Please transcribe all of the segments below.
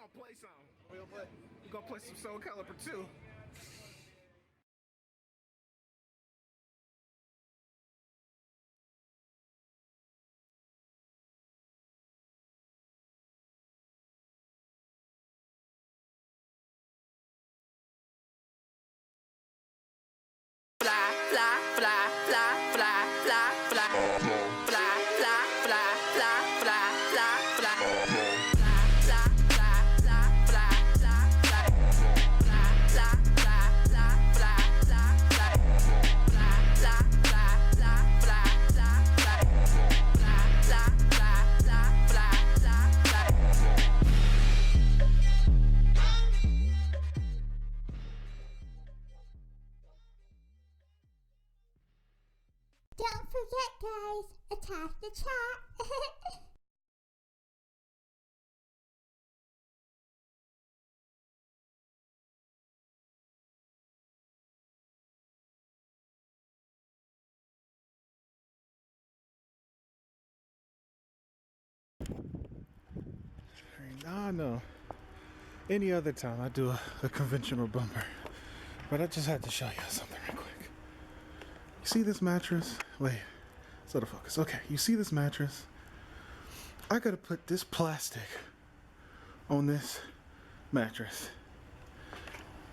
gonna play some. We're gonna play some Soul Calibur 2. Don't forget, guys, attack the chat. I know. Any other time I do a conventional bumper, but I just had to show you something real quick. You see this mattress? Wait, it's out of focus. Okay, you see this mattress? I gotta put this plastic on this mattress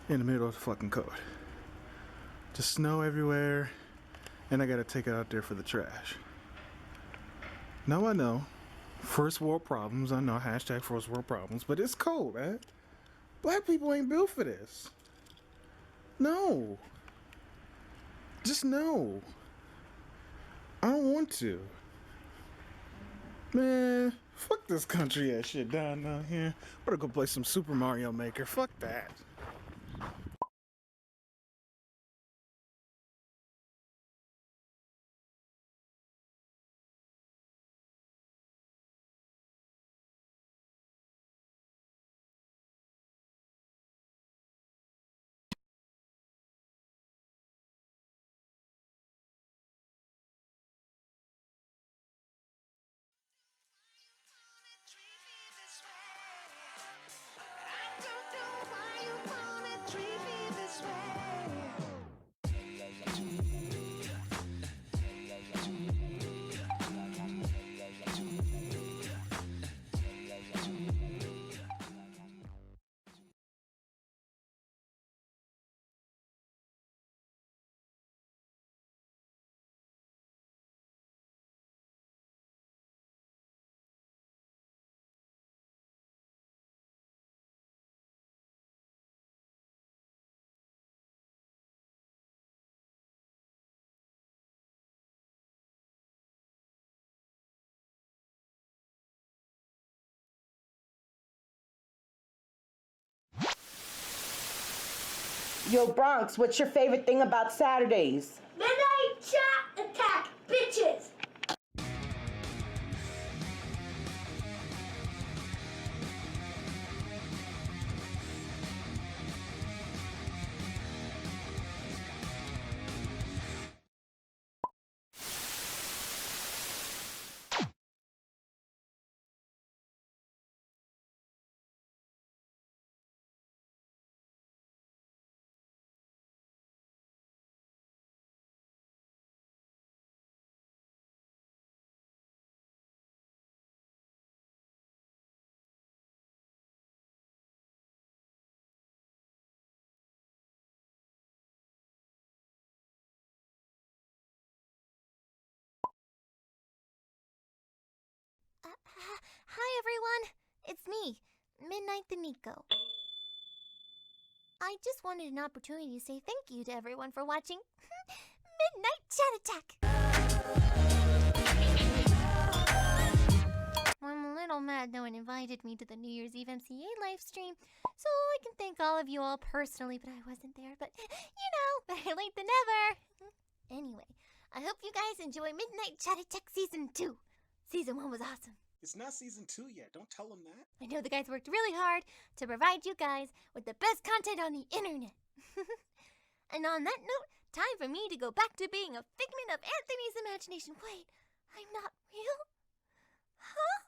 in the middle of the fucking code. Just snow everywhere, and I gotta take it out there for the trash. Now I know, first world problems, I know, hashtag first world problems, but it's cold, man. Black people ain't built for this. No. Just no. I don't want to. Man, fuck this country ass shit down here. Better go play some Super Mario Maker. Fuck that. Yo, Bronx, what's your favorite thing about Saturdays? Midnight chat attack, bitches! Hi everyone, it's me, Midnight the Nico. I just wanted an opportunity to say thank you to everyone for watching Midnight Chat Attack. I'm a little mad no one invited me to the New Year's Eve MCA live stream, so I can thank all of you all personally, but I wasn't there, but you know, better late than never. Anyway, I hope you guys enjoy Midnight Chat Attack Season 2. Season 1 was awesome. It's not season 2 yet. Don't tell them that. I know the guys worked really hard to provide you guys with the best content on the internet. And on that note, time for me to go back to being a figment of Anthony's imagination. Wait, I'm not real? Huh?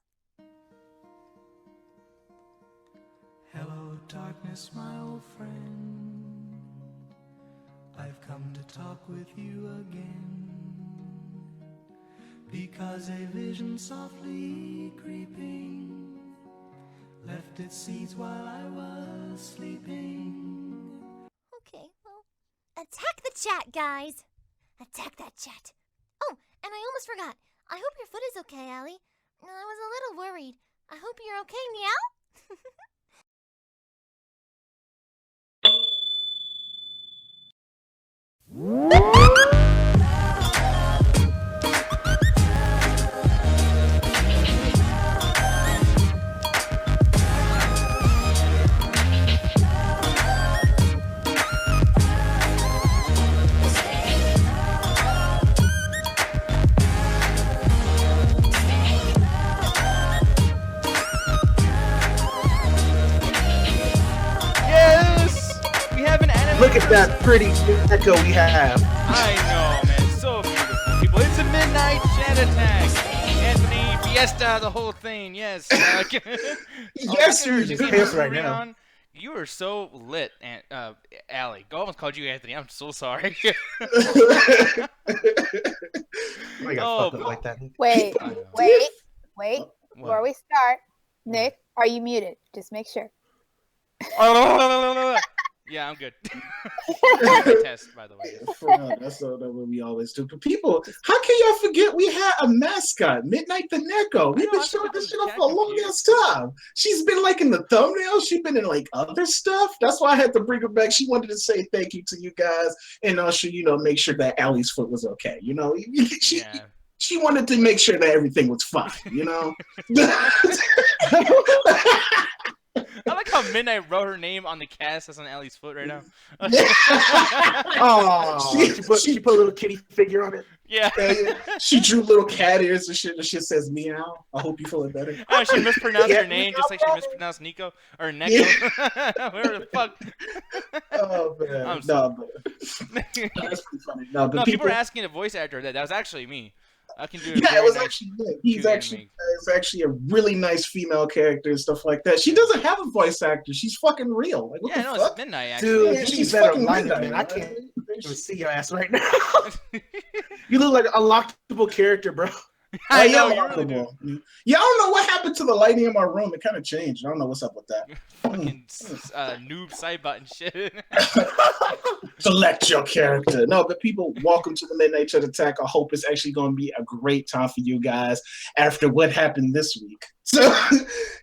darkness, my old friend, I've come to talk with you again, because a vision softly creeping left its seeds while I was sleeping. Okay, well, attack the chat, guys. Attack that chat. Oh, and I almost forgot. I hope your foot is okay, Allie. I was a little worried. I hope you're okay, meow? Look at that pretty echo we have. I know, man. So beautiful, people. It's a midnight chat attack. Anthony, Fiesta, the whole thing. Yes. Yes, you're just pissed right now. On. You are so lit, Allie. I almost called you Anthony. I'm so sorry. I got fucked up like that. Wait. What? Before we start, Nick, are you muted? Just make sure. Yeah, I'm good. Test, by the way. That's what we always do. But people, how can y'all forget we had a mascot, Midnight the Neko? We've been showing this shit off for a long ass time. She's been like in the thumbnail. She's been in like other stuff. That's why I had to bring her back. She wanted to say thank you to you guys and also, make sure that Allie's foot was okay. She wanted to make sure that everything was fine. I like how Midnight wrote her name on the cast that's on Allie's foot right now. Oh, she put a little kitty figure on it. Yeah. She drew little cat ears and shit. The shit says meow. I hope you feeling better. Oh, she mispronounced her name just like she mispronounced Nico or Neko. Whatever the fuck. Oh man. That's pretty funny. No, people were asking a voice actor that was actually me. I can do it. Yeah, it was actually good. It's actually a really nice female character and stuff like that. She doesn't have a voice actor. She's fucking real. Like, what the fuck? It's Midnight, actually. Dude, she's better line man. I can't even see your ass right now. You look like an unlockable character, bro. I know, you really do. Yeah, I don't know what happened to the lighting in my room. It kind of changed. I don't know what's up with that. Fucking noob side button shit. Select your character. No, but people, welcome to the Midnight Chat Attack. I hope it's actually going to be a great time for you guys after what happened this week. So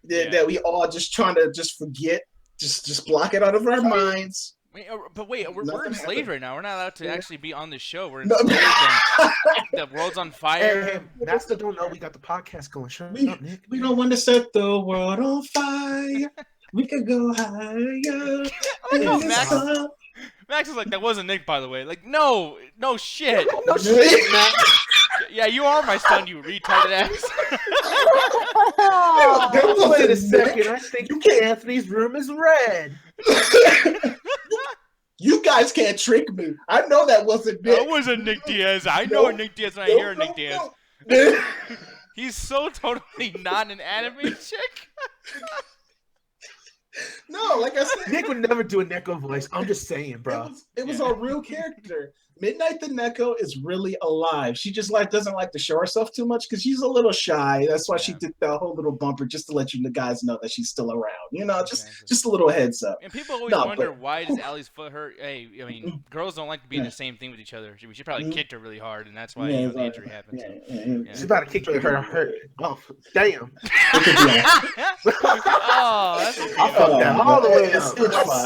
that we all just trying to just forget, just block it out of our minds. We're enslaved right now. We're not allowed to actually be on the show. We're enslaved. The world's on fire. Hey, Master don't know we got the podcast going. Shut up, Nick. We don't want to set the world on fire. We could go higher. Max is like, that wasn't Nick, by the way. Like, no shit. No shit, Max. Yeah, you are my son, you retarded ass. Wait a second. I think Anthony's room is red. You guys can't trick me. I know that wasn't Nick. That wasn't Nick Diaz. I know a Nick Diaz when I hear a Nick Diaz. He's so totally not an anime chick. No, like I said, Nick would never do a Neko voice. I'm just saying, bro. It was a real character. Midnight the Neko is really alive. She just doesn't like to show herself too much because she's a little shy. That's why she did that whole little bumper just to let you guys know that she's still around. Just a little heads up. And people always wonder why does Allie's foot hurt. Hey, I mean, girls don't like to be in the same thing with each other. She probably kicked her really hard, and that's why the injury happened. She's about to kick her. Oh, damn. Oh, that's a all the way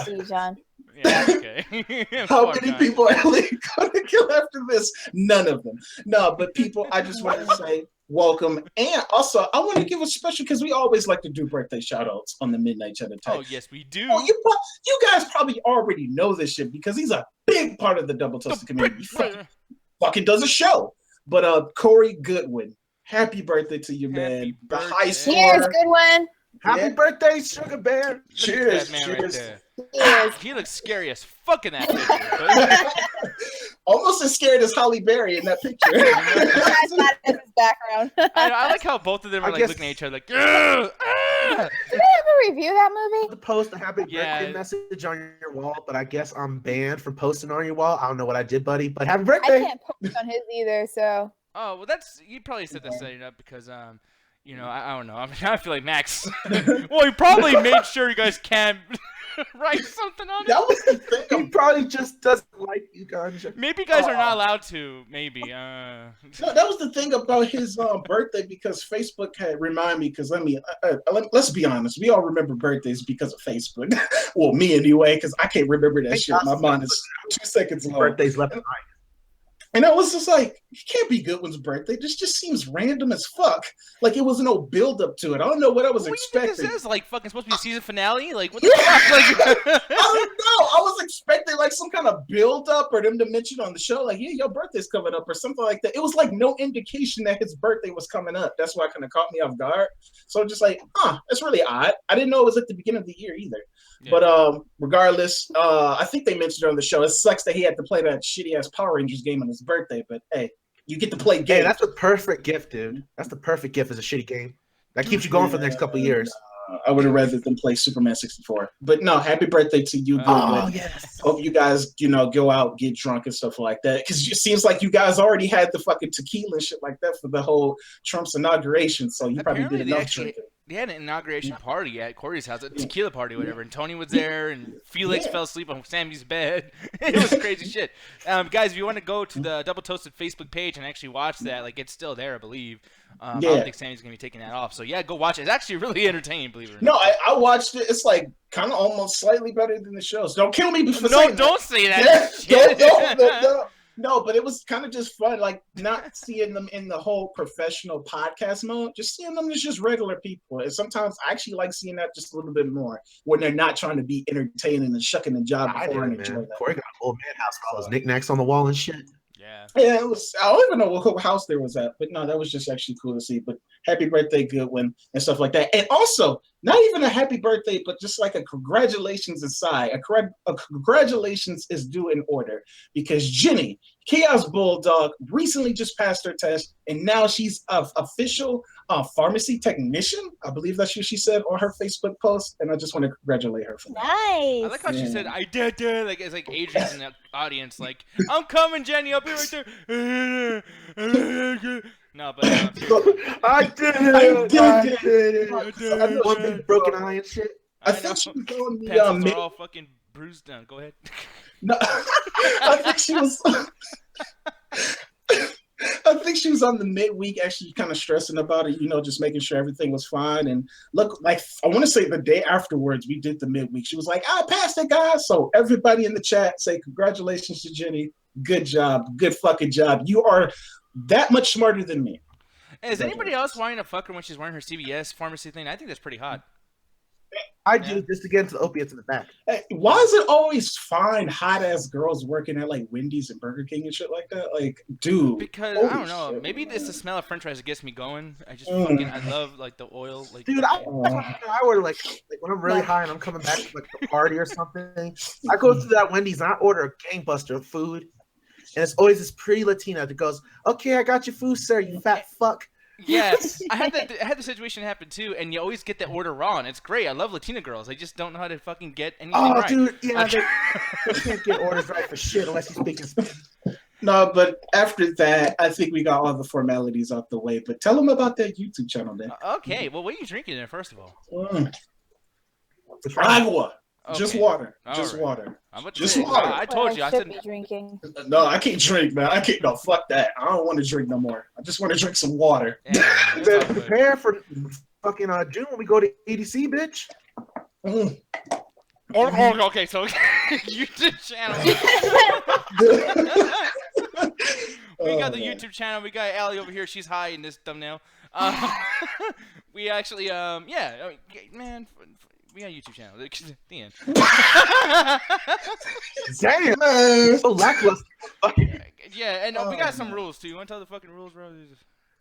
See, John. Yeah, okay. How many people are going to kill after this? None of them. No, but people, I just want to say welcome. And also, I want to give a special, because we always like to do birthday shout-outs on the Midnight Chat Attack. Oh, yes, we do. Oh, you guys probably already know this shit, because he's a big part of the Double Toasted community. Fucking does a show. But Corey Goodwin, happy birthday to you, man. The high score. Cheers, Goodwin. Happy birthday, Sugar Bear. Cheers. Look at that man Cheers. right there. He looks scary as fuck in that picture. Almost as scared as Holly Berry in that picture. That's not in his background. I like how both of them are looking at each other like, Did I ever review that movie? To post a happy Yeah. birthday message on your wall, but I guess I'm banned from posting on your wall. I don't know what I did, buddy, but happy I birthday. can't post on his either, so. Oh well, that's you probably set that setting up because you know I don't know. I mean, I feel like Max. Well, he probably made sure you guys can't write something on it. That was the thing. He probably just doesn't like you, Ganja. Maybe you guys are not allowed to. Maybe. No, that was the thing about his birthday because Facebook had remind me. Because let's be honest, we all remember birthdays because of Facebook. Well, me anyway, because I can't remember that shit. My mind is 2 seconds long. Birthdays left and right. And I was just like, it can't be Goodwin's birthday. This just seems random as fuck. Like it was no build up to it. I don't know what I was expecting. What do you think this is? Like fucking supposed to be a season finale? Like what the fuck? Like I don't know. I was expecting like some kind of build up or them to mention on the show, like, yeah, your birthday's coming up or something like that. It was like no indication that his birthday was coming up. That's why it kind of caught me off guard. So I'm just like, that's really odd. I didn't know it was at the beginning of the year either. Yeah. But regardless, I think they mentioned it on the show. It sucks that he had to play that shitty ass Power Rangers game on his birthday, but hey, you get to play games. Hey, that's the perfect gift, dude. That's the perfect gift is a shitty game. That keeps you going for the next couple of years. I would have rather than play Superman 64. But no, happy birthday to you. Yes. Hope you guys, go out, get drunk and stuff like that. Because it seems like you guys already had the fucking tequila and shit like that for the whole Trump's inauguration. So you probably did enough drinking. They had an inauguration party at Corey's house, a tequila party, or whatever, and Tony was there, and Felix fell asleep on Sammy's bed. It was crazy shit. Guys, if you want to go to the Double Toasted Facebook page and actually watch that, like it's still there, I believe. I don't think Sammy's gonna be taking that off. So yeah, go watch it. It's actually really entertaining, believe it or not. No, I watched it. It's like kind of almost slightly better than the shows. Don't kill me before saying that. Don't say that. No, but it was kind of just fun, like not seeing them in the whole professional podcast mode, just seeing them as just regular people. And sometimes I actually like seeing that just a little bit more when they're not trying to be entertaining and shucking the job before and enjoy that. Corey got an old man house with all his knickknacks on the wall and shit. Yeah, it was. I don't even know what house there was at, but no, that was just actually cool to see. But happy birthday, Goodwin, and stuff like that. And also, not even a happy birthday, but just like a congratulations aside. A congratulations is due in order because Jenny, Chaos Bulldog, recently just passed her test, and now she's an official pharmacy technician. I believe that's what she said on her Facebook post, and I just want to congratulate her for that. Nice. I like how she said, I did it. Like, it's like Adrian's in the audience, like, I'm coming, Jenny, I'll be right there. No, but I did it. I one big broken eye and shit. I think she was on the pencils are all fucking bruised down. Go ahead. No, I think she was. I think she was on the midweek, actually, kind of stressing about it. Just making sure everything was fine. And look, like I want to say the day afterwards, we did the midweek. She was like, "I passed it, guys." So everybody in the chat say congratulations to Jenny. Good job. Good fucking job. You are that much smarter than me. Is anybody else wanting to fuck her when she's wearing her CVS pharmacy thing? I think that's pretty hot. I do, just to get into the opiates in the back. Hey, why is it always fine hot ass girls working at like Wendy's and Burger King and shit like that? Like, dude. Because I don't know, maybe it's the smell of French fries that gets me going. I just I love like the oil. Like, dude, I order like when I'm really high and I'm coming back to like a party or something. I go to that Wendy's and I order a gangbuster of food, and it's always this pretty Latina that goes, "Okay, I got your food, sir. You fat fuck." Yes, I had the situation happen too, and you always get the order wrong. It's great. I love Latina girls. I just don't know how to fucking get anything right. Dude, yeah, they can't get orders right for shit unless you speak in Spanish. No, but after that, I think we got all the formalities out the way. But tell them about that YouTube channel, then. Okay, well, what are you drinking there, first of all? Agua. Okay. Just water. All just right. water. Just water. I told you. I said be drinking. No, I can't drink, man. I can't. No, fuck that. I don't want to drink no more. I just want to drink some water. Yeah, prepare for fucking June when we go to EDC, bitch. Okay, so YouTube channel. We got the YouTube channel. We got Allie over here. She's high in this thumbnail. We actually, man. We got a YouTube channel. The end. Damn, man. So lackluster. Yeah, and we got some rules too. You want to tell the fucking rules, bro?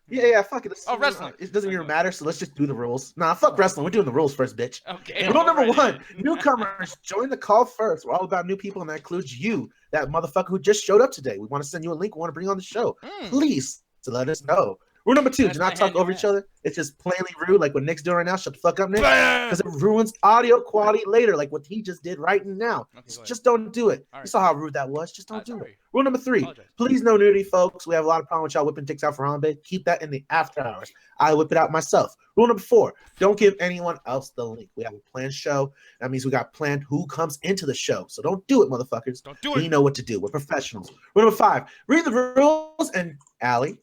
Yeah, fuck it. Wrestling. It doesn't even matter, so let's just do the rules. Nah, fuck wrestling. We're doing the rules first, bitch. Okay. Rule number 1, newcomers, join the call first. We're all about new people, and that includes you, that motherfucker who just showed up today. We want to send you a link we want to bring on the show. Please, to let us know. Rule number 2, That's do my not talk hand over in each that. other. It's just plainly rude, like what Nick's doing right now. Shut the fuck up, Nick. Bam! Because it ruins audio quality later, like what he just did right now. Okay, go ahead. Just don't do it. All right. You saw how rude that was. Just don't do sorry. it. Rule number 3, Apologize. please no nudity, folks. We have a lot of problem with y'all whipping dicks out for holiday. Keep that in the after hours. I whip it out myself. Rule number 4, don't give anyone else the link. We have a planned show. That means we got planned who comes into the show. So don't do it, motherfuckers. Don't do We it. know what to do. We're professionals. Rule number 5, read the rules. And Allie,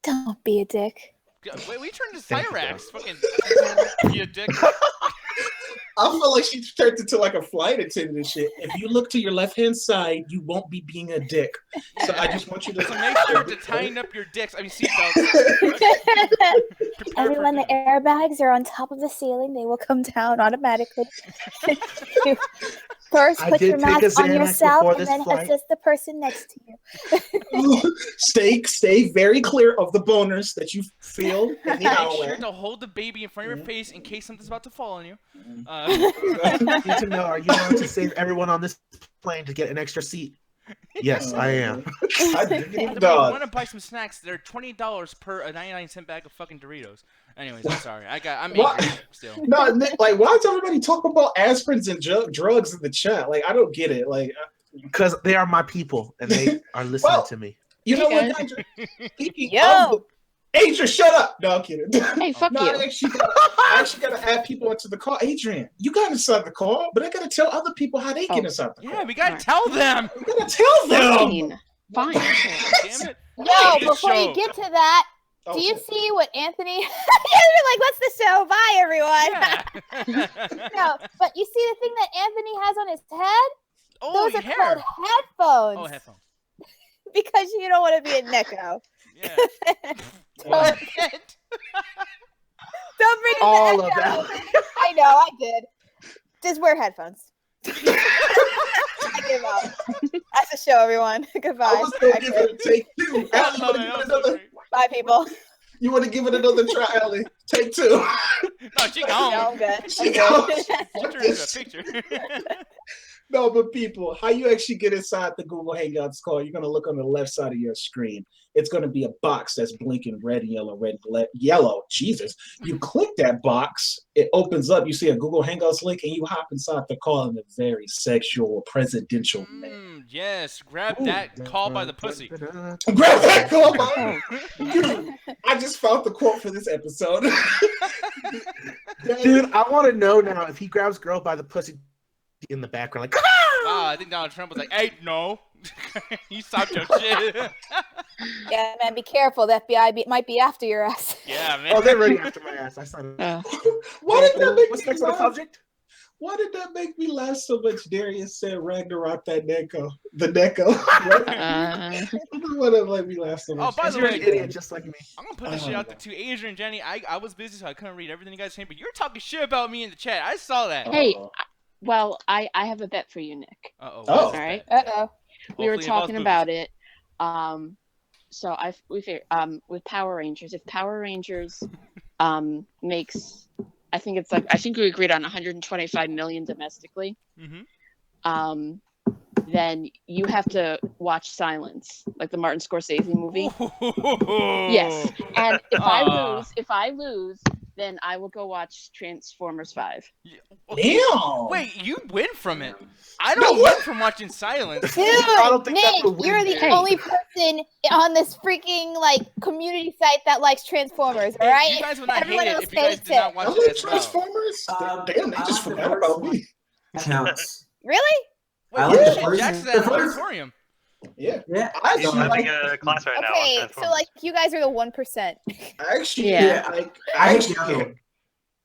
Don't be a dick. Wait, we turned to Thank you, Cyrax. Fucking you dick. I feel like she turned into like a flight attendant and shit. If you look to your left-hand side, you won't be being a dick. So I just want you to So make sure to tighten up your dicks. I mean seatbelts. Prepare And for when the dinner. airbags are on top of the ceiling, they will come down automatically. You first I put did your take a mask on Xanax yourself before and this then flight. assist the person next to you. stay very clear of the boners that you feel in the Make sure hour. to hold the baby in front of your face in case something's about to fall on you. need to know, are you going to save everyone on this plane to get an extra seat? Yes, I am. I dig it, I dog. want to buy some snacks. They're $20 per a 99-cent bag of fucking Doritos. Anyways, I'm sorry. I'm What? angry still. No, Nick, like, why is everybody talking about aspirins and drugs in the chat? Like, I don't get it. Like, Because they are my people and they are listening Well, to me. you know Hey, what, guys. Adrian? Speaking Yo. of the- Adrian, shut up. No, I'm kidding. Hey, fuck No, you. I actually gotta add people into the call. Adrian, you got inside the call, but I gotta tell other people how they get Oh. inside the call. Yeah, we gotta tell them. We gotta tell them. Fine. Damn it. Yo, This before show. you get to that, do you Okay. see what Anthony? You're like, what's the show? Bye, everyone. Yeah. No, but you see the thing that Anthony has on his head? Oh, Those are hair. called headphones. Oh, headphones. Because you don't want to be a Neko. Yeah. Don't bring in All the of echo. that. I know, I did. Just wear headphones. I give up. That's the show, everyone. Goodbye. I was gonna I give quit. it a take two. I Al, love it. That was so great. Bye, people. You want to give it another try, Ellie? Take two. No, she No, gone. I'm good. She I'm gone. good. Put her in a picture. No, but people, how you actually get inside the Google Hangouts call, you're going to look on the left side of your screen. It's going to be a box that's blinking red, yellow. Jesus. You click that box, it opens up, you see a Google Hangouts link, and you hop inside the call in a very sexual, presidential manner. Yes, grab that call by the pussy. Grab that call, man. I just found the quote for this episode. Dude, I want to know now if he grabs girl by the pussy in the background, like, Wow, I think Donald Trump was like, hey, no. You stopped your shit. Yeah, man, be careful. The FBI might be after your ass. Yeah, man. oh, they're ready after my ass. I saw it. Why did that make What's me next on the laugh? subject? Why did that make me laugh so much? Darius said Ragnarok that Neko. The Neko. What did make me laugh so much? Oh, by the You're way, an idiot just like me. I'm gonna put this shit out there too. Adrian and Jenny, I was busy, so I couldn't read everything you guys saying, but you're talking shit about me in the chat. I saw that. Hey, well, I have a bet for you, Nick. Uh-oh. Oh. All right. Uh-oh. We were Hopefully it involves talking boobs. about it. So we figured with Power Rangers, if Power Rangers makes, I think we agreed on 125 million domestically. Mhm. Then you have to watch Silence, like the Martin Scorsese movie. Yes. And if I lose, then I will go watch Transformers 5. Okay. Damn. Wait, you win from it. I don't win from watching Silence. Dude, don't think that's Nick, a win you're the there. only person on this freaking community site that likes Transformers, all Hey, right? you guys would not Everyone hate it else if you guys hates did not it. watch I it like as well. Transformers. Damn, they I just like the forgot first about me. Counts. Really? Wait, I what like the the shit? first- Jackson's the at the first- auditorium. Yeah. Yeah. I He's actually having like, a class right now. on Okay, so Transformers. you guys are the 1%. Yeah. like I I hate the other actually one.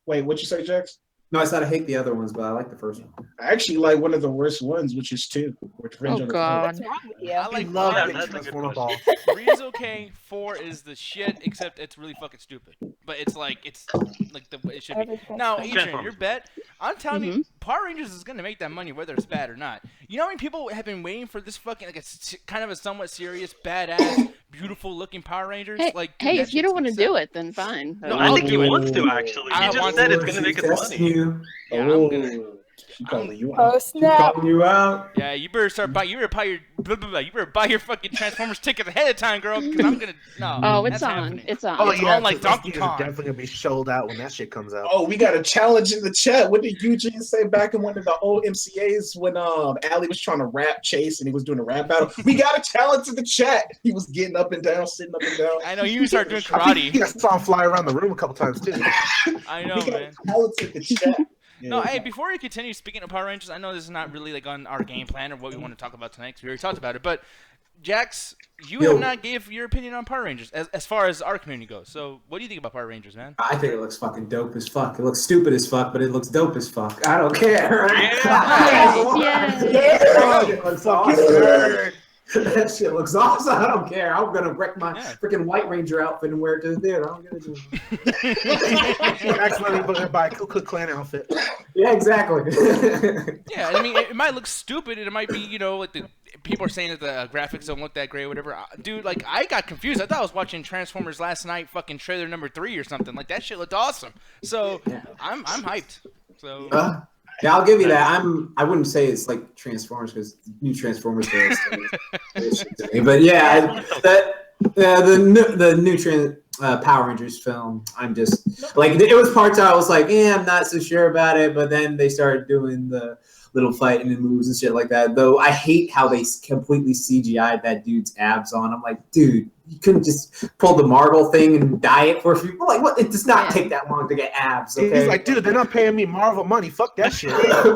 wait, what you say, Jax? No, I said I hate the other ones, but I like the first one. I actually like one of the worst ones, which is 2. Which Revenge Oh, of the God. What's wrong with you? I like love Yeah, big that's a good Transformer question. balls. 3 is okay, 4 is the shit, except it's really fucking stupid. But it's like the way it should be. Now, Adrian, Transformers. your bet, I'm telling you, Power Rangers is gonna make that money whether it's bad or not. You know how many people have been waiting for this fucking kind of a somewhat serious, badass, beautiful looking Power Rangers? Hey, Like, hey, that if you shit's don't want to gonna do suck. it, then fine. No, I think he wants to actually. I He just want said to. it's going to make us money. Yeah, I'm gonna. She calling you Oh out. snap! Calling you out. Yeah, you better start buy. You better buy your. You better buy your fucking Transformers ticket ahead of time, girl. Because I'm gonna. No. Oh, it's that's on. happening. It's on. Oh It's yeah, on like Donkey Toasties is Kong. definitely gonna be sold out when that shit comes out. Oh, we got a challenge in the chat. What did Eugene say back in one of the old MCAs when Allie was trying to rap Chase and he was doing a rap battle? We got a challenge in the chat. He was getting up and down, sitting up and down. I know you start doing I think karate. I saw him fly around the room a couple times too. I know, We got man. a challenge in the chat. No, hey, before we continue speaking of Power Rangers, I know this is not really like on our game plan or what we want to talk about tonight because we already talked about it. But Jax, you have not gave your opinion on Power Rangers as far as our community goes. So, what do you think about Power Rangers, man? I think it looks fucking dope as fuck. It looks stupid as fuck, but it looks dope as fuck. I don't care. It looks awesome. That shit looks awesome. I don't care. I'm gonna wreck my freaking White Ranger outfit and wear it to the theater. I don't give a shit. Accidentally buy a Ku Klux Klan outfit. Yeah, exactly. Yeah, I mean, it might look stupid, and it might be, you know, like the people are saying that the graphics don't look that great or whatever. Dude, like, I got confused. I thought I was watching Transformers last night, fucking trailer number 3 or something. Like, that shit looked awesome. So, I'm hyped. So. Yeah, I'll give you that. I wouldn't say it's like Transformers because new Transformers fans. But yeah, the new Power Rangers film. I'm just like it was parts I was like, I'm not so sure about it. But then they started doing the little fighting and moves and shit like that. Though I hate how they completely CGI'd that dude's abs on. I'm like, dude, you couldn't just pull the Marvel thing and dye it for a few. Like, what? It does not take that long to get abs. Okay? He's like, dude, they're not paying me Marvel money. Fuck that shit.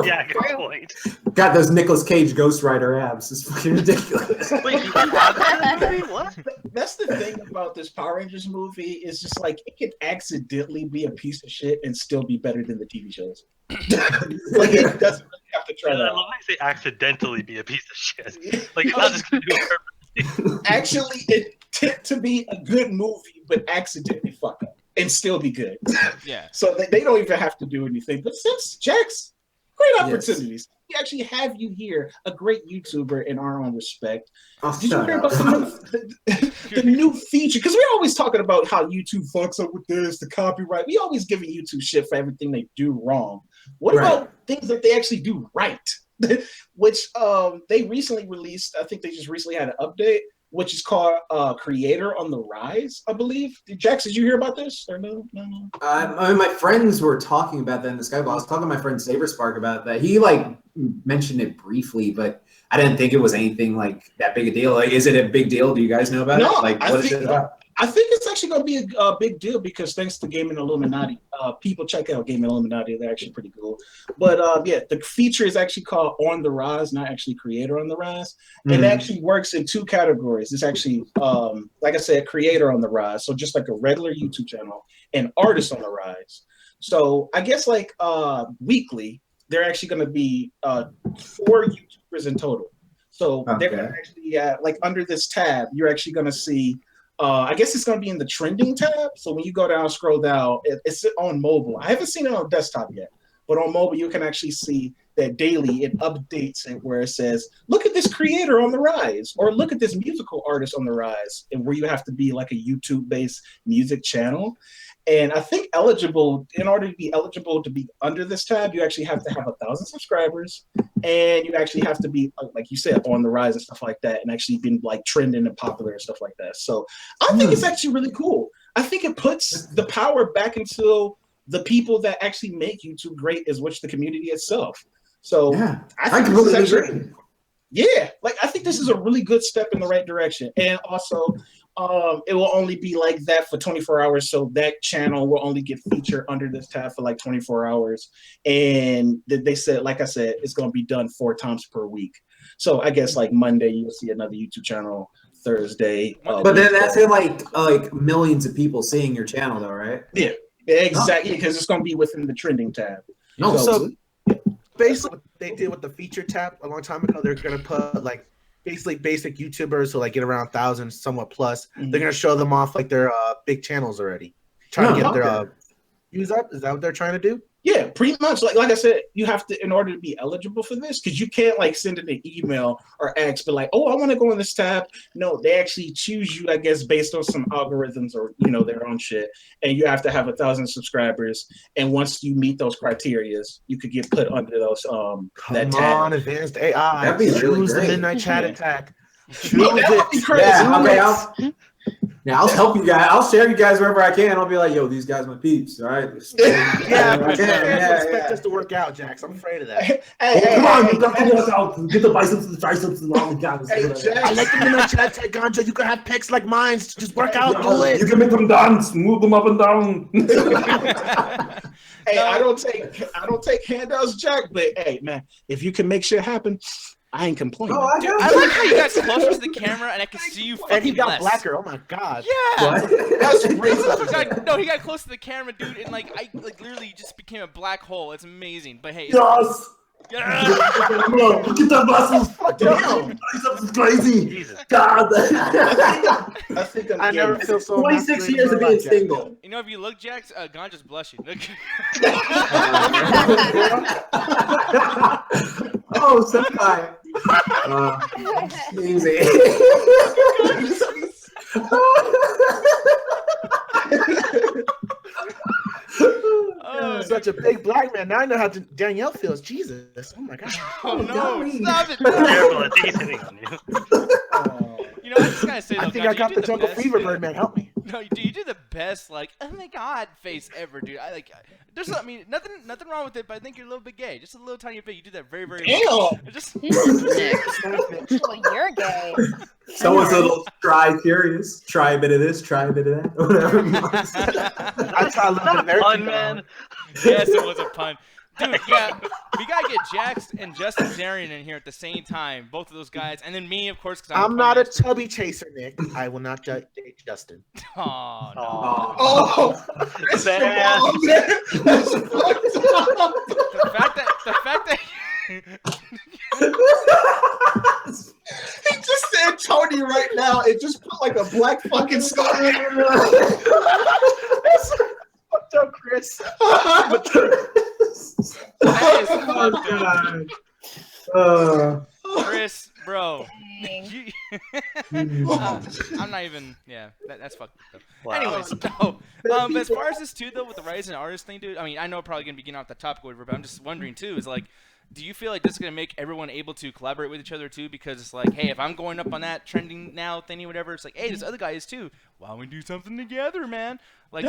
Yeah, good point. Got those Nicolas Cage Ghost Rider abs. It's fucking ridiculous. Wait, you have that? What? That's the thing about this Power Rangers movie is just like it could accidentally be a piece of shit and still be better than the TV shows. Like it doesn't really have to try that. I love how you say accidentally be a piece of shit. Like it's not just gonna do it purposely. Actually, it tend to be a good movie, but accidentally fuck up and still be good. Yeah. So they don't even have to do anything. But since Jax, great opportunities. We actually have you here, a great YouTuber in our own respect. Did you hear about the new feature? Because we're always talking about how YouTube fucks up with this, the copyright. We always giving YouTube shit for everything they do wrong. What about things that they actually do right? Which they recently released. I think they just recently had an update, which is called Creator on the Rise, I believe. Jax, did you hear about this? Or no? I mean, my friends were talking about that in the Skype. I was talking to my friend Saberspark about that. He like mentioned it briefly, but I didn't think it was anything like that big a deal. Like, is it a big deal? Do you guys know about it? Like, what is it about? I think it's actually going to be a big deal because thanks to Gaming Illuminati, people check out Gaming Illuminati. They're actually pretty cool. But yeah, the feature is actually called On the Rise, not actually Creator on the Rise. And it actually works in 2 categories. It's actually, like I said, Creator on the Rise. So just like a regular YouTube channel and Artist on the Rise. So I guess like weekly, they're actually going to be 4 YouTubers in total. So they're going to actually, like under this tab, you're actually going to see I guess it's going to be in the trending tab. So when you go down, scroll down, it's on mobile. I haven't seen it on desktop yet, but on mobile, you can actually see that daily it updates it where it says, look at this creator on the rise, or look at this musical artist on the rise, and where you have to be like a YouTube-based music channel. And I think in order to be eligible to be under this tab, you actually have to have 1,000 subscribers, and you actually have to be, like you said, on the rise and stuff like that, and actually been like trending and popular and stuff like that. So I think it's actually really cool. I think it puts the power back into the people that actually make YouTube great, is which the community itself. So I think this is actually, like I think this is a really good step in the right direction, and also. It will only be like that for 24 hours. So that channel will only get featured under this tab for like 24 hours. And they said, like I said, it's going to be done 4 times per week. So I guess like Monday, you'll see another YouTube channel, Thursday. But then that's it, like millions of people seeing your channel though, right? Yeah, exactly. Because it's going to be within the trending tab. So basically what they did with the feature tab a long time ago, they're going to put like, basically basic YouTubers who like get around 1,000, somewhat plus. They're gonna show them off like their big channels already, trying to get their views up. Is that what they're trying to do? Yeah, pretty much. Like I said, you have to, in order to be eligible for this, because you can't like send in an email or ask, but like, oh, I want to go on this tab. No, they actually choose you, I guess, based on some algorithms or their own shit. And you have to have 1,000 subscribers. And once you meet those criteria, you could get put under those that tab. Come on, advanced AI. That'd be really Choose the great. midnight chat attack. No, that would be crazy. I'll help you guys. I'll share you guys wherever I can. I'll be like, yo, these guys my peeps, all right? Expect us to work out, Jax. I'm afraid of that. Come on, get the biceps and the triceps and all the guys. I like the midnight chat tag, Ganja. You can have pecs like mine. Just work out, do it. You can make them dance, move them up and down. Hey, I don't take handouts, Jack. But hey, man, if you can make shit happen, I ain't complaining. I like how you got closer to the camera and I can see you fucking And he got less. blacker. Oh my god. Yeah. That's racist. No, he got close to the camera, dude, and like I literally just became a black hole. It's amazing. But hey. Yes. Yeah. Get that muscles. Damn. Biceps is crazy. Jesus. God. I think I never feel so 26 years of being single. You know, if you look, Jax, Ganja's blushing. Oh, senpai. Easy. Oh, such a big black man. Now I know how Danielle feels. Jesus. Oh my god. Oh no. Stop it. Terrible at hitting on you. You know, I just gotta say, though, I think Ganja, I got you the do jungle best, fever, dude. Birdman. Help me. No, dude, you do the best, like, oh my god face ever, dude. There's, nothing wrong with it, but I think you're a little bit gay, just a little tiny bit. You do that very, very well. Just. Well, you're gay. Someone's a little curious. Try a bit of this, try a bit of that, whatever. I try a little bit of everything, Fun, man. Yes, it was a pun. Dude, yeah, we gotta get Jax and Justin Zarian in here at the same time. Both of those guys, and then me, of course, because I'm not a chubby chaser, Nick. I will not date Justin. Oh no. Oh, Man. The fact that. he just said Tony right now. It just put like a black fucking scar. What's up, Chris? That is fucked up. Chris, bro. I'm not even. Yeah, that's fucked up. Wow. Anyways, no. But as far as this too, though, with the rising artist thing, dude. I mean, I know probably gonna be getting off the topic, or whatever, but I'm just wondering too. Is like, do you feel like this is gonna make everyone able to collaborate with each other too? Because it's like, hey, if I'm going up on that trending now thingy, whatever, it's like, hey, this other guy is too. Why don't we do something together, man? Like,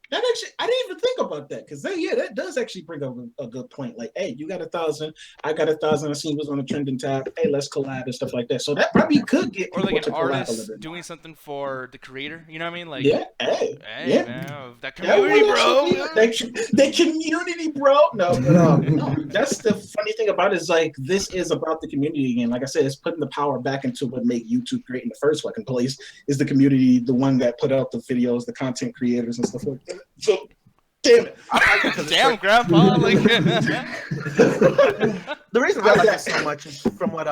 that actually, I didn't even think about that because that does actually bring up a good point. Like, hey, you got 1,000, I got 1,000. I seen was on the trending tab. Hey, let's collab and stuff like that. So that probably could get or like an collab artist doing something for the creator. You know what I mean? Like, yeah, hey, yeah. Man, that community, bro. That community, bro. No, that's the funny thing about it is like this is about the community again. Like I said, it's putting the power back into what made YouTube great in the first fucking place. Is the community the one that put out the videos, the content creators and stuff like that. So, damn it. Damn, Grandpa. Like, the reason I like it so much is from what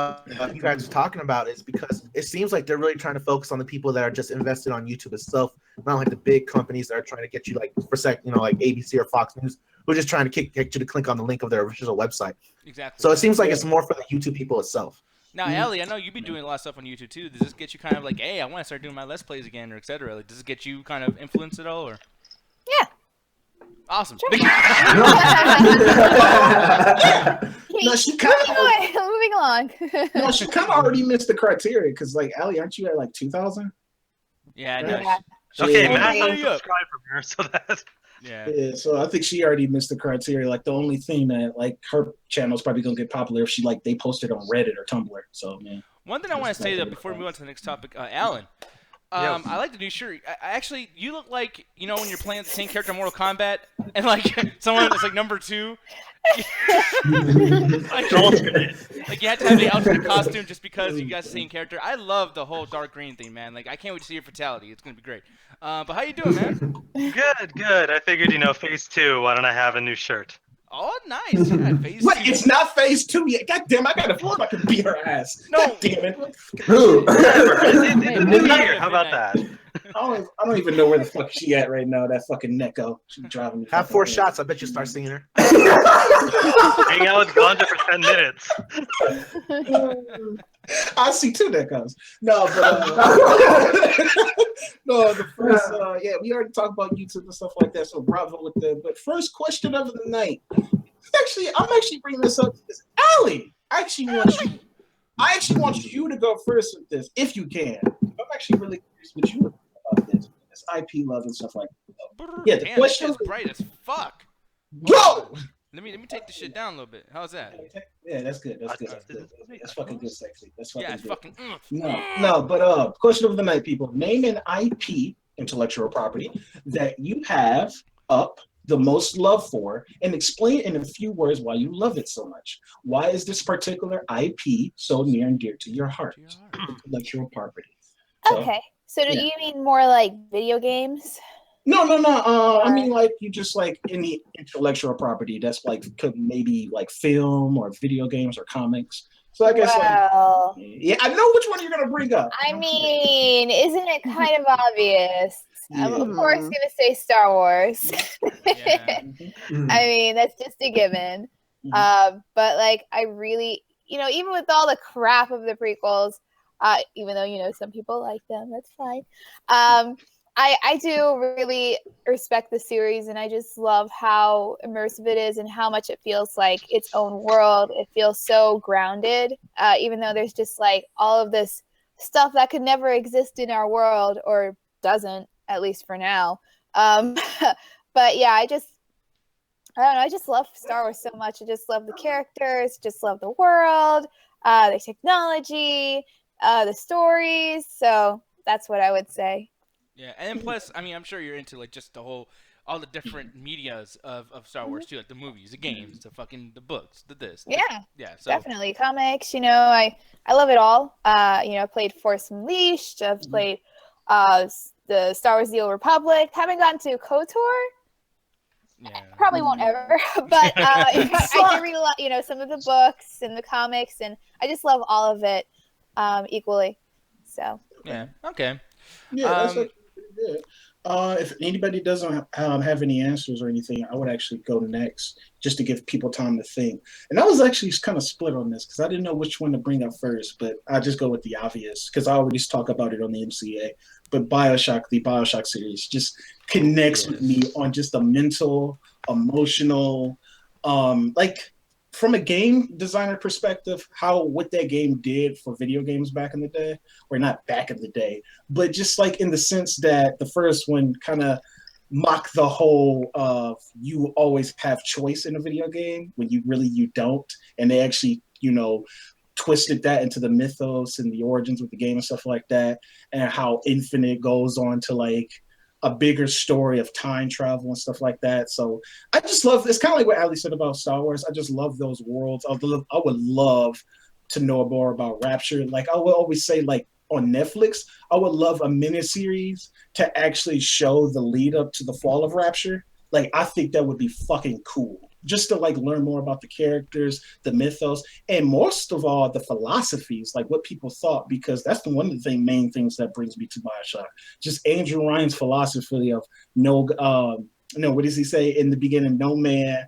you guys are talking about is because it seems like they're really trying to focus on the people that are just invested on YouTube itself, not like the big companies that are trying to get you like like ABC or Fox News, who are just trying to get you to click on the link of their official website. Exactly. So it seems like it's more for the YouTube people itself. Now, Allie, I know you've been doing a lot of stuff on YouTube too. Does this get you kind of like, hey, I want to start doing my Let's Plays again, or etc.? Like, does it get you kind of influenced at all, or? Yeah. Awesome. No, she kind of moving along. No, she kind of already missed the criteria because, like, Allie, aren't you at like 2,000? Yeah, I know. Yeah. Okay, Yeah. Matt, unsubscribe from her, so that. Yeah. So I think she already missed the criteria. Like the only thing that like her channel is probably gonna get popular if she they posted on Reddit or Tumblr. So yeah. One thing I want to say though before we move on to the next topic, Alan. I like the new shirt. Actually, you look like, you know, when you're playing the same character in Mortal Kombat, and like someone that's like number 2. like you have to have the alternate costume just because you got the same character. I love the whole dark green thing, man. Like I can't wait to see your fatality. It's gonna be great. But how you doing, man? Good. I figured, phase 2. Why don't I have a new shirt? Oh, nice. Yeah, phase Wait, 2. it's not phase 2 yet. God damn, I gotta fucking beat her ass. No. God damn it. Who? The new year. How about that? I don't even know where the fuck she at right now. That fucking Neko. She driving me. Have 4 shots. I bet you start seeing her. Hang out with Ganja for 10 minutes. I see 2 Nekos. No, but no, the first yeah, we already talked about YouTube and stuff like that. So bravo with that. But first question of the night. I'm actually bringing this up because Allie, I actually want you to go first with this, if you can. I'm actually really curious what you would think about this IP love and stuff like that. Yeah, the Damn, question this shit's bright as fuck. Go! Let me take this shit down a little bit. How's that? Yeah, that's good. That's good. That's fucking good, sexy. That's fucking Yeah, it's good. fucking. No, but question of the night, people. Name an IP, intellectual property, that you have up the most love for, and explain in a few words why you love it so much. Why is this particular IP so near and dear to your heart? Intellectual property. Okay. So do you mean more like video games? No. I mean, like, you just like any intellectual property that's like could maybe like film or video games or comics. So I guess yeah, I know which one you're gonna bring up. I mean, isn't it kind of obvious? I'm of course gonna say Star Wars. I mean, that's just a given. But like, I really, even with all the crap of the prequels, even though some people like them, that's fine. I do really respect the series, and I just love how immersive it is and how much it feels like its own world. It feels so grounded, even though there's just like all of this stuff that could never exist in our world, or doesn't, at least for now. But yeah, I don't know. I just love Star Wars so much. I just love the characters, just love the world, the technology, the stories. So that's what I would say. Yeah, and then plus, I mean, I'm sure you're into like just all the different medias of Star Wars too, like the movies, the games, the books, the this. Yeah, so Definitely comics. I love it all. I played Force Unleashed. I've played the Star Wars: The Old Republic. Haven't gotten to KOTOR. Yeah. Probably won't ever, but I do read a lot. Some of the books and the comics, and I just love all of it equally. So yeah, okay. Yeah, that's actually pretty good. If anybody doesn't have any answers or anything, I would actually go next just to give people time to think. And I was actually kind of split on this because I didn't know which one to bring up first, but I'll just go with the obvious because I already talk about it on the MCA. But Bioshock, the Bioshock series, just connects with me on just a mental, emotional, like from a game designer perspective, what that game did for video games back in the day, or not back in the day, but just like in the sense that the first one kind of mocked the whole you always have choice in a video game when you don't, and they actually twisted that into the mythos and the origins of the game and stuff like that, and how Infinite goes on to like a bigger story of time travel and stuff like that. So I just love, it's kind of like what Ali said about Star Wars. I just love those worlds. I would love to know more about Rapture. Like I would always say, like on Netflix, I would love a miniseries to actually show the lead up to the fall of Rapture. Like I think that would be fucking cool. Just to like learn more about the characters, the mythos, and most of all the philosophies, like what people thought, because that's one of the main things that brings me to Bioshock. Just Andrew Ryan's philosophy of what does he say in the beginning? No man,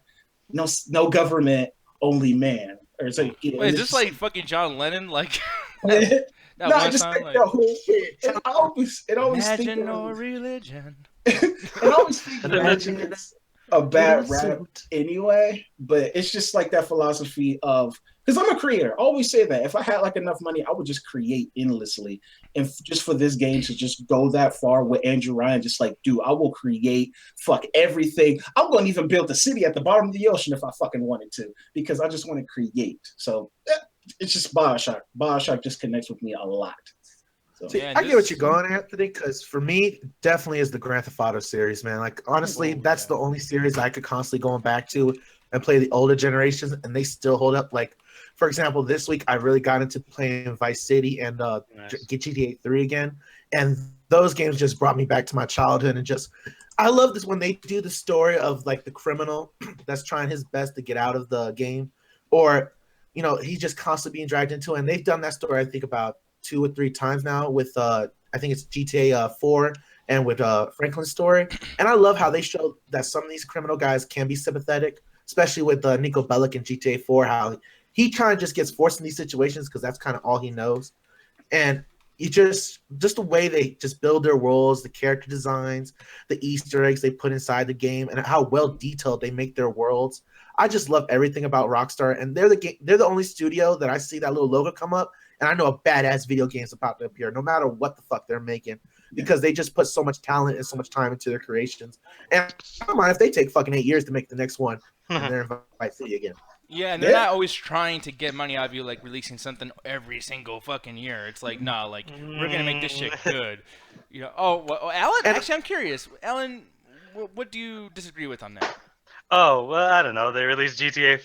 no government, only man. Or it's like, wait, is this like fucking John Lennon? Like no, I just think the whole shit. It always imagine no religion. It always think religion is a bad rap anyway, but it's just like that philosophy of, because I'm a creator, I always say that if I had like enough money, I would just create endlessly, and just for this game to just go that far with Andrew Ryan, just like, dude, I will create everything. I'm going to even build a city at the bottom of the ocean if I fucking wanted to, because I just want to create. So it's just Bioshock just connects with me a lot. So. See, I get what you're going, Anthony, because for me, definitely is the Grand Theft Auto series, man. Like, honestly, that's the only series I could constantly going back to and play the older generations, and they still hold up. Like, for example, this week I really got into playing Vice City and get GTA 3 again, and those games just brought me back to my childhood. And just, I love this when they do the story of like the criminal that's trying his best to get out of the game, or he's just constantly being dragged into it. And they've done that story, I think, about 2 or 3 times now with I I think it's GTA 4 and with Franklin's story. And I love how they show that some of these criminal guys can be sympathetic, especially with Nico Bellic in GTA 4, how he kind of just gets forced in these situations because that's kind of all he knows. And you just the way they just build their worlds, the character designs, the Easter eggs they put inside the game, and how well detailed they make their worlds. I just love everything about Rockstar, and they're the only studio that I see that little logo come up, and I know a badass video game's about to appear, no matter what the fuck they're making, because they just put so much talent and so much time into their creations. And I don't mind if they take fucking 8 years to make the next one, and they're in Vice City again. Yeah, and they're not always trying to get money out of you, like releasing something every single fucking year. It's like, nah, like we're gonna make this shit good. You know? Oh, well, Alan. Actually, I'm curious, Alan. What do you disagree with on that? Oh, well, I don't know. They released GTA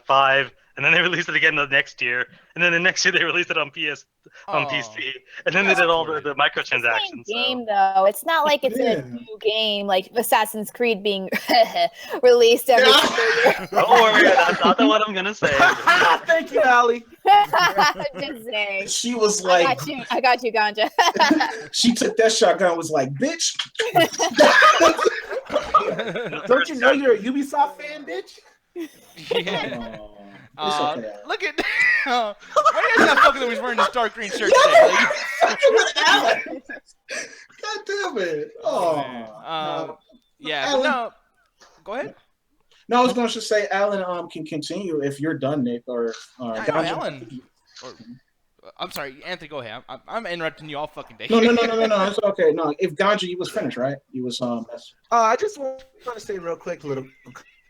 5, and then they released it again the next year, and then the next year they released it on PC, and then they did all the microtransactions. Game though, it's not like it's a new game like Assassin's Creed being released every single year. Don't worry, that's not what I'm gonna say. Thank you, Allie. Just saying. She was like, I got you, Ganja. She took that shotgun and was like, bitch. Don't you know you're a Ubisoft fan, bitch? Yeah. Okay. Look at why are you guys not fucking with me wearing this dark green shirt today? God damn it. Oh. Yeah, Alan, no. Go ahead. No, I was going to say Alan can continue if you're done, Nick, or Alan. I'm sorry, Anthony. Go ahead. I'm interrupting you all fucking day. No. It's okay. No, if Ganja, you was finished, right? You was I just want to say real quick, a little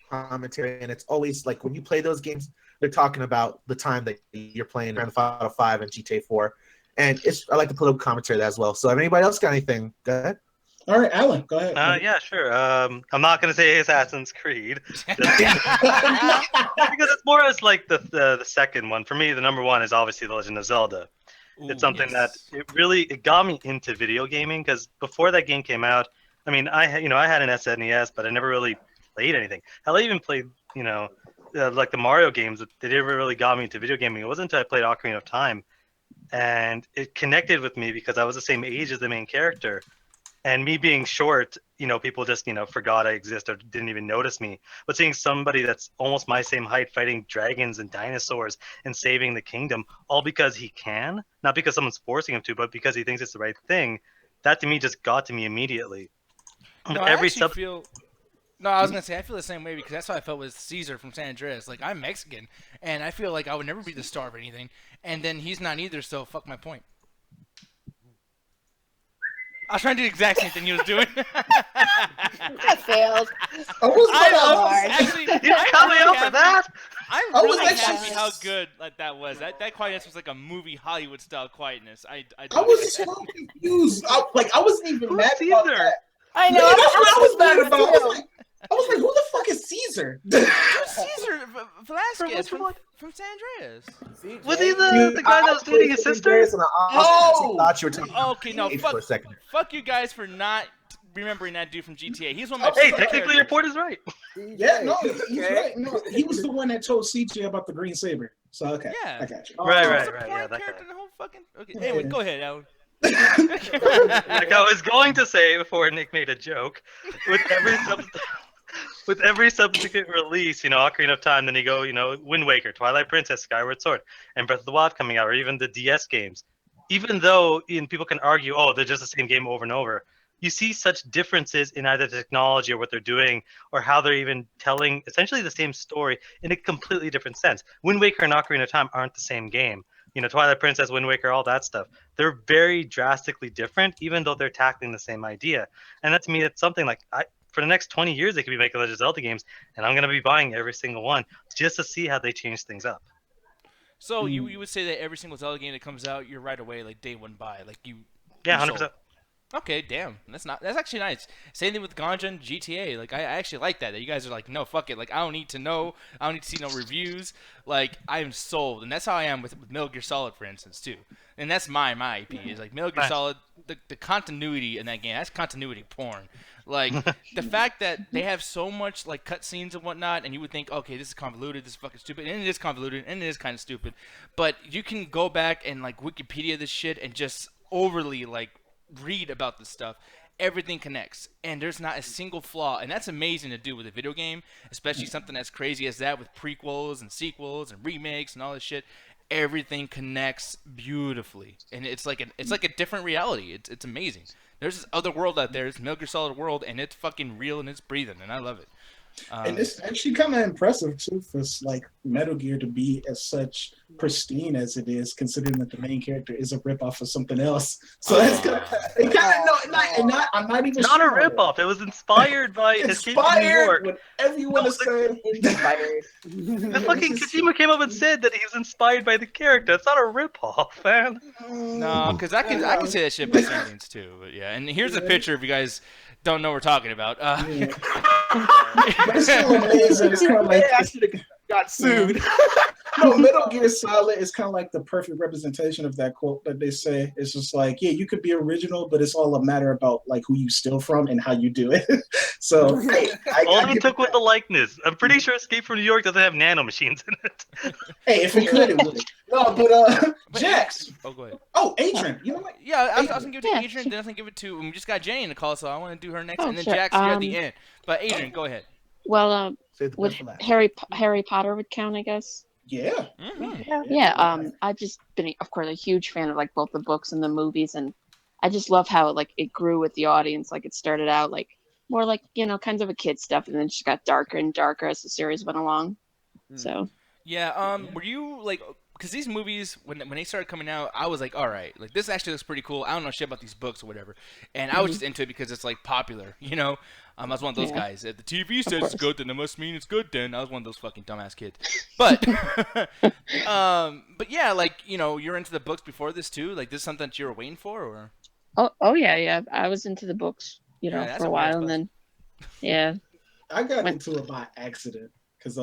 commentary, and it's always like when you play those games, they're talking about the time that you're playing Grand Theft Auto 5 and GTA 4, and I like the political commentary as well. So if anybody else got anything, go ahead. All right, Alan, go ahead. Yeah, sure. I'm not gonna say Assassin's Creed because it's more as like the second one. For me, the number one is obviously The Legend of Zelda. It's something that it got me into video gaming because before that game came out, I mean, I had an SNES, but I never really played anything. Hell, I even played like the Mario games. They never really got me into video gaming. It wasn't until I played Ocarina of Time, and it connected with me because I was the same age as the main character. And me being short, people just, forgot I exist or didn't even notice me. But seeing somebody that's almost my same height fighting dragons and dinosaurs and saving the kingdom, all because he can, not because someone's forcing him to, but because he thinks it's the right thing, that to me just got to me immediately. No, I was gonna say I feel the same way because that's how I felt with Caesar from San Andreas. Like I'm Mexican, and I feel like I would never be the star of anything, and then he's not either. So fuck my point. I was trying to do the exact same thing he was doing. I failed. I I'm really happy how good that was. That quietness was like a movie Hollywood style quietness. I was so confused. I wasn't even mad about that. I know. Yeah, that's what I was mad about. I was like, who the fuck is Caesar? Caesar Velasquez from San Andreas. Was he the guy that was dating his sister? Thought you were talking okay, no, fuck you guys for not remembering that dude from GTA. He's one of my Hey, technically your point is right. Yeah, no, he's right. No, he was the one that told CJ about the green saber. So okay, yeah, I got you. Right. Yeah, that guy. The whole fucking... Okay, anyway, go ahead, Alan. Like I was going to say before Nick made a joke, with every subsequent release, Ocarina of Time, then you go, Wind Waker, Twilight Princess, Skyward Sword, and Breath of the Wild coming out, or even the DS games. Even though people can argue, they're just the same game over and over, you see such differences in either the technology or what they're doing, or how they're even telling essentially the same story in a completely different sense. Wind Waker and Ocarina of Time aren't the same game. Twilight Princess, Wind Waker, all that stuff. They're very drastically different, even though they're tackling the same idea. And that to me, it's something like for the next 20 years, they could be making Legend of Zelda games, and I'm going to be buying every single one just to see how they change things up. So you would say that every single Zelda game that comes out, you're right away, like day one buy, like you. Yeah, 100%. Okay, damn. That's actually nice. Same thing with Ganja and GTA. Like I actually like that you guys are like, no, fuck it. Like I don't need to know. I don't need to see no reviews. Like I'm sold, and that's how I am with Metal Gear Solid, for instance, too. And that's my IP is like Metal Gear Solid. The continuity in that game, that's continuity porn. Like the fact that they have so much like cutscenes and whatnot, and you would think, okay, this is convoluted, this is fucking stupid, and it is convoluted, and it is kind of stupid. But you can go back and like Wikipedia this shit and just overly like read about this stuff, everything connects, and there's not a single flaw, and that's amazing to do with a video game, especially something as crazy as that with prequels and sequels and remakes and all this shit. Everything connects beautifully, and it's like a different reality. It's amazing. There's this other world out there, this Metal Gear Solid world, and it's fucking real and it's breathing, and I love it. And it's actually kind of impressive too for like Metal Gear to be as such pristine as it is, considering that the main character is a ripoff of something else. So that's kind of I'm not even. It's not a ripoff. It was inspired by Escape from New York. Whatever you want to say. Inspired. The fucking Kojima came up and said that he was inspired by the character. It's not a ripoff, man. No, because I can say that shit by sentence too. But yeah, and here's a picture if you guys don't know what we're talking about. It's still amazing. It's kind of like I should have got sued. No, Metal Gear Solid is kind of like the perfect representation of that quote that they say. It's just like, yeah, you could be original, but it's all a matter about like who you steal from and how you do it. So all he took was the likeness. I'm pretty sure Escape from New York doesn't have nanomachines in it. Hey, if it could, it would. No, but Jax. Oh, go ahead. Oh, Adrian. You know what? Yeah, I was gonna give it to Adrian. Then I was gonna give it to. We just got Jenny in the call, so I want to do her next, and then sure. Jax here at the end. But Adrian, go ahead. Well, with Harry Potter would count, I guess. Yeah. Yeah. I've just been, of course, a huge fan of like both the books and the movies, and I just love how like it grew with the audience. Like it started out like more like kinds of a kid stuff, and then it just got darker and darker as the series went along. So. Yeah. Were you like? Because these movies, when they started coming out, I was like, all right, like this actually looks pretty cool. I don't know shit about these books or whatever, and I was just into it because it's like popular, I was one of those guys. If the TV says it's good, then it must mean it's good. Then I was one of those fucking dumbass kids. But, but yeah, like you're into the books before this too. Like this is something that you were waiting for, or? Oh yeah. I was into the books, for a while, and then, yeah. I got into it by accident because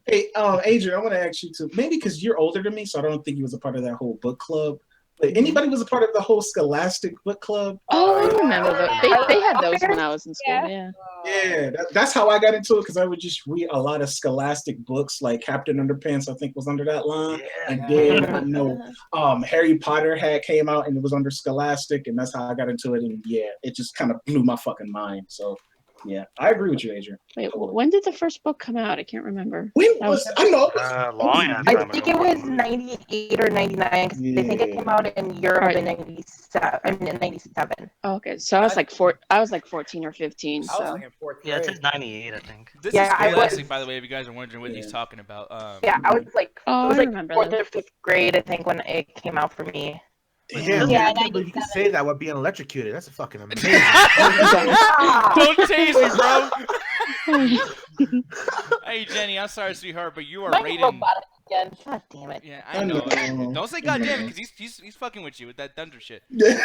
Hey, Adrian, I want to ask you too. Maybe because you're older than me, so I don't think you was a part of that whole book club. But anybody was a part of the whole Scholastic book club? Oh, I remember those. They had those when I was in school. Yeah, that's how I got into it because I would just read a lot of Scholastic books, like Captain Underpants. I think was under that line, and then Harry Potter came out and it was under Scholastic, and that's how I got into it. And yeah, it just kind of blew my fucking mind. So. Yeah, I agree with you, Adrian. Wait, when did the first book come out? I can't remember. When was I know? I think it was 98 or 99. I think it came out in Europe in 97. I mean, in 97. Oh, okay, so I was like 14 or 15. So. I was like in fourth grade. Yeah, it says 98, I think. This is Scholastic, by the way, if you guys are wondering what he's talking about. I was like, I remember fourth or fifth grade, I think, when it came out for me. Damn, I can't believe you can say that while being electrocuted. That's fucking amazing. Don't tase me, bro. Hey, Jenny, I'm sorry, sweetheart, but you are rated. God damn it. Yeah, I know. Don't say God damn it, because he's fucking with you with that thunder shit. Damn.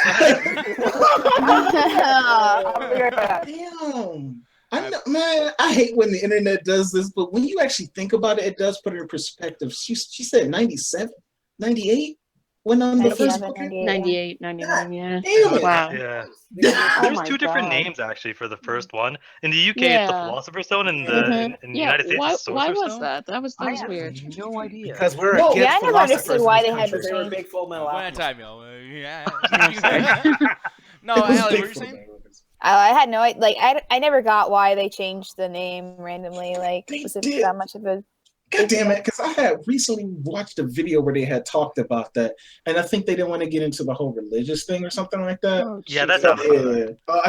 Man, I hate when the internet does this, but when you actually think about it, it does put it in perspective. She said 97, 98. When on the first book? 98, 99, yeah. Damn. Wow. Yeah. There's two different names actually for the first one. In the UK, it's the Philosopher's Stone, and in the United States, it's the Sorcerer's Stone. Why was that? That was weird. No idea. Because we're I never understood why they had to They were change. big full metal. One time, yo. Yeah. No, Allie, what were you saying? I had no I never got why they changed the name randomly. Like, was it that much of a? God damn it, because I had recently watched a video where they had talked about that, and I think they didn't want to get into the whole religious thing or something like that. Oh, yeah, that's I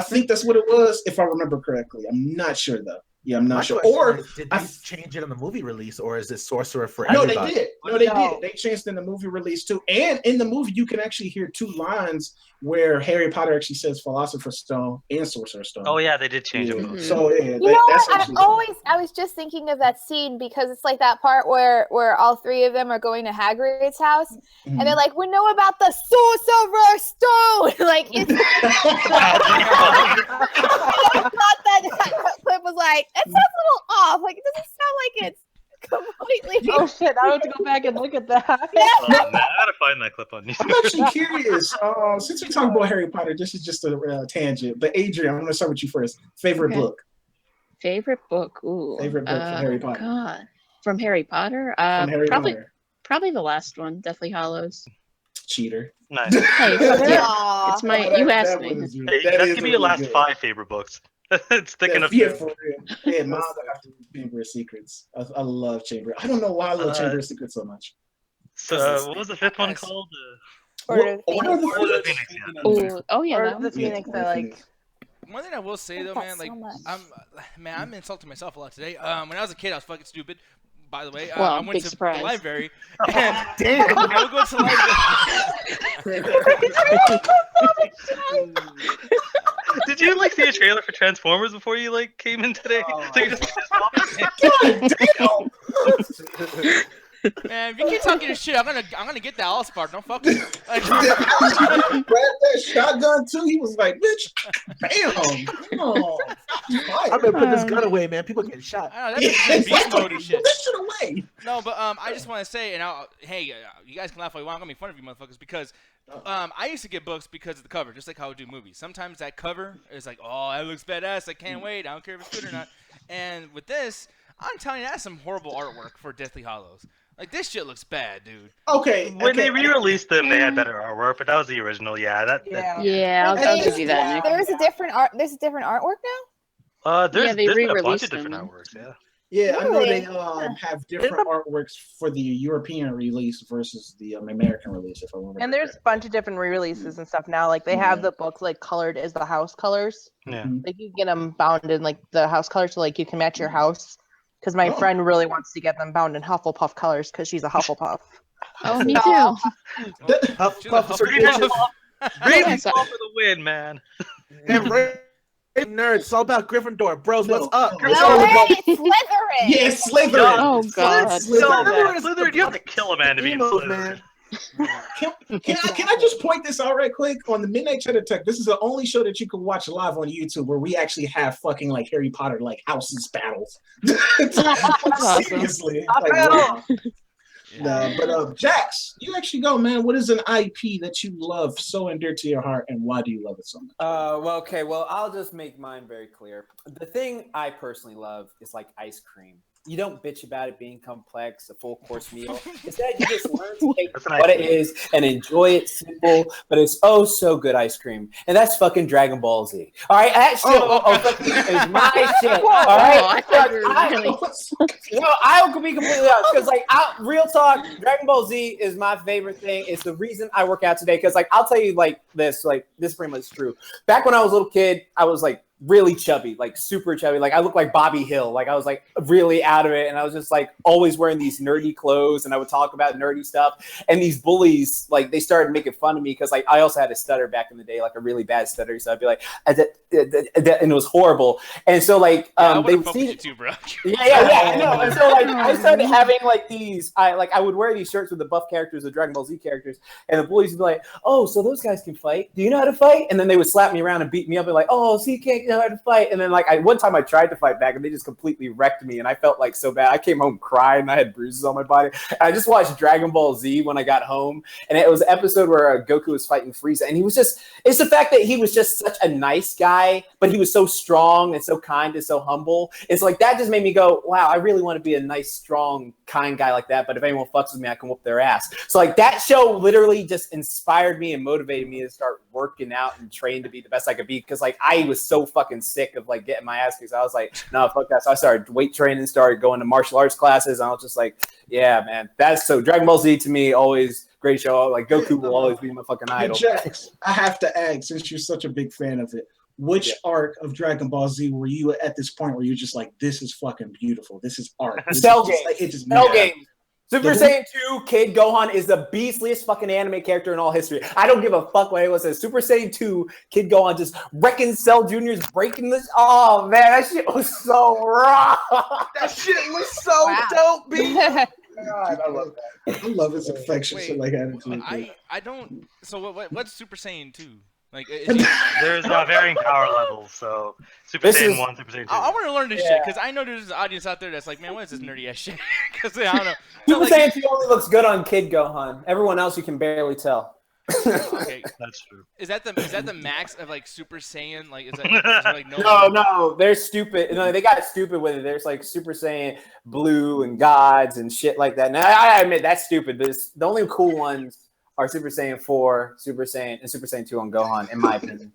think that's what it was, if I remember correctly. I'm not sure though. Yeah, I'm not sure. Or did they change it on the movie release, or is it Sorcerer for everybody? No, they did. No, they did. They changed in the movie release too. And in the movie, you can actually hear two lines where Harry Potter actually says Philosopher's Stone and Sorcerer's Stone. Oh yeah, they did change it. Mm-hmm. So yeah, I was just thinking of that scene because it's like that part where all three of them are going to Hagrid's house, and they're like, "We know about the Sorcerer's Stone." Like, it's I thought that clip was like, it sounds a little off. Like, it doesn't sound like it's completely. Oh shit! I have to go back and look at that. I gotta find that clip on YouTube. I'm actually curious. Since we're talking about Harry Potter, this is just a tangent. But Adrian, I'm going to start with you first. Favorite book? Favorite book? Ooh. Favorite book from Harry Potter? God. From Harry Potter? From Harry probably, Potter. Probably the last one. Deathly Hallows. cheater. Nice. Hey, it's my. You asked me. Hey, that could be your last 5 favorite books. It's thick enough. Yeah, for real. Yeah, mine would have to be Chamber of Secrets. I love Chamber. I don't know why I love Chamber of Secrets so much. So what was the 5th one called? Order of the Phoenix. Oh, yeah. Order That of the was Phoenix. I like. One thing I will say though, man, like I'm insulting myself a lot today. When I was a kid, I was fucking stupid. By the way, Well, I went big to surprise. the library, and damn, I would go to the library. Did you like see a trailer for Transformers before you like came in today? So you just Man, if you keep talking this shit, I'm gonna get that All-Star. Don't fuck with me. Grabbed that shotgun too. He was like, "Bitch, bam!" Oh, I'm gonna put this gun away, man. People getting shot. I know, that's beast mode and shit. Put that shit away. No, but I just want to say, and hey, you guys can laugh all you want. I'm gonna make fun of you, motherfuckers, because I used to get books because of the cover, just like how I do movies. Sometimes that cover is like, oh, that looks badass. I can't wait. I don't care if it's good or not. And with this, I'm telling you, that's some horrible artwork for Deathly Hallows. Like, this shit looks bad, dude. Okay. When they re-released them, they had better artwork, but that was the original. Yeah, I'll give you that, Nick. There's a different artwork now. There's they been a bunch re-released of different them. artworks. Yeah. Yeah, I know Really? they have different artworks for the European release versus the American release, if I remember. And there's a bunch of different re-releases and stuff now. Like they have the books like colored as the house colors. Yeah. Like you get them bound in like the house colors, so like you can match your house. Because my friend really wants to get them bound in Hufflepuff colors because she's a Hufflepuff. Oh, me too. Hufflepuff for bitches. Ravenclaw for the win, man. And nerds, it's all about Gryffindor, bros. What's up? No, hey, it's Slytherin. Yeah, Slytherin. Oh God. Slytherin, you have to kill a man to be in Emos, Slytherin. man. Can I just point this out right quick on the Midnight Cheddar Tech? This is the only show that you can watch live on YouTube where we actually have fucking like Harry Potter like houses battles. Seriously. Like, wow. No, but Jax, you actually go, man. What is an IP that you love so and dear to your heart, and why do you love it so much? Well, I'll just make mine very clear. The thing I personally love is like ice cream. You don't bitch about it being complex, a full course meal. Instead, you just learn to take what it is and enjoy it simple, but it's oh so good ice cream. And that's fucking Dragon Ball Z. All right, that shit is my shit. All right, I'll be completely honest because like real talk, Dragon Ball Z is my favorite thing. It's the reason I work out today because like I'll tell you like this is pretty much true. Back when I was a little kid, I was like really chubby, like super chubby. Like I looked like Bobby Hill. Like I was like really out of it. And I was just like always wearing these nerdy clothes and I would talk about nerdy stuff. And these bullies, like they started making fun of me because like I also had a stutter back in the day, like a really bad stutter. So I'd be like, and it was horrible. And so like they would see too, bro. Yeah, I know. And so like I started having like these, I would wear these shirts with the buff characters, the Dragon Ball Z characters, and the bullies would be like, oh, so those guys can fight. Do you know how to fight? And then they would slap me around and beat me up and like, oh, so you can't know how to fight. And then like one time I tried to fight back and they just completely wrecked me and I felt like so bad. I came home crying. I had bruises on my body. And I just watched Dragon Ball Z when I got home, and it was an episode where Goku was fighting Frieza, and he was just, it's the fact that he was just such a nice guy, but he was so strong and so kind and so humble. It's like that just made me go, wow, I really want to be a nice, strong, kind guy like that, but if anyone fucks with me, I can whoop their ass. So like that show literally just inspired me and motivated me to start working out and train to be the best I could be, because like I was so fucking sick of like getting my ass kicked. I was like, no, fuck that. So I started weight training, started going to martial arts classes, and I was just like, yeah, man, that's so Dragon Ball Z to me, always great show. Like Goku will always be my fucking idol. Jax, I have to ask, since you're such a big fan of it, which arc of Dragon Ball Z were you at this point where you're just like, this is fucking beautiful, this is art? Cell Game. Cell Game. Super The- Saiyan 2 Kid Gohan is the beastliest fucking anime character in all history. I don't give a fuck what anyone says. Super Saiyan 2 Kid Gohan just wrecking Cell Jr.'s breaking this. Oh man, that shit was so raw. That shit was so dope, B. God, I love that. I love his affection, shit like attitude. I don't. So what's Super Saiyan 2? Like, There's varying power levels, so Super Saiyan 1, Super Saiyan 2. I want to learn this shit because I know there's an audience out there that's like, man, what is this nerdy ass shit? Because I don't know. Super Saiyan 2 only looks good on Kid Gohan. Everyone else you can barely tell. Okay, that's true. Is that the max of like Super Saiyan? Like, is there like no? No, they're stupid. No, they got stupid with it. There's like Super Saiyan Blue and Gods and shit like that. Now I admit that's stupid, but the only cool ones are Super Saiyan 4, Super Saiyan, and Super Saiyan 2 on Gohan, in my opinion.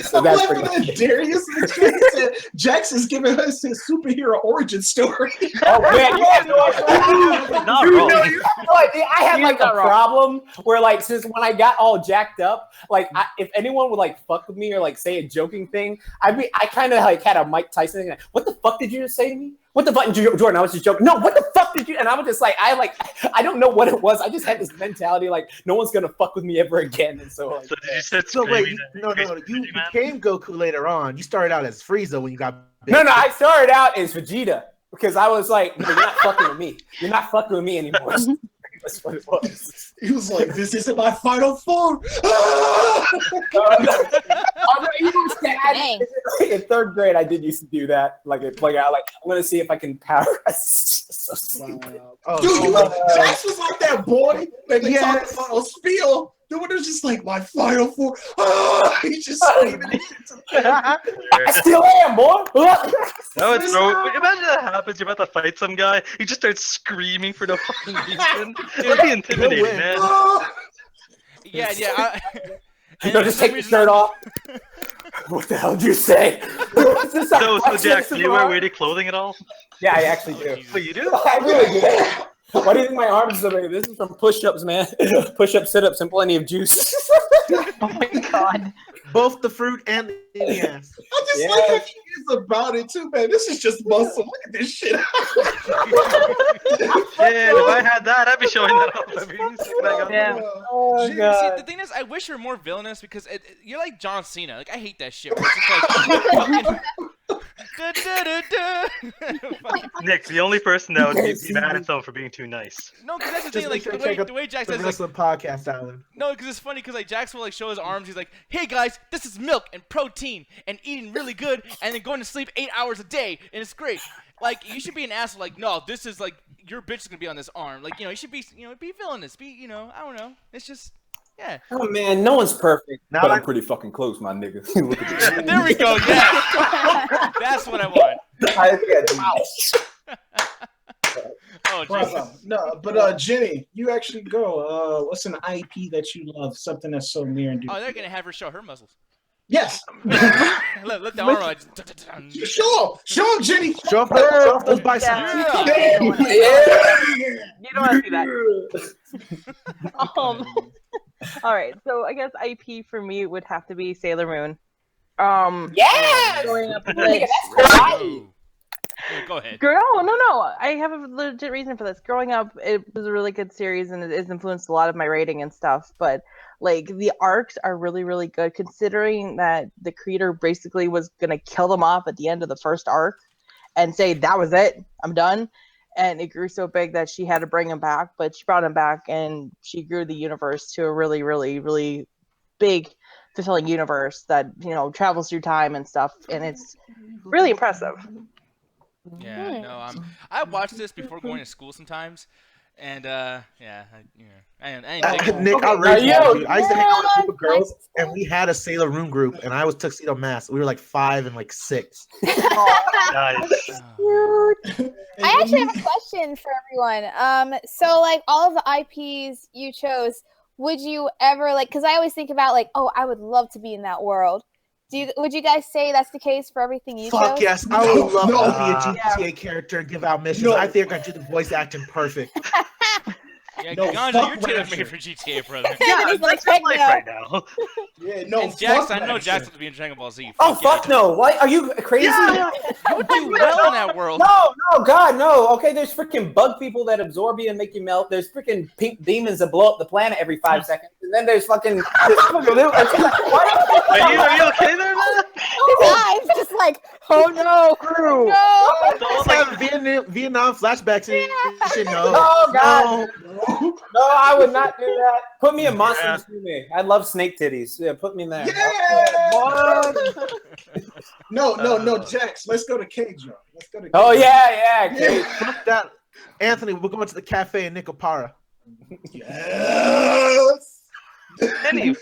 So I'm that's laughing pretty at Darius. Said Jax is giving us his superhero origin story. Oh man, Not you wrong. know, you have no idea. I had like a problem where like since when I got all jacked up, like if anyone would like fuck with me or like say a joking thing, I kind of like had a Mike Tyson thing. Like, what the fuck did you just say to me? What the fuck, Jordan? I was just joking. No, what the fuck did you? And I was just like, I don't know what it was. I just had this mentality like no one's gonna fuck with me ever again. And so, like, So did you sit So wait, screaming? you became Goku later on. You started out as Frieza when you got big. no, I started out as Vegeta because I was like, no, you're not fucking with me. You're not fucking with me anymore. That's what it was. He was like, "This isn't my final form." In third grade, I did used to do that. Like, I'm gonna see if I can power. So stupid. Dude, Jax was like that boy that they talked about on Spiel. The one was just like, "My final form." He's just screaming. I still am, boy. No, it's so. Imagine that happens. You're about to fight some guy. You just start screaming for no fucking reason. It'd be intimidating, man. Yeah. No, just take your shirt off. What the hell did you say? So Jax, do you wear weighted clothing at all? Yeah, I actually do. But you do? I really do. Why do you think my arms are big? This is from push-ups, man. Push-ups, sit-ups, and plenty of juice. Oh my god. Both the fruit and the ass. I just like how he is about it too, man. This is just muscle. Look at this shit. Yeah, if I had that, I'd be showing that off every second I got. Yeah. Oh See, god. the thing is, I wish you were more villainous because you're like John Cena. Like, I hate that shit. Where it's just like, Nick, the only person that would be mad at someone for being too nice. no, because that's the Just thing. make Like, sure the way Jax the says, like, wrestling podcast, Alan. no, because it's funny because like Jax will like show his arms. He's like, "Hey guys, this is milk and protein and eating really good and then going to sleep 8 hours a day and it's great." Like, you should be an asshole. Like, no, this is like your bitch is gonna be on this arm. Like, you should be, be villainous. Be, I don't know. It's just, yeah. Oh man, no one's perfect. Now But I- I'm pretty fucking close, my nigga. Look at this. There we go. Yes, that's what I want. I think I do. Oh, Jesus. Brother. No, but Jenny, you actually go. What's an IP that you love? Something that's so near and dear. Oh, they're gonna have her show her muscles. Yes. let the arm out. Show him, Jenny. Show off those biceps. Yeah. You don't want to see that. All right. So I guess IP for me would have to be Sailor Moon. Yeah. Growing up, Go ahead. No. I have a legit reason for this. Growing up, it was a really good series, and it has influenced a lot of my rating and stuff. But like the arcs are really, really good, considering that the creator basically was gonna kill them off at the end of the first arc, and say that was it, I'm done. And it grew so big that she had to bring him back, but she brought him back, and she grew the universe to a really, really, really big, fulfilling universe that travels through time and stuff, and it's really impressive. Yeah, no, I watch this before going to school sometimes, and I Nick, I raised you. I used to hang out with a group of girls, and we had a Sailor Moon group, and I was Tuxedo Mask. We were like 5 and like 6. Nice. I actually have a question for everyone. So like all of the IPs you chose, would you ever because I always think about oh, I would love to be in that world. Would you guys say that's the case for everything you chose? Fuck yes, I would love to be a GTA character and give out missions. I think I do the voice acting perfect. Yeah, No, Ganja, fuck you're tailor Rapture. made for GTA, brother. Yeah, He's like, that's my heck life no. right now. Yeah, no. And Jax, fuck I know Rapture. Jax will be in Dragon Ball Z. Oh fuck no! What are you crazy? You would do well in that world. No, God, no. Okay, there's freaking bug people that absorb you and make you melt. There's freaking pink demons that blow up the planet every 5 seconds, and then there's fucking. Are you okay there, man? Guys, just oh no, no. Let's have Vietnam flashbacks and shit. No, Oh God, no, I would not do that. Put me in Monster Musume. I love snake titties. Yeah, put me in there. Yeah. What? No, Jax. Let's go to K-Drum. Let's go to. Oh yeah. Okay. fuck that. Anthony, we're going to the cafe in Nicopara. Yes. Anyway.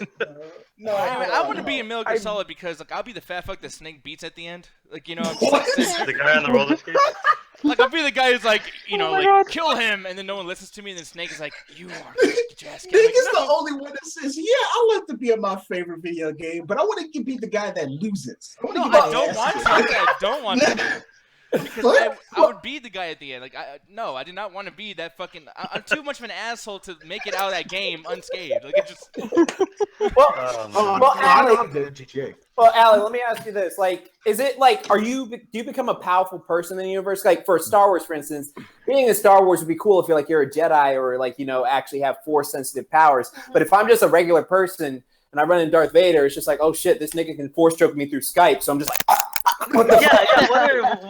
No, I want to be in Metal Gear Solid because like I'll be the fat fuck that Snake beats at the end. Like I'm just, like, the guy on the roller skate. Like I'll be the guy who's like like kill him, and then no one listens to me, and then Snake is like, you are get your ass Nick killed. is the only one that says, "Yeah, I like to be in my favorite video game, but I want to be the guy that loses." I don't want to. Because I would be the guy at the end. Like, I did not want to be that fucking. I'm too much of an asshole to make it out of that game unscathed. Like, it just. Allie, let me ask you this: like, is it like, do you become a powerful person in the universe? Like, for Star Wars, for instance, being in Star Wars would be cool if you're a Jedi or actually have Force sensitive powers. But if I'm just a regular person and I run in Darth Vader, it's just like, oh shit, this nigga can Force choke me through Skype. So I'm just like. What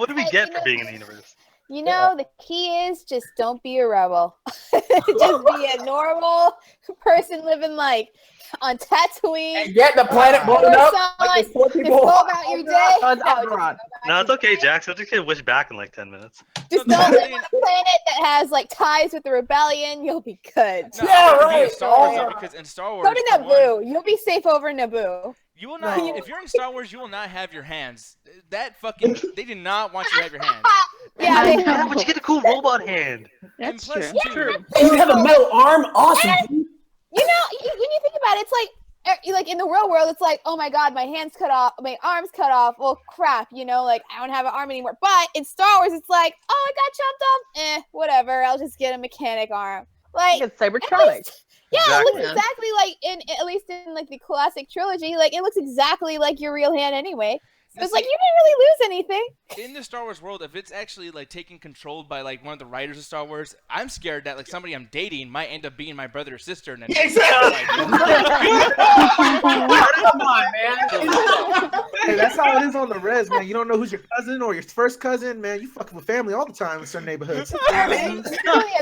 do we get for being in the universe? The key is just don't be a rebel. Just be a normal person living like on Tatooine. And get the planet blown up. Like just go about your day. No, it's okay, Jax. I'll just get wished back in like 10 minutes. Just don't live on a planet that has like ties with the rebellion. You'll be good. No, yeah, right. Star Wars, because in Star Wars, go to Naboo. You'll be safe over Naboo. You will not. If you're in Star Wars, you will not have your hands. That fucking. They did not want you to have your hands. Yeah, but you get a cool robot hand. That's true. And you have a metal arm. Awesome. And, when you think about it, it's like in the real world, it's like, oh my god, my hand's cut off, my arm's cut off. Well, crap, like I don't have an arm anymore. But in Star Wars, it's like, oh, I got chopped off. Whatever. I'll just get a mechanic arm. Like it's cybertronic. Yeah, it looks exactly like at least in like the classic trilogy, like it looks exactly like your real hand anyway. So it's like you didn't really lose anything. In the Star Wars world, if it's actually like taken control by like one of the writers of Star Wars, I'm scared that like somebody I'm dating might end up being my brother or sister. And then Come on, man. Hey, that's how it is on the res, man. You don't know who's your cousin or your first cousin, man. You fucking with family all the time in certain neighborhoods. On the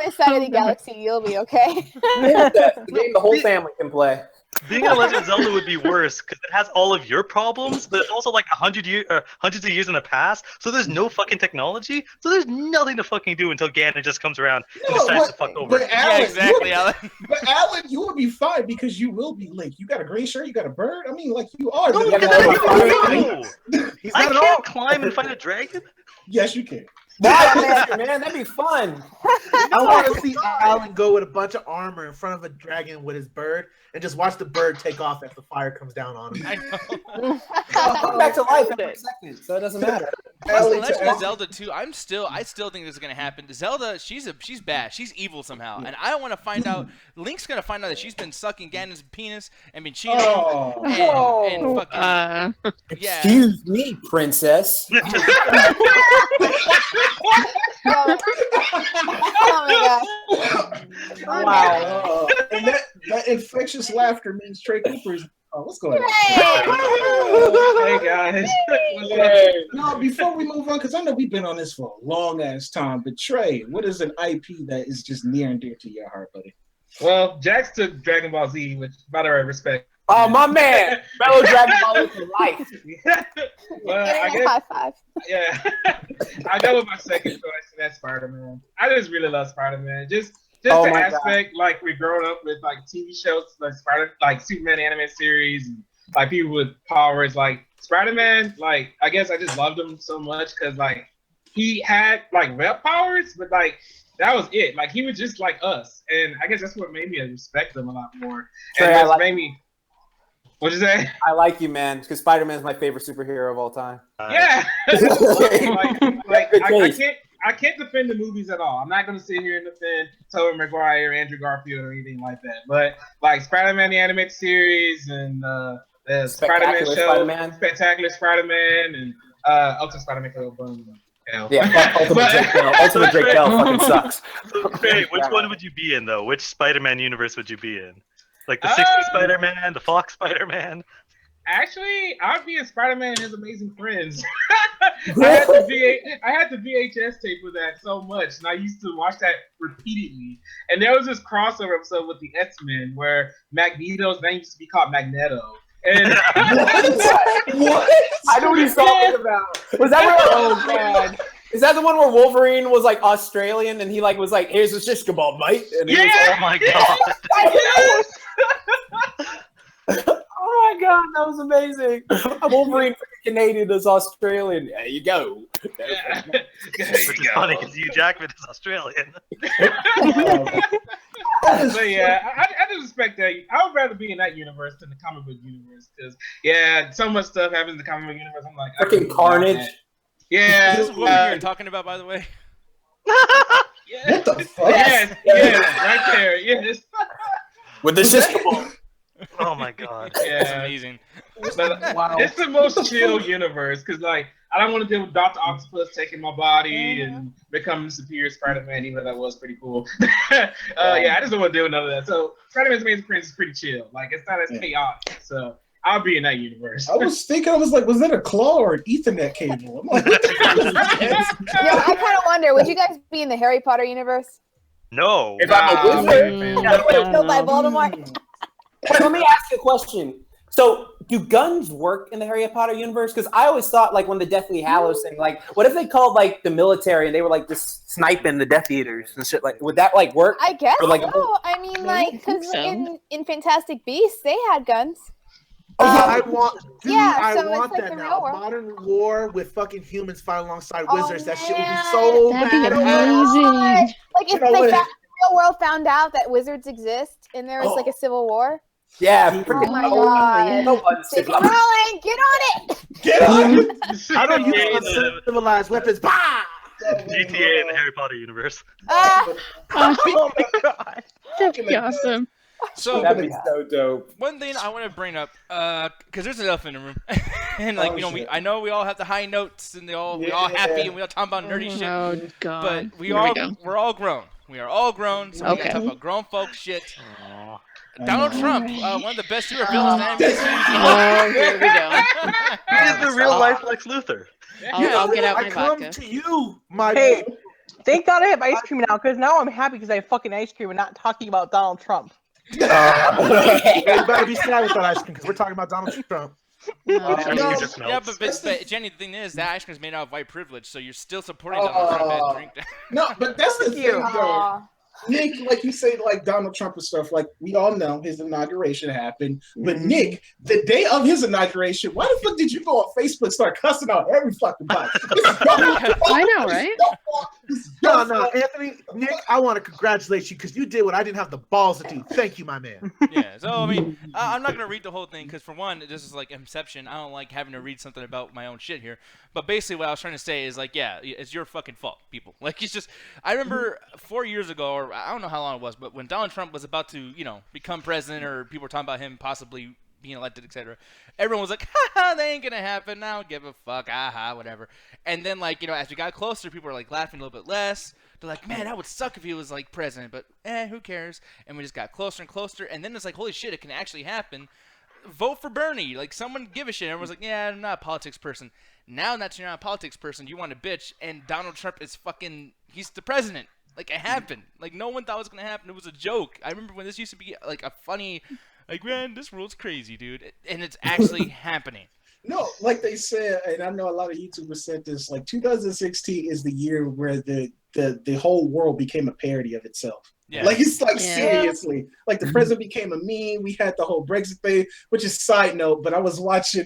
other side of the galaxy, you'll be okay. The game the whole family can play. Being in Legend of Zelda would be worse because it has all of your problems, but it's also like hundreds of years in the past. So there's no fucking technology. So there's nothing to fucking do until Ganon just comes around and decides to fuck over. But Alan, exactly, Alan. But Alan, you will be fine because you will be Link. You got a green shirt. You got a bird. I mean, like you are. No, I can't climb and fight a dragon. Yes, you can. Man, that'd be fun. I want to see Alan go with a bunch of armor in front of a dragon with his bird and just watch the bird take off as the fire comes down on him. I know. I'll come back to life every second, so it doesn't matter. Legend of Zelda 2, I still think this is gonna happen. Zelda, she's bad. She's evil somehow, and I want to find out. Link's gonna find out that she's been sucking Ganon's penis and been cheating and fucking. Yeah. Excuse me, princess. Oh my god! Wow! And that infectious laughter means Trey Cooper's. Oh, what's going on? Hey guys. No, before we move on, because I know we've been on this for a long ass time. But Trey, what is an IP that is just near and dear to your heart, buddy? Well, Jax took Dragon Ball Z, which by the way, respect. Oh my man, fellow Dragon Ball for life. Well, I guess, high five. Yeah, I go with my second choice, and that's Spider-Man. I just really love Spider-Man. Just the aspect, like we growing up with like TV shows like Superman animated series, and like people with powers, like Spider-Man. Like I guess I just loved him so much because like he had like rep powers, but like that was it. Like he was just like us, and I guess that's what made me respect him a lot more. Trey, and that's made me. What'd you say? I like you, man, because Spider-Man is my favorite superhero of all time. Yeah. I can't defend the movies at all. I'm not going to sit here and defend Tobey Maguire, Andrew Garfield, or anything like that. But like Spider-Man the animated series and the Spider-Man show, Spectacular Spider-Man, and Ultimate Spider-Man. Yeah, Ultimate Drake Bell fucking sucks. Hey, which one would you be in though? Which Spider-Man universe would you be in? Like the 60s Spider-Man, the Fox Spider-Man? Actually, I'd be in Spider-Man and His Amazing Friends. I had the VHS tape with that so much, and I used to watch that repeatedly. And there was this crossover episode with the X-Men where Magneto's name used to be called Magneto. And what? I know what he's talking about. Was that where? Oh god. Is that the one where Wolverine was like Australian and he like was like, "Here's a shish kebab, mate"? And he was, oh my god! god, that was amazing. Wolverine freaking Canadian is Australian. There you go. Yeah. Which is funny because Hugh Jackman is Australian. But yeah, I just respect that. I would rather be in that universe than the comic book universe because so much stuff happens in the comic book universe. I'm like, freaking Carnage. Yeah, Is this what you're talking about, by the way? What the fuck? Yes, right there. Yes. With the system. Oh my god. Yeah, That's amazing. But, Wow. It's the most chill universe because, like, I don't want to deal with Dr. Octopus taking my body and becoming superior Spider-Man, even though that was pretty cool. I just don't want to deal with none of that. So, Spider-Man's Amazing Friends is pretty chill. Like, it's not as chaotic. So, I'll be in that universe. I was thinking, was that a claw or an Ethernet cable? I'm like, what the fuck is this? Yeah, I kind of wonder, would you guys be in the Harry Potter universe? No. If I'm a wizard, Killed by Voldemort? Wait, let me ask you a question. So, do guns work in the Harry Potter universe? Because I always thought, like, when the Deathly Hallows thing, like, what if they called, like, the military and they were, like, just sniping the Death Eaters and shit? Like, would that, like, work? I guess Or, like, so. I mean, like, because in Fantastic Beasts, they had guns. I want so it's want like that the now. real world. Modern war with fucking humans fighting alongside wizards. That shit would be so That'd be bad. amazing. Like, if the real world found out that wizards exist and there was, like, a civil war. Yeah. Oh my god. J.K. Rowling, get on it! Get on! I don't use uncivilized weapons. Bah! GTA in the Harry Potter universe. Oh my god. That'd be awesome. So that'd be so dope. One thing I want to bring up, because there's an elephant in the room, and like I know we all have the high notes, and we all happy, and we all talking about nerdy shit. Oh god. But we're all grown. We are all grown, so we gotta talk about grown folk shit. Donald Trump, one of the best super villains in the Oh, here we go. He is the real life Lex Luthor. I'll get out my I come vodka. to you, my Hey, thank God I have ice cream now, because now I'm happy because I have fucking ice cream and not talking about Donald Trump. You better be sad with that ice cream because we're talking about Donald Trump. Yeah, but Jenny, the thing is that ice cream is made out of white privilege, so you're still supporting Donald Trump and drink that. No, but that's the thing, though. Nick, like you say, like Donald Trump and stuff, like we all know his inauguration happened. But Nick, the day of his inauguration, why the fuck did you go on Facebook and start cussing out every fucking body? I know, right? No, Anthony, Nick, I want to congratulate you because you did what I didn't have the balls to do. Thank you, my man. Yeah, so I mean, I'm not gonna read the whole thing because for one, this is like Inception. I don't like having to read something about my own shit here. But basically, what I was trying to say is like, yeah, it's your fucking fault, people. Like, it's just, I remember 4 years ago, or I don't know how long it was, but when Donald Trump was about to, become president, or people were talking about him possibly being elected, etc. Everyone was like, "Ha, that ain't gonna happen. I don't give a fuck. Aha, whatever." And then, like, as we got closer, people were like laughing a little bit less. They're like, "Man, that would suck if he was like president," but who cares? And we just got closer and closer, and then it's like, holy shit, it can actually happen. Vote for Bernie. Like, someone give a shit. Everyone's like, "Yeah, I'm not a politics person." Now that you're not a politics person, you want to bitch, and Donald Trump is he's the president. Like, it happened. Like, no one thought it was going to happen. It was a joke. I remember when this used to be, like, a funny, like, man, this world's crazy, dude. And it's actually happening. No, like they said, and I know a lot of YouTubers said this, like 2016 is the year where the whole world became a parody of itself. Yeah. Like, it's like, seriously. Like, the president became a meme. We had the whole Brexit thing, which is side note, but I was watching.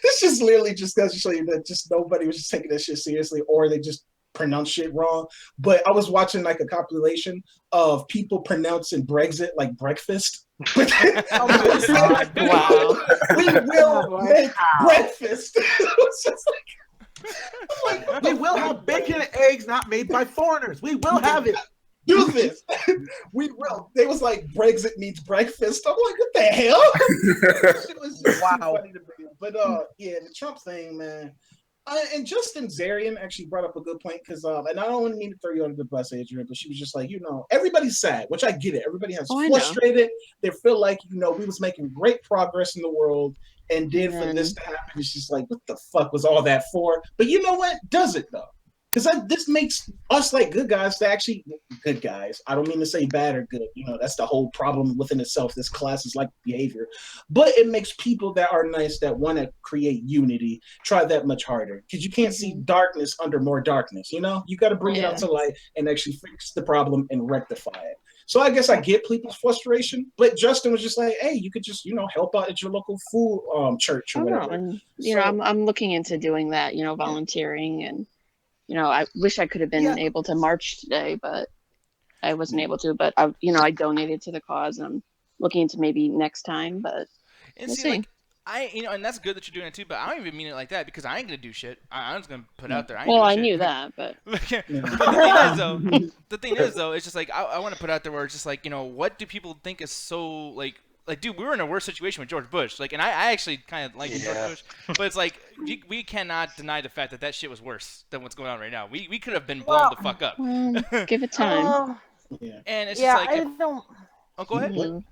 This just literally just goes to show you that just nobody was just taking that shit seriously, or they just pronounce shit wrong. But I was watching like a compilation of people pronouncing Brexit like breakfast. Oh my god! Wow. We will make breakfast. It's just like, we will have bacon and eggs not made by foreigners. We will have it. Do this. We will. They was like, Brexit means breakfast. I'm like, what the hell? It was just funny to me. But yeah, the Trump thing, man. And Justin Zarian actually brought up a good point because, and I don't mean to throw you under the bus, Adrian, but she was just like, everybody's sad, which I get it. Everybody has frustrated. They feel like, we was making great progress in the world, and then for this to happen, it's just like, what the fuck was all that for? But you know what? Does it though? Because this makes us like good guys to actually good guys. I don't mean to say bad or good. That's the whole problem within itself. This class is like behavior. But it makes people that are nice, that want to create unity, try that much harder. Because you can't see darkness under more darkness. You got to bring it out to light and actually fix the problem and rectify it. So I guess I get people's frustration. But Justin was just like, hey, you could just, help out at your local food church or whatever. And I'm looking into doing that, volunteering, and I wish I could have been able to march today, but I wasn't able to. But I donated to the cause, and I'm looking into maybe next time. But And we'll see, see. like, and that's good that you're doing it too. But I don't even mean it like that because I ain't gonna do shit. I'm just gonna put out there. Well, I shit. knew that, but But the thing is though, it's just like I want to put out there where it's just like what do people think is so like dude, we were in a worse situation with George Bush, and I actually kind of like George Bush, but it's like we cannot deny the fact that shit was worse than what's going on right now. We could have been blown the fuck up. Give it time. And it's just like I don't. Oh, go ahead.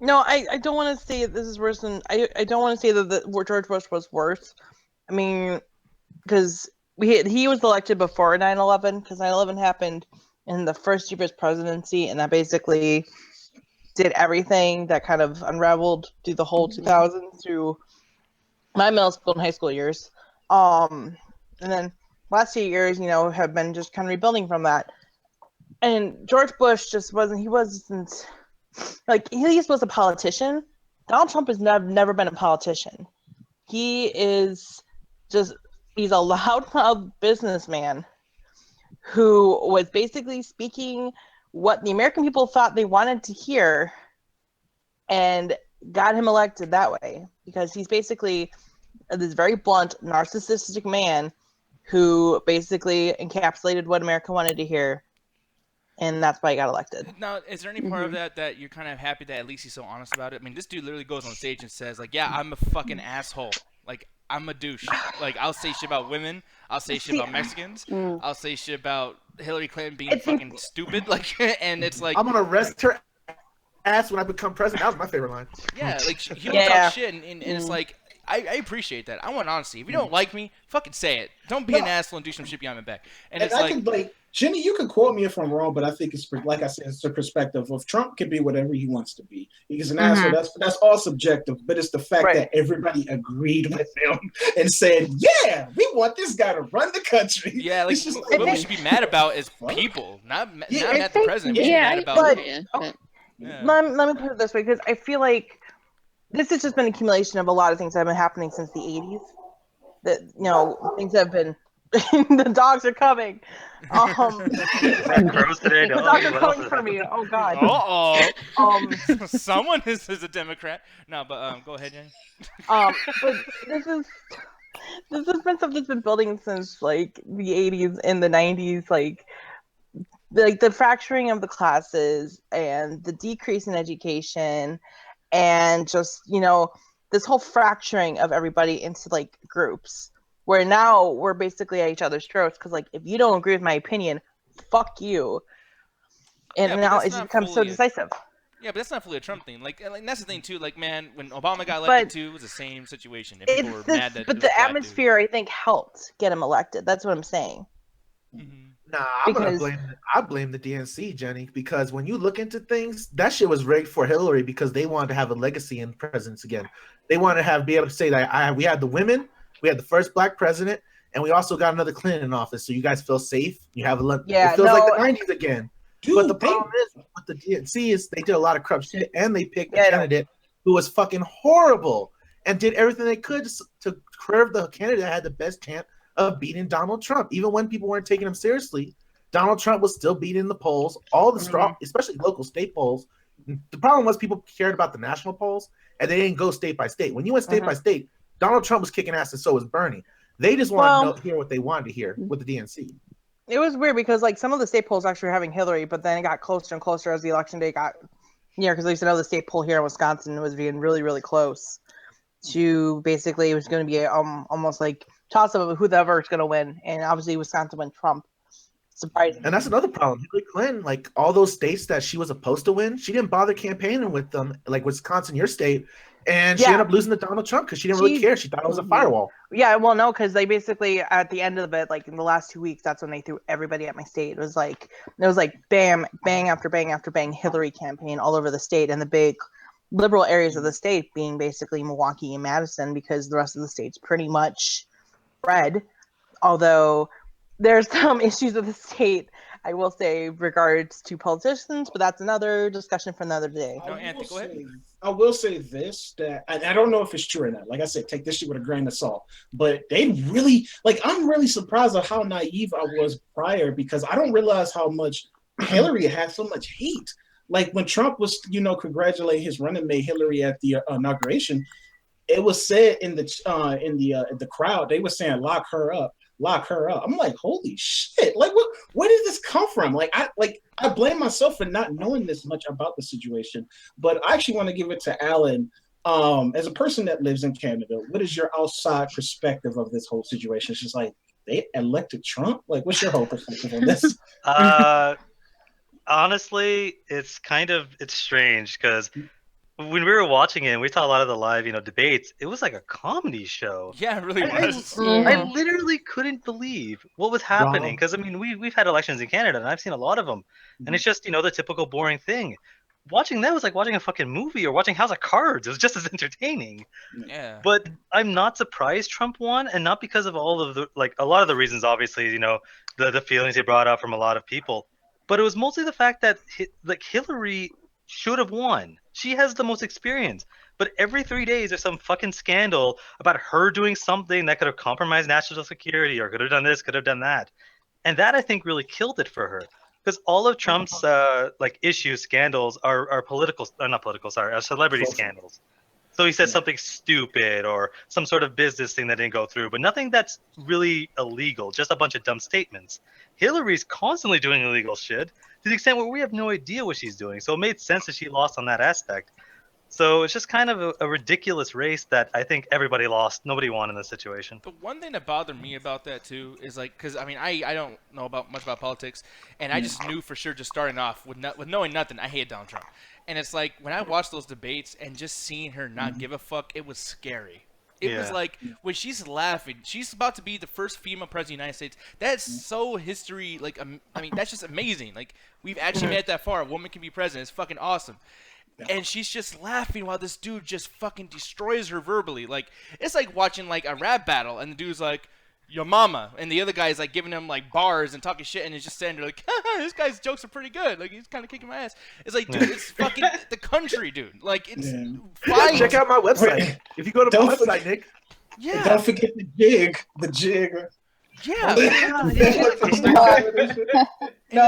No, I don't want to say this is worse than I don't want to say that George Bush was worse. I mean, because he was elected before 9/11, because 9/11 happened in the first year of his presidency, and that basically did everything that kind of unraveled through the whole 2000s through my middle school and high school years. And then last few years, have been just kind of rebuilding from that. And George Bush just wasn't like, he was a politician. Donald Trump has never been a politician. He is he's a loud businessman who was basically speaking what the American people thought they wanted to hear and got him elected that way, because he's basically this very blunt, narcissistic man who basically encapsulated what America wanted to hear. And that's why he got elected. Now, is there any part of that you're kind of happy that at least he's so honest about it? I mean, this dude literally goes on stage and says, like, yeah, I'm a fucking asshole. Like, I'm a douche. Like, I'll say shit about women. I'll say shit about Mexicans. I'll say shit about Hillary Clinton being fucking stupid. Like, and it's like, I'm gonna arrest her ass when I become president. That was my favorite line. Yeah, like, he'll talk shit, and it's like, I appreciate that. I want honesty. If you don't like me, fucking say it. Don't be an asshole and do some shit behind my back. And it's like, Jenny, you can quote me if I'm wrong, but I think it's, like I said, it's the perspective of Trump can be whatever he wants to be. He's an asshole. That's all subjective, but it's the fact that everybody agreed with him and said, yeah, we want this guy to run the country. Yeah, like, what we should be mad about is people, not mad at the president. We should be mad about let me put it this way, because I feel like this has just been an accumulation of a lot of things that have been happening since the 80s. That, things have been... the dogs are coming. Crows today. The dogs are coming for me. Oh God. Someone is a Democrat. No, but go ahead, Jenny. But this has been something that's been building since like the 80s and the 90s, like the fracturing of the classes and the decrease in education, and just this whole fracturing of everybody into like groups. Where now we're basically at each other's throats, because like, if you don't agree with my opinion, fuck you. And now it's become so decisive. Yeah, but that's not fully a Trump thing. Like that's the thing too. Like, man, when Obama got elected too, it was the same situation. If people were mad that but the atmosphere, I think, helped get him elected. That's what I'm saying. Nah, I blame the DNC, Jenny, because when you look into things, that shit was rigged for Hillary because they wanted to have a legacy in presidents again. They wanted to be able to say that we had the women. We had the first black president, and we also got another Clinton in office. So you guys feel safe. You have it feels like the 90s again. Dude, but the problem is with the DNC is they did a lot of corrupt shit, and they picked a candidate who was fucking horrible and did everything they could to curve the candidate that had the best chance of beating Donald Trump. Even when people weren't taking him seriously, Donald Trump was still beating the polls, all the strong, especially local state polls. The problem was people cared about the national polls, and they didn't go state by state. When you went state by state, Donald Trump was kicking ass, and so was Bernie. They just wanted to hear what they wanted to hear with the DNC. It was weird because like some of the state polls actually were having Hillary, but then it got closer and closer as the election day got near, because at least another state poll here in Wisconsin was being really, really close to basically it was going to be almost like toss up of whoever is going to win, and obviously Wisconsin went Trump. Surprising. And that's another problem. Hillary Clinton, like all those states that she was supposed to win, she didn't bother campaigning with them, like Wisconsin, your state. And she ended up losing to Donald Trump because she didn't really care. She thought it was a firewall. Yeah, well, no, because they basically, at the end of it, like in the last 2 weeks, that's when they threw everybody at my state. It was like bam, bang after bang after bang, Hillary campaign all over the state, and the big liberal areas of the state being basically Milwaukee and Madison, because the rest of the state's pretty much red. Although there's some issues with the state I will say regards to politicians, but that's another discussion for another day. No, Anthony, go ahead. I will say this, that I don't know if it's true or not. Like I said, take this shit with a grain of salt. But they really, like, I'm really surprised at how naive I was prior, because I don't realize how much Hillary had so much hate. Like when Trump was, congratulating his running mate Hillary at the inauguration, it was said in the crowd, they were saying lock her up. I'm like, holy shit! Like, where did this come from? Like, I blame myself for not knowing this much about the situation. But I actually want to give it to Alan. As a person that lives in Canada, what is your outside perspective of this whole situation? It's just like, they elected Trump. Like, what's your whole perspective on this? Honestly, it's strange because when we were watching it, and we saw a lot of the live, debates. It was like a comedy show. Yeah, it really was. I literally couldn't believe what was happening because we've had elections in Canada, and I've seen a lot of them, and it's just the typical boring thing. Watching that was like watching a fucking movie or watching House of Cards. It was just as entertaining. Yeah. But I'm not surprised Trump won, and not because of all of the a lot of the reasons. Obviously, the feelings he brought up from a lot of people, but it was mostly the fact that Hillary should have won. She has the most experience. But every 3 days there's some fucking scandal about her doing something that could have compromised national security or could have done this, could have done that. And that I think really killed it for her. Because all of Trump's issues, scandals are celebrity scandals. So he said something stupid or some sort of business thing that didn't go through, but nothing that's really illegal, just a bunch of dumb statements. Hillary's constantly doing illegal shit to the extent where we have no idea what she's doing. So it made sense that she lost on that aspect. So it's just kind of a ridiculous race that I think everybody lost. Nobody won in this situation. The one thing that bothered me about that too is because I don't know much about politics, and I just knew for sure just starting off with knowing nothing, I hate Donald Trump. And it's like when I watched those debates and just seeing her not give a fuck, it was scary. It was like when she's laughing, she's about to be the first female president of the United States. That's so history. Like, that's just amazing. Like, we've actually made it that far. A woman can be president. It's fucking awesome. And she's just laughing while this dude just fucking destroys her verbally. Like, it's like watching like a rap battle, and the dude's like, "Your mama," and the other guy's like giving him like bars and talking shit, and he's just standing there like, "This guy's jokes are pretty good." Like, he's kind of kicking my ass. It's like, dude, it's fucking the country, dude. Like, it's fine. Check out my website. If you go to my website, Nick. Yeah. Don't forget the jig. The jig. Yeah. It's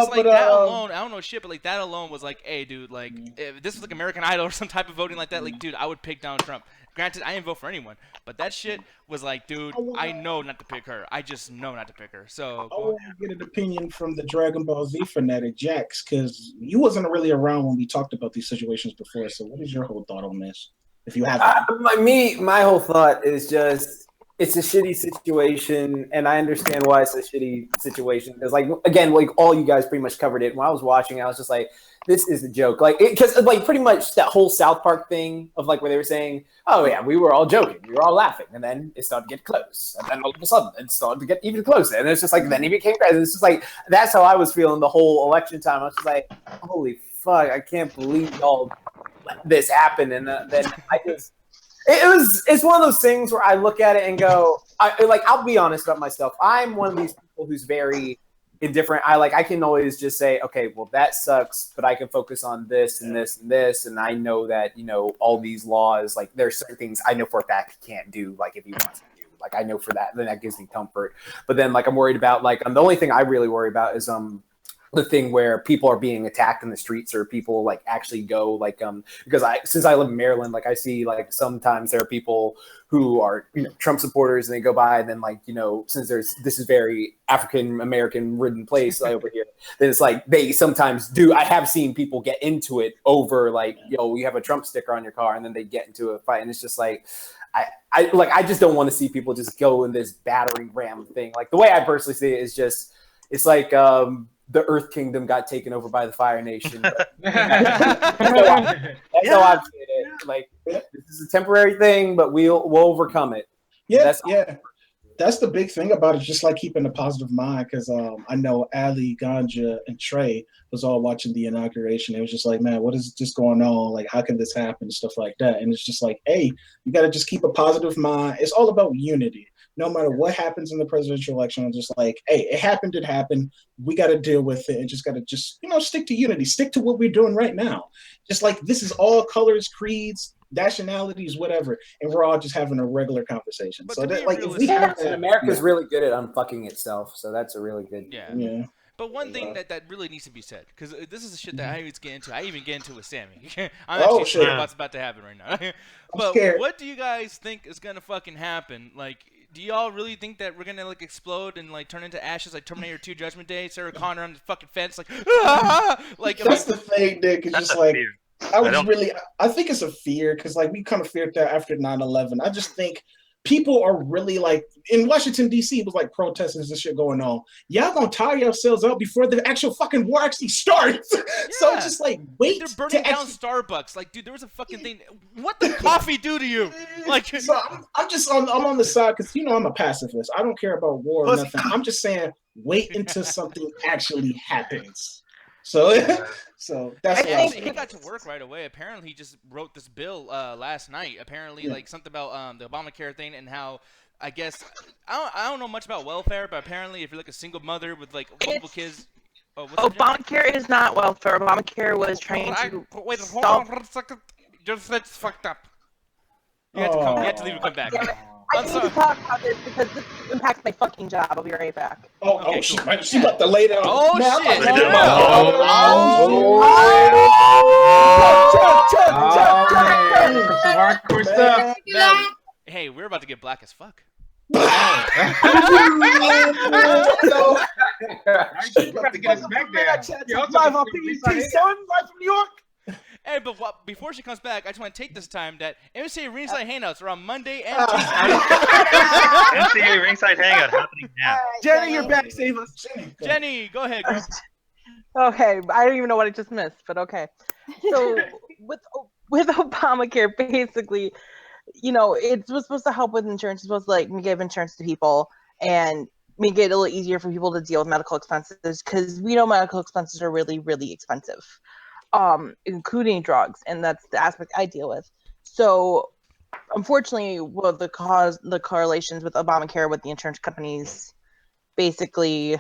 like that alone, I don't know shit, but like that alone was like, hey, dude, like if this was like American Idol or some type of voting like that, like, dude, I would pick Donald Trump. Granted, I didn't vote for anyone, but that shit was like, dude, I know not to pick her. I just know not to pick her. So I want to get an opinion from the Dragon Ball Z fanatic, Jax, because you wasn't really around when we talked about these situations before. So what is your whole thought on this? If you have my whole thought is just, it's a shitty situation, and I understand why it's a shitty situation. Because, like, again, like all you guys pretty much covered it. When I was watching, I was just like, "This is a joke." Like, because like pretty much that whole South Park thing of like where they were saying, "Oh yeah, we were all joking, we were all laughing," and then it started to get close, and then all of a sudden it started to get even closer, and it's just like then he became president. It's just like that's how I was feeling the whole election time. I was just like, "Holy fuck, I can't believe y'all let this happen," and then I just. It's one of those things where I look at it and go, I'll be honest about myself. I'm one of these people who's very indifferent. I can always just say, okay, well, that sucks, but I can focus on this and this and this. And I know that, all these laws, like there's certain things I know for a fact he can't do, like if he wants to do. Like I know for that, then that gives me comfort. But then I'm worried about the only thing I really worry about is the thing where people are being attacked in the streets or people actually go because since I live in Maryland, I see sometimes there are people who are Trump supporters and they go by and then since this is very African American ridden place over here, then it's they sometimes do. I have seen people get into it over you have a Trump sticker on your car and then they get into a fight and it's just I just don't want to see people just go in this battering ram thing. The way I personally see it is just it's the Earth Kingdom got taken over by the Fire Nation. That's how I've seen it. This is a temporary thing, but we'll overcome it. Yeah, that's the big thing about it. Just keeping a positive mind, because I know Ali, Ganja, and Trey was all watching the inauguration. It was just man, what is just going on? How can this happen? Stuff like that. And it's just hey, you got to just keep a positive mind. It's all about unity. no matter what happens in the presidential election, I'm just like, hey, it happened. We got to deal with it and just got to stick to unity, stick to what we're doing right now. Just like this is all colors, creeds, nationalities, whatever, and we're all just having a regular conversation. But so to that, be like, if we have and that, America's really good at unfucking itself, so that's a really good. Yeah. But one thing that really needs to be said, because this is the shit that I always get into. I even get into with Sammy. I'm actually scared what's about to happen right now. But scared. what do you guys think is gonna fucking happen? Like, do y'all really think that we're gonna like explode and like turn into ashes like Terminator 2 Judgment Day? Sarah Connor on the fucking fence, like, ah! Like that's the thing, Nick. It's just like I think it's a fear because like we kind of feared that after 9/11. I just think people are really like in Washington D.C. It was like protests and shit going on. Y'all gonna tire yourselves out before the actual fucking war actually starts. Yeah. So it's just like wait. They're burning down Starbucks. Like, dude, there was a fucking thing. What did coffee do to you? Like, so I'm on the side because I'm a pacifist. I don't care about war or nothing. I'm just saying wait until something actually happens. So that's what I'm saying. He got to work right away. Apparently, he just wrote this bill last night. Apparently, like something about the Obamacare thing and how I guess I don't know much about welfare, but apparently, if you're like a single mother with like multiple kids, Obamacare is not welfare. Obamacare was trying to wait. Hold on for a second. That's fucked up. You have to come. You have to leave and come back. I need to talk about this because this impacts my fucking job. I'll be right back. Okay, she about to lay down. Oh, shit. Hardcore stuff. Hey, we're about to get black as fuck. About to get us back there. Live on PET, son. Live from New York. Hey, but before she comes back, I just want to take this time that MCA Ringside Hangouts are on Monday and Tuesday. MCA Ringside Hangout happening now. Jenny, you're back. Save us. Jenny, go ahead, girl. Okay, I don't even know what I just missed, but okay. So with Obamacare, basically, it was supposed to help with insurance. It's supposed to like give insurance to people and make it a little easier for people to deal with medical expenses because we know medical expenses are really, really expensive. Including drugs, and that's the aspect I deal with. So, unfortunately, the correlations with Obamacare with the insurance companies, basically,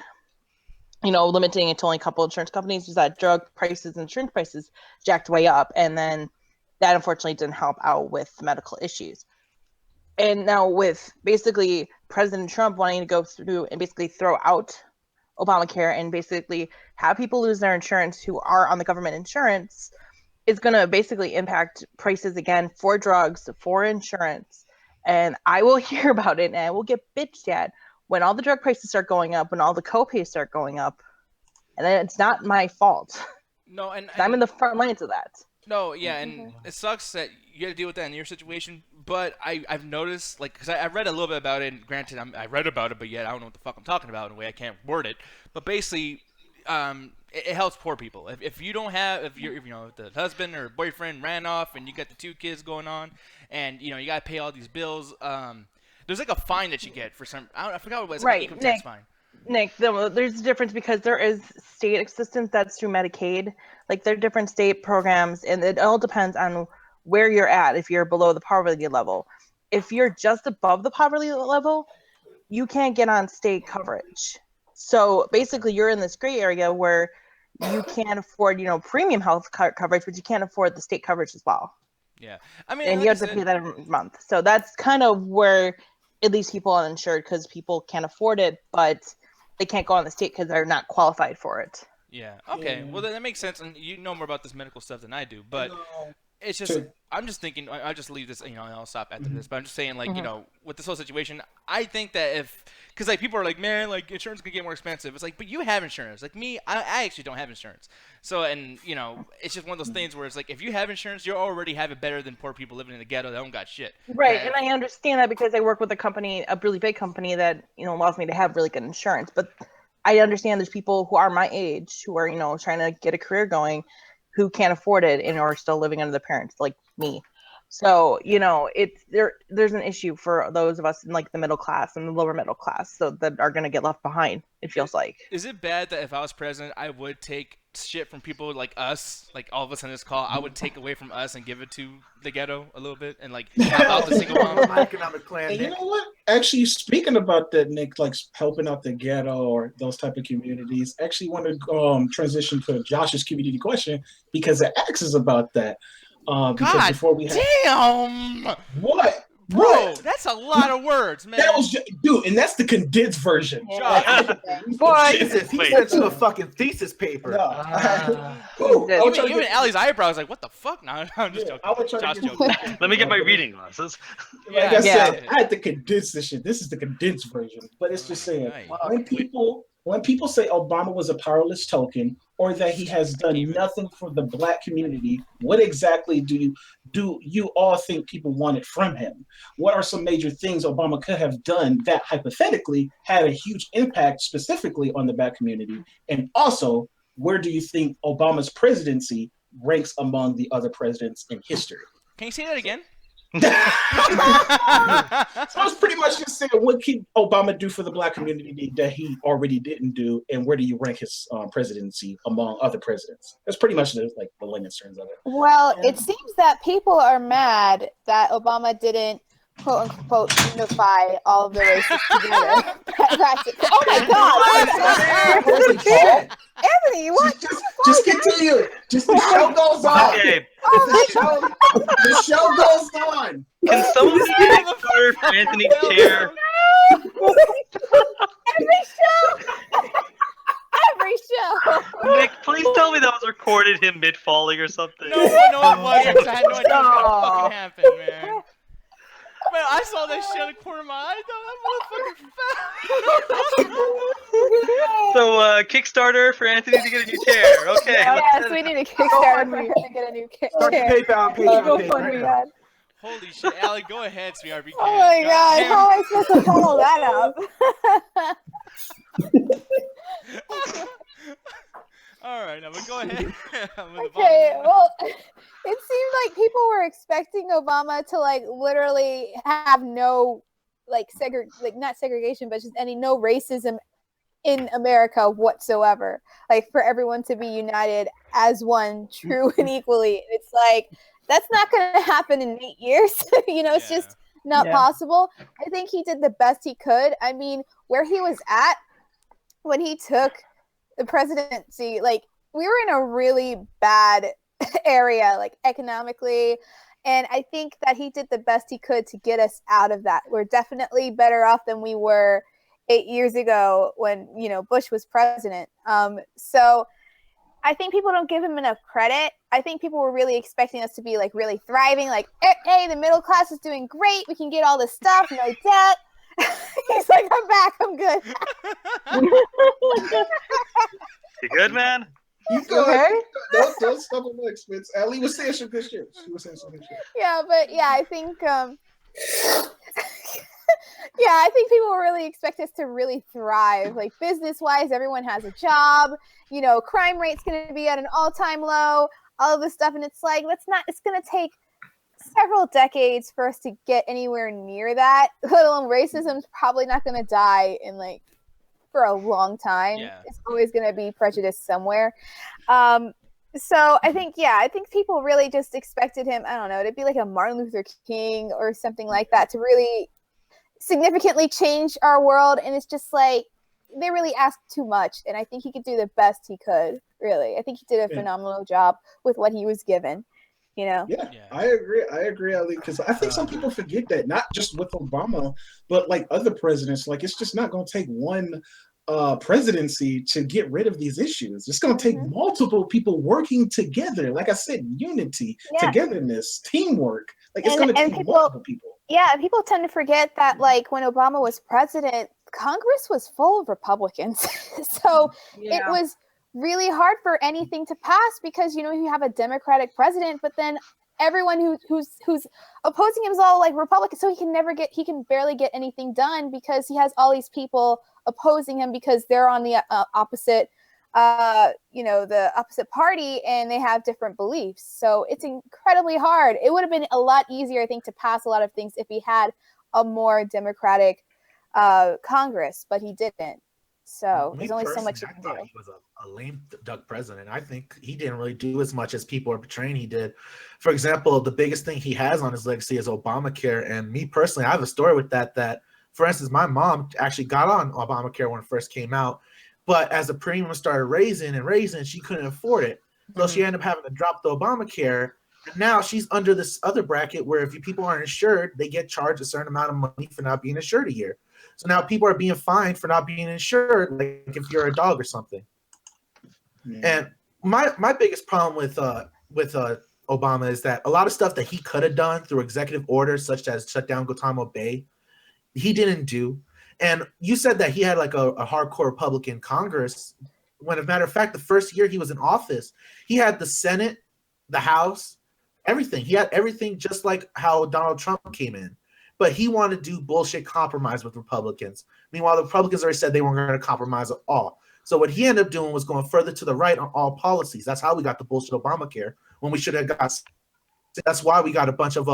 limiting it to only a couple of insurance companies, was that drug prices and insurance prices jacked way up, and then that unfortunately didn't help out with medical issues. And now with basically President Trump wanting to go through and basically throw out Obamacare and basically have people lose their insurance who are on the government insurance is going to basically impact prices again for drugs, for insurance. And I will hear about it and I will get bitched at when all the drug prices start going up, when all the copays start going up. And then it's not my fault. No, and I'm in the front lines of that. No, yeah, and it sucks that you got to deal with that in your situation. But I've noticed, like, because I read a little bit about it. And granted, I read about it, but yet I don't know what the fuck I'm talking about in a way I can't word it. But basically, it helps poor people. If you don't have, if the husband or boyfriend ran off and you got the 2 kids going on, and you got to pay all these bills, there's like a fine that you get for some. I forgot what it was. Right, like an income tax fine. Nick, there's a difference because there is state assistance that's through Medicaid. Like there are different state programs, and it all depends on where you're at. If you're below the poverty level, if you're just above the poverty level, you can't get on state coverage. So basically, you're in this gray area where you can't afford, premium health coverage, but you can't afford the state coverage as well. Yeah, I mean, and you have to pay that every month. So that's kind of where at least people are uninsured because people can't afford it, but they can't go on the state because they're not qualified for it. Yeah. Okay. Well, then that makes sense, and you know more about this medical stuff than I do. But it's just, I'm just thinking. I'll just leave this. And I'll stop after this. But I'm just saying, like, with this whole situation, I think that because like people are like, man, like insurance can get more expensive. It's like, but you have insurance. Like me, I actually don't have insurance. So, and it's just one of those things where it's like, if you have insurance, you already have it better than poor people living in the ghetto that don't got shit. Right, and I understand that because I work with a really big company that allows me to have really good insurance. But I understand there's people who are my age who are trying to get a career going, who can't afford it and are still living under their parents, like me. So, there's an issue for those of us in like the middle class and the lower middle class, so that are going to get left behind, it feels like. Is it bad that if I was president, I would take shit from people like us, like all of us on this call, I would take away from us and give it to the ghetto a little bit and like help out the single mom? My economic plan, And Nick. you know what? Actually, speaking about that, Nick, like helping out the ghetto or those type of communities, actually want to transition to Josh's community question because it asks about that. Because God before we had damn! What? Bro, What? that's a lot of words, man. That was dude, and that's the condensed version. Boy, Jesus, he sent you a fucking thesis paper. Even Allie's eyebrows like, what the fuck? No, I'm just joking. Josh joking. Let me get my reading glasses. Like I said, I had to condense this shit. This is the condensed version, but it's just saying when people say Obama was a powerless token or that he has done nothing for the black community, what exactly do you all think people wanted from him? What are some major things Obama could have done that hypothetically had a huge impact specifically on the black community? And also, where do you think Obama's presidency ranks among the other presidents in history? Can you say that again? So I was pretty much just saying, what can Obama do for the black community that he already didn't do, and where do you rank his presidency among other presidents? That's pretty much the layman's terms of it. Well, it seems that people are mad that Obama didn't quote unquote unify all of the races together. Oh my God! Holy shit! Anthony, what? Just continue. Just the show goes on. Okay. The show goes on. Can someone get a card for Anthony's chair? Every show. Nick, please tell me that was recorded him mid falling or something. No, it wasn't. I had no idea what was gonna fucking happen, man. Man, I saw that shit in the corner of my eye. That motherfucker fell. So, Kickstarter for Anthony to get a new chair. Okay. Yes, we need a Kickstarter for him to get a new chair. PayPal. Holy shit, Allie, go ahead, sweetheart. Oh my God, how am I supposed to follow that up? Alright, now go ahead. Okay, well, it seemed like people were expecting Obama to literally have no not segregation, but just no racism in America whatsoever. Like for everyone to be united as one, true and equally. It's like that's not going to happen in 8 years. It's just not possible. I think he did the best he could. I mean, where he was at when he took the presidency, we were in a really bad area, economically. And I think that he did the best he could to get us out of that. We're definitely better off than we were 8 years ago when, Bush was president. So I think people don't give him enough credit. I think people were really expecting us to be really thriving. Hey, the middle class is doing great. We can get all this stuff, no debt. He's like, I'm back. I'm good. You good, man? You okay? Don't stop on my expense. Ali was saying some good shit. She was saying some good shit. Yeah, but I think I think people really expect us to really thrive. Business-wise, everyone has a job. Crime rate's going to be at an all-time low. All of this stuff, and it's it's going to take several decades for us to get anywhere near that. Let alone racism's probably not going to die in for a long time. Yeah. It's always going to be prejudice somewhere. So I think people really just expected him, I don't know, to be like a Martin Luther King or something like that, to really significantly change our world. And it's just they really asked too much. And I think he could do the best he could, really. I think he did a phenomenal job with what he was given. Yeah, I agree, Ali, because I think some people forget that, not just with Obama, but other presidents. It's just not going to take one presidency to get rid of these issues. It's going to take multiple people working together. Like I said, unity, togetherness, teamwork. It's going to take multiple people. Yeah, and people tend to forget that when Obama was president, Congress was full of Republicans. So it was really hard for anything to pass because you have a Democratic president, but then everyone who's opposing him is all Republican, so he can barely get anything done because he has all these people opposing him because they're on the opposite the opposite party, and they have different beliefs. So it's incredibly hard. It would have been a lot easier, I think, to pass a lot of things if he had a more democratic Congress, but he didn't. So there's only so much you can do. He was a lame duck president. I think he didn't really do as much as people are portraying he did. For example, the biggest thing he has on his legacy is Obamacare. And me personally, I have a story with that, for instance, my mom actually got on Obamacare when it first came out. But as the premium started raising, she couldn't afford it. So she ended up having to drop the Obamacare. And now she's under this other bracket where if people aren't insured, they get charged a certain amount of money for not being insured a year. So now people are being fined for not being insured, like if you're a dog or something. And my biggest problem with Obama is that a lot of stuff that he could have done through executive orders, such as shut down Guantanamo Bay, he didn't do. And you said that he had like a hardcore Republican Congress, when, as a matter of fact, the first year he was in office, he had the Senate, the House, everything. He had everything just like how Donald Trump came in. But he wanted to do bullshit compromise with Republicans. Meanwhile, the Republicans already said they weren't going to compromise at all. So what he ended up doing was going further to the right on all policies. That's how we got the bullshit Obamacare when we should have got. That's why we got a bunch of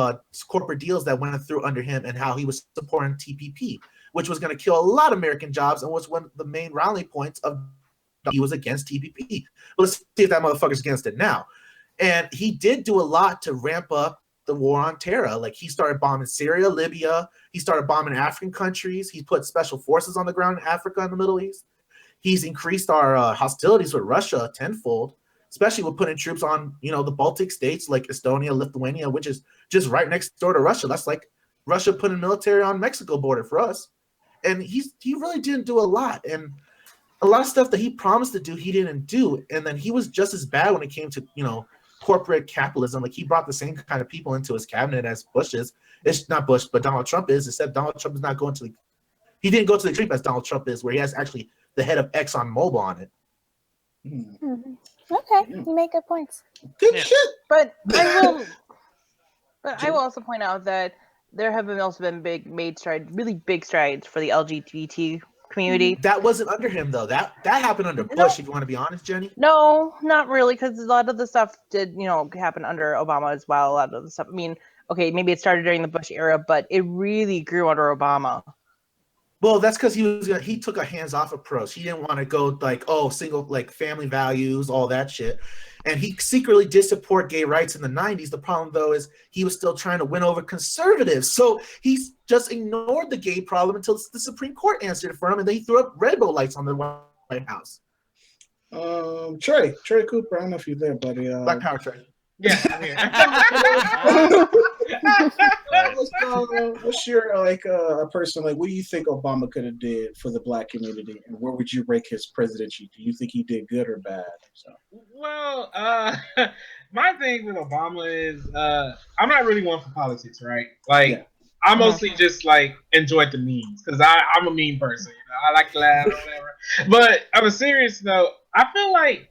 corporate deals that went through under him, and how he was supporting TPP, which was going to kill a lot of American jobs and was one of the main rally points of he was against TPP. But let's see if that motherfucker's against it now. And he did do a lot to ramp up the war on terror. Like he started bombing Syria, Libya. He started bombing African countries. He put special forces on the ground in Africa and the Middle East. He's increased our hostilities with Russia tenfold, especially with putting troops on, the Baltic states like Estonia, Lithuania, which is just right next door to Russia. That's like Russia putting military on Mexico border for us. And he really didn't do a lot. And a lot of stuff that he promised to do, he didn't do. And then he was just as bad when it came to, corporate capitalism. Like he brought the same kind of people into his cabinet as Bush is. It's not Bush, but Donald Trump is, except Donald Trump is not going to he didn't go to the extreme as Donald Trump is, where he has actually the head of ExxonMobil on it. Okay, you make good points. Good shit. But I will also point out that there have also been really big strides for the LGBT community. That wasn't under him though. That happened under Bush, if you want to be honest, Jenny. No, not really, because a lot of the stuff did, happen under Obama as well. A lot of the stuff. I mean, okay, maybe it started during the Bush era, but it really grew under Obama. Well, that's because he took a hands-off approach. He didn't want to go single family values, all that shit. And he secretly did support gay rights in the 90s. The problem, though, is he was still trying to win over conservatives. So he just ignored the gay problem until the Supreme Court answered it for him, and then he threw up rainbow lights on the White House. Trey Cooper, I don't know if you're there, buddy. Black Power Trey. Yeah, I'm here. What's your a person what do you think Obama could have did for the black community, and where would you rank his presidency? Do you think he did good or bad? Well, my thing with Obama is I'm not really one for politics, right? I mostly just enjoyed the memes because I'm a meme person. I like to laugh or whatever. But on a serious note, I feel like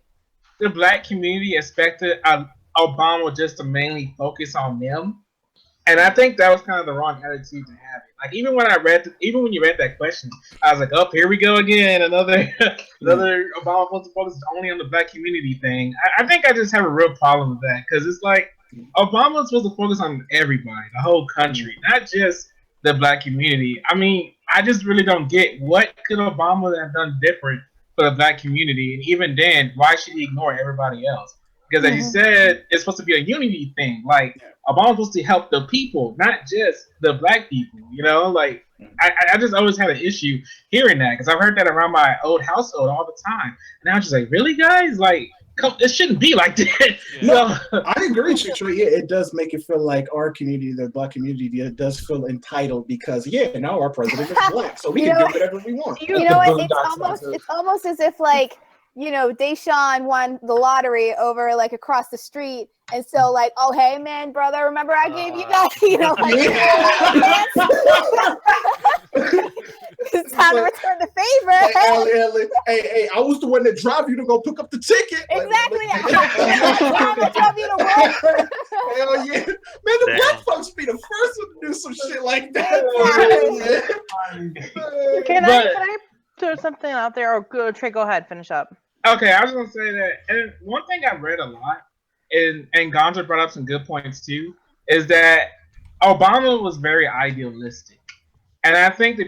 the black community expected Obama just to mainly focus on them. And I think that was kind of the wrong attitude to have it. Even when you read that question, I was like, "Oh, here we go again, another Obama supposed to focus only on the black community thing." I think I just have a real problem with that because it's like Obama's supposed to focus on everybody, the whole country, not just the black community. I mean, I just really don't get what could Obama have done different for the black community, and even then, why should he ignore everybody else? Because as you said, it's supposed to be a unity thing. Obama's supposed to help the people, not just the black people. I just always had an issue hearing that because I've heard that around my old household all the time. And I was just like, really, guys? It shouldn't be like that. No, I agree with you, Trey. Yeah, it does make it feel like our community, the black community, it does feel entitled because, now our president is black, so we can do whatever we want. You know what? It's almost as if Deshaun won the lottery over across the street, and so oh hey man, brother, remember I gave you that, it's time to return the favor. Hey, I was the one that drove you to go pick up the ticket. Exactly. I drove you to work. Hell yeah, man, the black folks be the first one to do some shit like that. Can I throw something out there, or Trey, go ahead, finish up. Okay, I was gonna say that, and one thing I've read a lot, and Ganja brought up some good points too, is that Obama was very idealistic, and I think the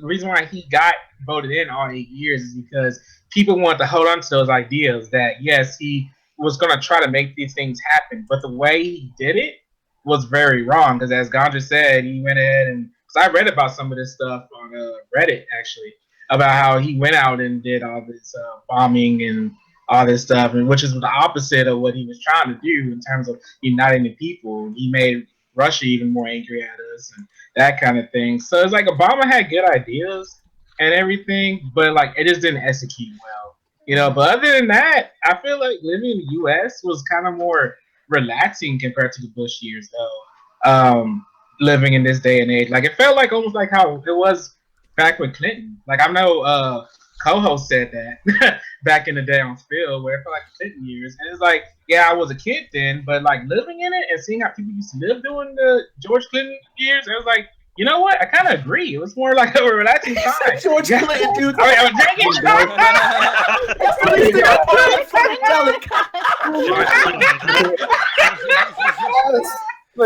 reason why he got voted in all 8 years is because people wanted to hold on to those ideas that yes, he was gonna try to make these things happen, but the way he did it was very wrong. Because as Ganja said, he went ahead and because I read about some of this stuff on Reddit actually about how he went out and did all this bombing and all this stuff, and which is the opposite of what he was trying to do in terms of uniting the people. He made Russia even more angry at us and that kind of thing. So it's like Obama had good ideas and everything, but like it just didn't execute well, you know. But other than that, I feel like living in the U.S. was kind of more relaxing compared to the Bush years, though. Living in this day and age, like it felt like almost like how it was back with Clinton. Like I know co-host said that back in the day on Phil, where it felt like Clinton years, and it's like, yeah, I was a kid then, but like living in it and seeing how people used to live during the George Clinton years, it was like, you know what? I kind of agree. It was more like a relaxing time. George Clinton, dude. I mean, dang The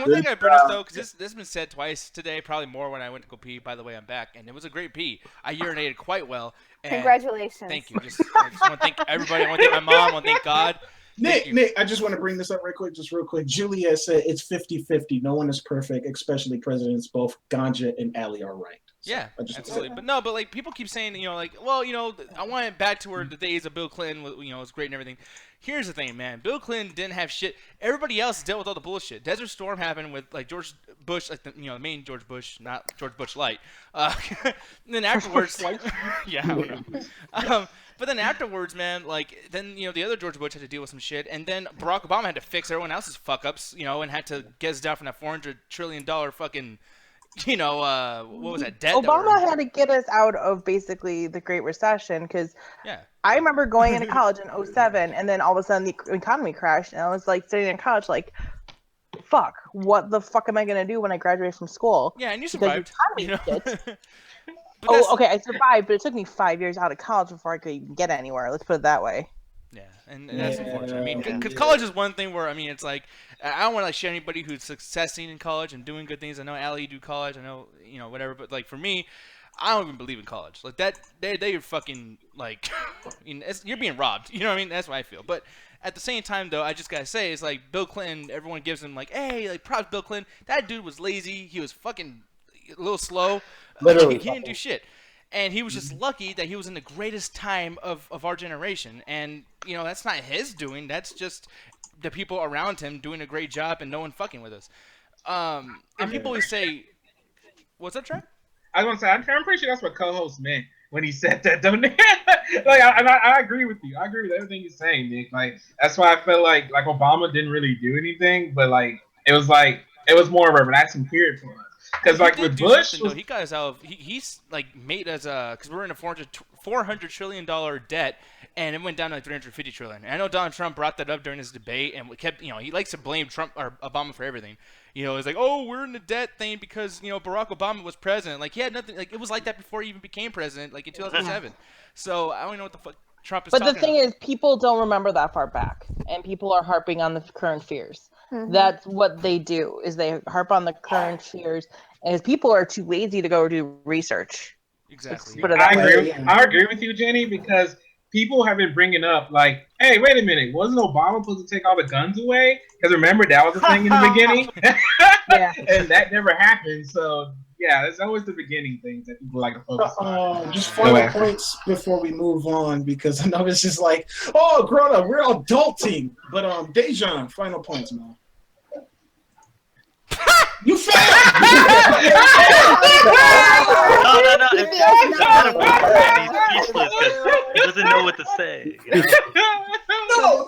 one thing I bring up though, because this has been said twice today, probably more when I went to go pee. By the way, I'm back, and it was a great pee. I urinated quite well. And Congratulations. Thank you. I just want to thank everybody. I want to thank my mom. I want to thank God. Nick, I just want to bring this up real quick. Julia said it's 50-50. No one is perfect, especially presidents. Both Ganja and Ali are right. So Yeah, absolutely. But like people keep saying, like, well, I want it back to where the days of Bill Clinton, was great and everything. Here's the thing, man. Bill Clinton didn't have shit. Everybody else dealt with all the bullshit. Desert Storm happened with like George Bush, like the main George Bush, not George Bush Light. And then afterwards, yeah, I don't know. But then afterwards, man, like then the other George Bush had to deal with some shit, and then Barack Obama had to fix everyone else's fuck ups, and had to get us down from that $400 trillion fucking. What was that debt? Obama had to get us out of basically the Great Recession because I remember going into college in 2007 and then all of a sudden the economy crashed and I was like sitting in college like, fuck, what the fuck am I going to do when I graduate from school? Yeah, and you survived. Okay, I survived, but it took me 5 years out of college before I could even get anywhere. Let's put it that way. Yeah, and that's unfortunate. I mean, because college is one thing where, it's like, I don't want to share anybody who's succeeding in college and doing good things. I know, Allie, you do college. I know, whatever. But, like, for me, I don't even believe in college. Like, they're fucking, like, you're being robbed. You know what I mean? That's what I feel. But at the same time, though, I just got to say, it's like Bill Clinton, everyone gives him, like, hey, like, props Bill Clinton. That dude was lazy. He was fucking a little slow. Literally. He didn't do shit. And he was just lucky that he was in the greatest time of our generation. And, that's not his doing. That's just the people around him doing a great job and no one fucking with us. And people always say, what's that, Trent? I was going to say, I'm pretty sure that's what co-host meant when he said that, don't they? Like, I agree with you. I agree with everything you're saying, Nick. Like, that's why I felt like Obama didn't really do anything, but, it was more of a relaxing period for us. Because with Bush, he got us out. He's made us because we're in a $400 trillion debt, and it went down to $350 trillion. And I know Donald Trump brought that up during his debate, and kept he likes to blame Trump or Obama for everything. It's like, oh, we're in the debt thing because Barack Obama was president. Like he had nothing. Like it was like that before he even became president, like in 2007. So I don't know what the fuck Trump is. But the thing is, people don't remember that far back, and people are harping on the current fears. That's what they do, is they harp on the current fears, and people are too lazy to go do research. Exactly. I agree with you, Jenny, because people have been bringing up, like, hey, wait a minute, wasn't Obama supposed to take all the guns away? Because remember, that was the thing in the beginning? Yeah. And that never happened, so... Yeah, that's always the beginning things that people like to focus on. Just final points before we move on, because I know it's just like, oh, grown up, we're adulting. But Dejan, final points, man. You failed! No. He's speechless because he doesn't know what to say. No,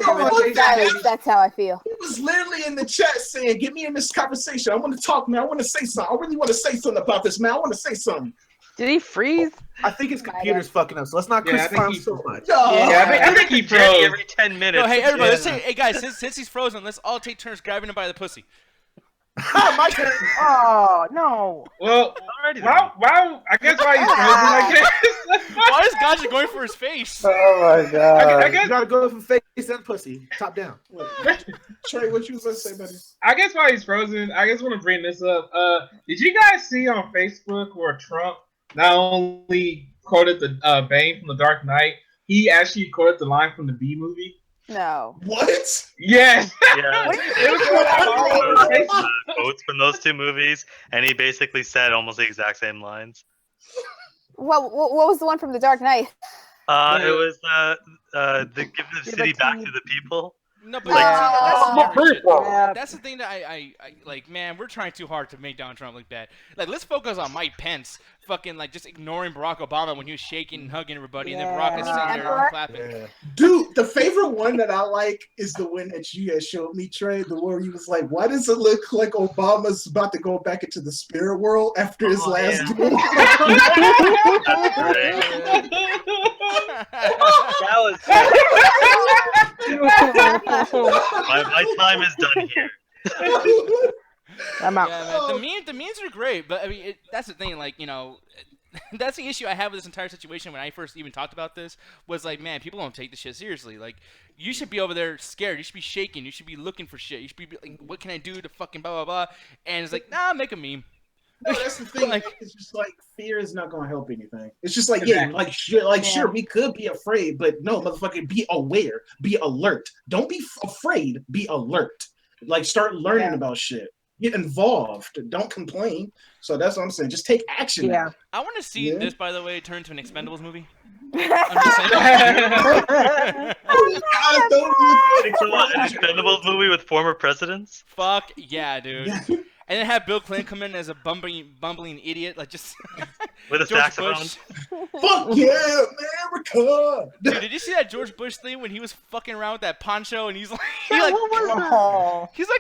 that's how I feel. He was literally in the chat saying, get me in this conversation. I want to talk, man. I want to say something. I really want to say something about this, man. I want to say something. Did he freeze? I think his computer's fucking up, so let's not crucify him so much. I think he froze. Every 10 minutes. No, hey, everybody, let's say, hey, guys, since he's frozen, let's all take turns grabbing him by the pussy. My turn. Oh no. Well, Already then. wow. I guess why he's frozen. I guess. Why is Ganja going for his face? Oh my god. I You guess. gotta go from face and pussy, top down. Trey, what you was gonna say, buddy? I guess why he's frozen. I just want to bring this up. Did you guys see on Facebook where Trump not only quoted the Bane from The Dark Knight, he actually quoted the line from the B movie? No. What? Yes. Yeah. It was going all over Facebook. Quotes from those two movies, and he basically said almost the exact same lines. What was the one from The Dark Knight? It was the give the city back to the people. No, but like, Yeah. that's the thing that I like, man, we're trying too hard to make Donald Trump look bad. Like, let's focus on Mike Pence fucking, like, just ignoring Barack Obama when he was shaking and hugging everybody, and then Barack is sitting there clapping. Dude, the favorite one that I like is the one that you had showed me, Trey, the one where he was like, why does it look like Obama's about to go back into the spirit world after his last duel? That was my time is done here. I'm out. Yeah, man, the memes are great, but I mean, that's the thing, like, you know, that's the issue I have with this entire situation when I first even talked about this, was like, man, people don't take this shit seriously. Like, you should be over there scared, you should be shaking, you should be looking for shit, you should be like, what can I do to fucking blah, blah, blah, and it's like, nah, make a meme. No, that's the thing. Like, it's just like fear is not gonna help anything. It's just like, yeah, like sure, we could be afraid, but no, motherfucker, be aware, be alert. Don't be afraid, be alert. Like, start learning about shit. Get involved. Don't complain. So that's what I'm saying. Just take action. Yeah. I want to see Yeah. this, by the way, turn to an Expendables movie. An Expendables movie with former presidents? Fuck yeah, dude. And then have Bill Clinton come in as a bumbling idiot, like just with a George saxophone. Bush. Fuck yeah, America! Dude, did you see that George Bush thing when he was fucking around with that poncho and he's like, he's like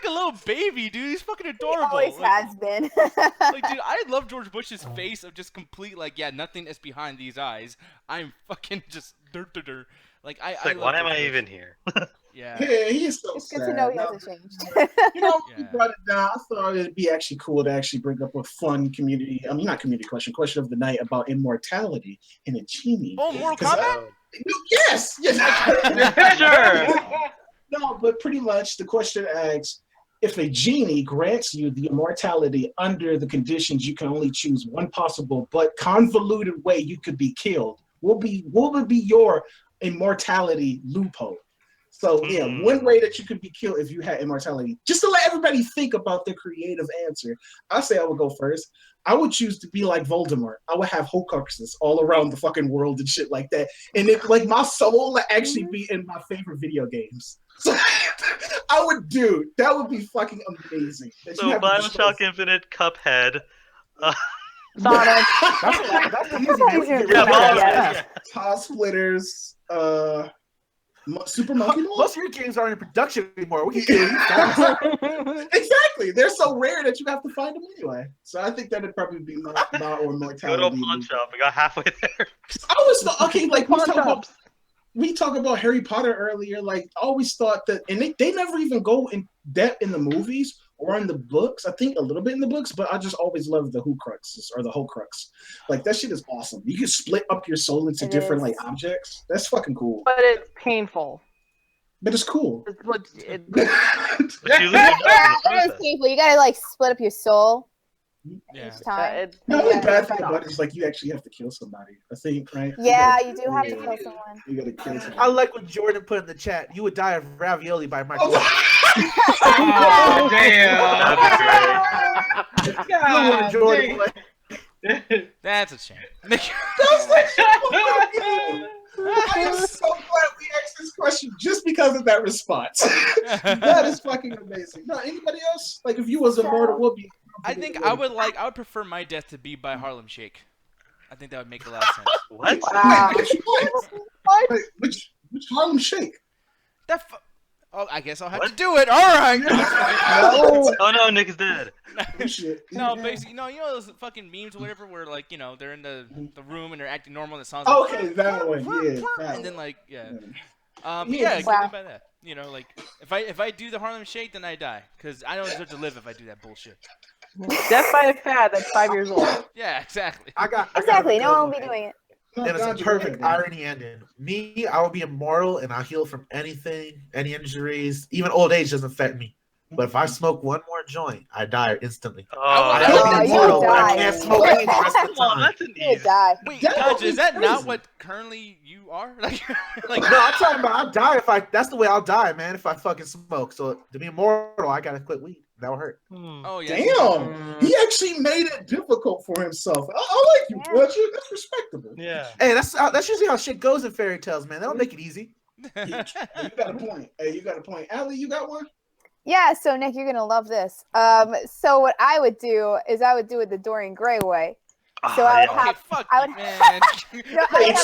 a little baby, dude. He's fucking adorable. Always has been. Like, dude, I love George Bush's face of just complete, like, yeah, nothing is behind these eyes. I'm fucking just dirt. Like, I Like, love why am George I Bush. even here? Yeah. Yeah, he's so It's sad. good to know he No, hasn't changed. you know, we brought it down. I thought it'd be actually cool to actually bring up a fun community, not community question of the night about immortality in a genie. Oh, Mortal Kombat? Yes! Sure. No, but pretty much the question asks, if a genie grants you the immortality under the conditions you can only choose one possible but convoluted way you could be killed, what would be your immortality loophole? So yeah, one way that you could be killed if you had immortality. Just to let everybody think about the creative answer, I say I would go first. I would choose to be like Voldemort. I would have Horcruxes all around the fucking world and shit like that. And if like my soul would actually be in my favorite video games. So I would do. That would be fucking amazing. That you So have to Bioshock Infinite, Cuphead. Sonic. That's the easy one. Yeah, Top Splitters, Super Monkey Ball? Most of your games aren't in production anymore. We can kill you fast. Exactly. They're so rare that you have to find them anyway. So I think that'd probably be my or mortality. Good old pawn shop. We got halfway there. I always thought, okay, like we talk about Harry Potter earlier. Like I always thought that, and they never even go in depth in the movies or in the books. I think a little bit in the books, but I just always loved the Horcruxes or the Horcrux. Like that shit is awesome. You can split up your soul into different like objects. That's fucking cool. But it's painful. But it's cool. It is painful. You gotta like split up your soul. Yeah. Each time. The only bad thing about it is like you actually have to kill somebody. I think, right? Yeah, you do have to kill someone. You gotta kill someone. I like what Jordan put in the chat. You would die of ravioli by Michael. Oh, damn. God, Jordan. That's a shame. I am so glad we asked this question just because of that response. That is fucking amazing. No, anybody else? Like if you was immortal, what would be? I think I would prefer my death to be by Harlem Shake. I think that would make a lot of sense. What? Wow. Wait, which Harlem Shake? Oh, I guess I'll have to do it. All right. Oh no, Nick is dead. No, basically, no. You know those fucking memes or whatever, where like they're in the room and they're acting normal and it sounds Okay, that one, yeah. and then like yeah. Yeah. Yeah, Wow. by that. You know, like if I do the Harlem Shake, then I die because I don't deserve to live if I do that bullshit. Death by a fad that's 5 years old. Yeah, exactly. Exactly. No one will be doing it. And it's a perfect irony ending. Me, I will be immortal and I'll heal from anything, any injuries. Even old age doesn't affect me. But if I smoke one more joint, I die instantly. I will be immortal, but I can't smoke weed the rest of the time. You die. Wait, Ganja, is that not what currently you are? like No, I'm talking about I'll die if I. That's the way I'll die, man. If I fucking smoke. So to be immortal, I gotta quit weed. That'll hurt. Oh yeah. Damn, he actually made it difficult for himself. I like you, Butcher. That's respectable. Yeah. Hey, that's usually how shit goes in fairy tales, man. They don't make it easy. You got a point. Hey, you got a point. Allie, you got one? Yeah, so Nick, you're gonna love this. So what I would do is I would do it the Dorian Gray way. So I would have, I would have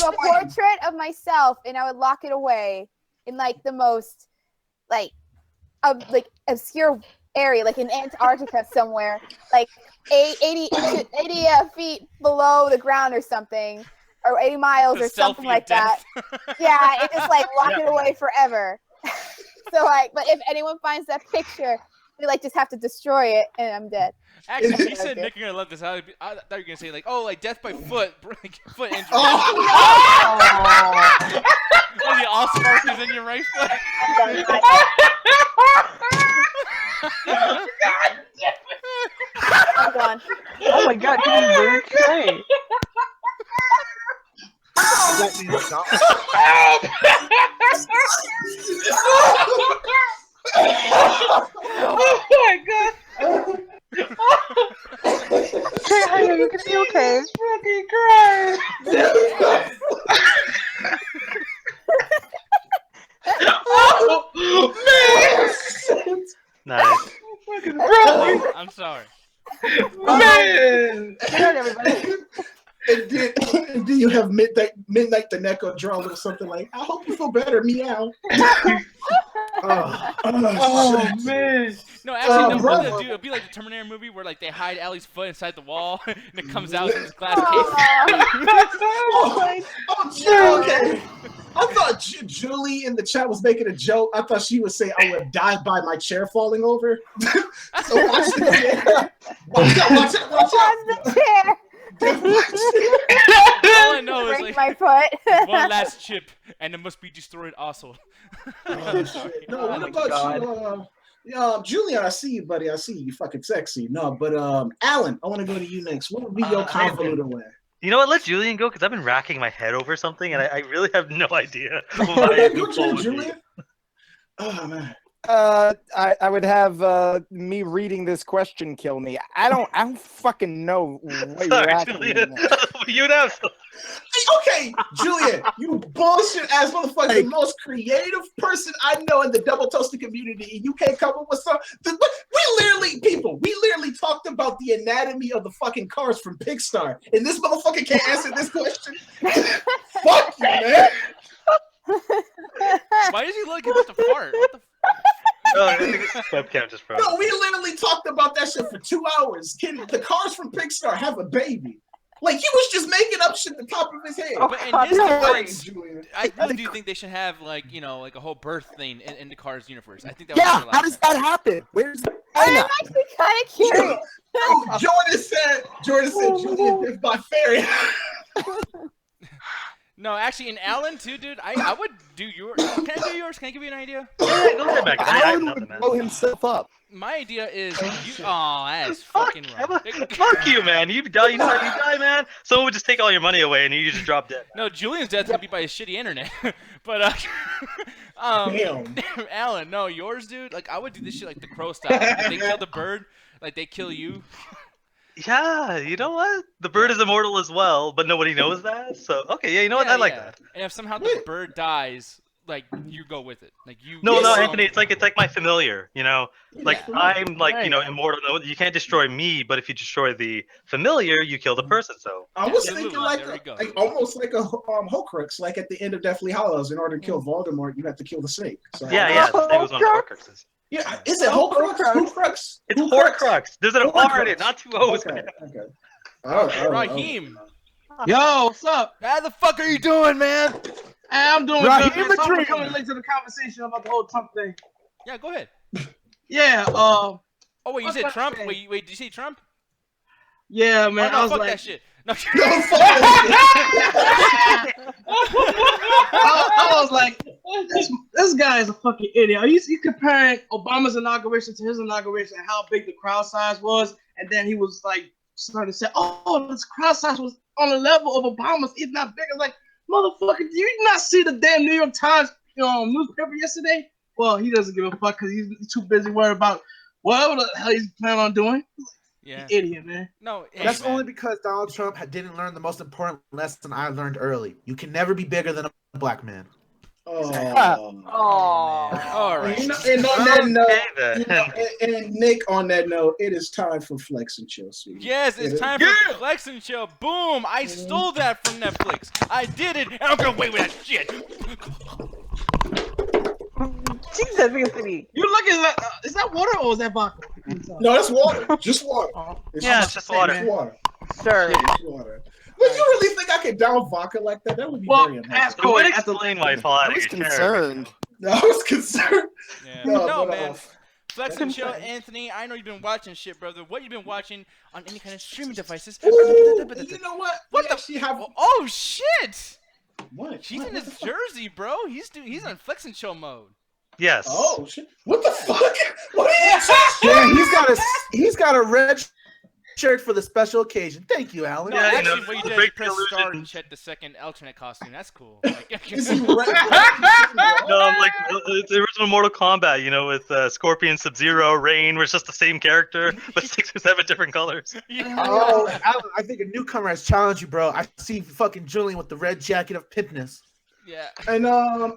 a portrait of myself, and I would lock it away in like the most like obscure area, like in Antarctica somewhere, like 80 feet below the ground or something, or 80 miles or something like that. Yeah, and just like lock it away forever. So like, but if anyone finds that picture, we like just have to destroy it, and I'm dead. Actually, you said Nick, you're gonna love this. I thought you were gonna say like, oh, like death by foot, foot injury. Oh, the all spark is in your right foot. I'm gone. Oh my god, you weird thing. Oh my god! Hey, you can be okay. Fucking crying. Oh man! Nice. Bro, I'm sorry. Man! Good night, everybody. And then you have midnight the Neko draw a little something like, I hope you feel better, meow. Oh man! No, actually, no. What they'll do, it'll be like the Terminator movie where like they hide Allie's foot inside the wall, and it comes out in this glass case. Okay. I thought Julie in the chat was making a joke. I thought she would say, I would die by my chair falling over. So watch the watch out. The chair. All I know is Break like my foot. one last chip, and it must be destroyed also. Oh, shit. No, what about you? Julian, I see you, buddy. I see you. You fucking sexy. No, but Alan, I want to go to you next. What would be your convoluted way? You know what? Let Julian go because I've been racking my head over something, and I really have no idea. What Your turn, Julian. Oh man. I would have me reading this question kill me. I don't fucking know what you're asking me. You'd have some. Okay, Julian, you bullshit ass motherfucker, the most creative person I know in the double toasted community, and you can't come up with something. We literally talked about the anatomy of the fucking cars from Pixar, and this motherfucker can't answer this question. Fuck you, man. Why is he looking at the fart? What the No, I think it's webcam just froze. No, we literally talked about that shit for 2 hours. Can the cars from Pixar have a baby? Like, he was just making up shit at the top of his head. But in his defense, I really do think they should have like like a whole birth thing in the Cars universe. I think that would Yeah, be a lot how of does fun. that happen? Where's the I'm actually kind of curious. Jordan said Julian lived by fairy. No, actually, in Alan too, dude. I would do yours. Can I do yours? Can I give you an idea? Go ahead, Mac. Alan would blow himself up. My idea is you. Oh, that is fucking wrong. Fuck you, man. You die, man. Someone would just take all your money away and you just drop dead. No, Julian's death would be by his shitty internet. But Damn. Alan, no, yours, dude. Like I would do this shit like the Crow style. Like, they kill the bird, like they kill you. Yeah, you know what? The bird is immortal as well, but nobody knows that. So okay, yeah, you know what? I like that. And if somehow the bird dies, like you go with it. Like you. No, Anthony, it's like my familiar. You know, like I'm like immortal. No, you can't destroy me, but if you destroy the familiar, you kill the person. So I was thinking like almost like a Horcrux, like at the end of Deathly Hallows. In order to kill Voldemort, you have to kill the snake. So yeah, the snake was one of the Horcruxes. Yeah, is it Horcrux? Horcrux? It's Horcrux. There's an R in it, not two O's. Okay. Raheem. Yo, what's up? How the fuck are you doing, man? I'm doing Raheem good, man. So I'm Madrid. coming late to the conversation about the whole Trump thing. Yeah, go ahead. Yeah. Oh wait, you what's said that Trump? thing? Wait, did you say Trump? Yeah, Oh man. no, I was fuck like, that shit. No. I was like, this guy is a fucking idiot. Are you comparing Obama's inauguration to his inauguration and how big the crowd size was? And then he was like starting to say, oh, this crowd size was on the level of Obama's, if not bigger. Like, motherfucker, do you not see the damn New York Times newspaper yesterday? Well, he doesn't give a fuck because he's too busy worried about whatever the hell he's planning on doing. Yeah. Idiot, man. No, That's only because Donald Trump didn't learn the most important lesson I learned early. You can never be bigger than a black man. All right. And on that note, and Nick, on that note, it is time for Flix and Chill. Sweetie. Yes, it's time for Flex and Chill. Boom! I stole that from Netflix. I did it, and I'm gonna wait with that shit. Jesus, Anthony. You looking at is that water or is that vodka? No, it's water. Just water. It's just water. It's water. Sure. It's water. But you really think I could down vodka like that? That would be very unhealthy. It would explain why you fall out of your chair. No, I was concerned. Yeah. No, No, but, man. Flex and that's Chill, insane. Anthony. I know you've been watching shit, brother. What you been watching on any kind of streaming devices? Ooh, you know what? What We the? actually have. Oh shit! What? He's in What his the fuck? jersey, bro. He's on Flex and Chill mode. Yes. Oh shit! What the fuck? What are you Yeah, he's got a red shirt for the special occasion. Thank you, Alan. No, Yeah, actually, what you did is break the press start illusion. and check the second alternate costume. That's cool. Like, Is he red? No, I'm like it's the original Mortal Kombat, with Scorpion, Sub-Zero, Rain, where it's just the same character, but 6 or 7 different colors. Oh, Alan, I think a newcomer has challenged you, bro. I see fucking Julian with the red jacket of pimpness. Yeah. And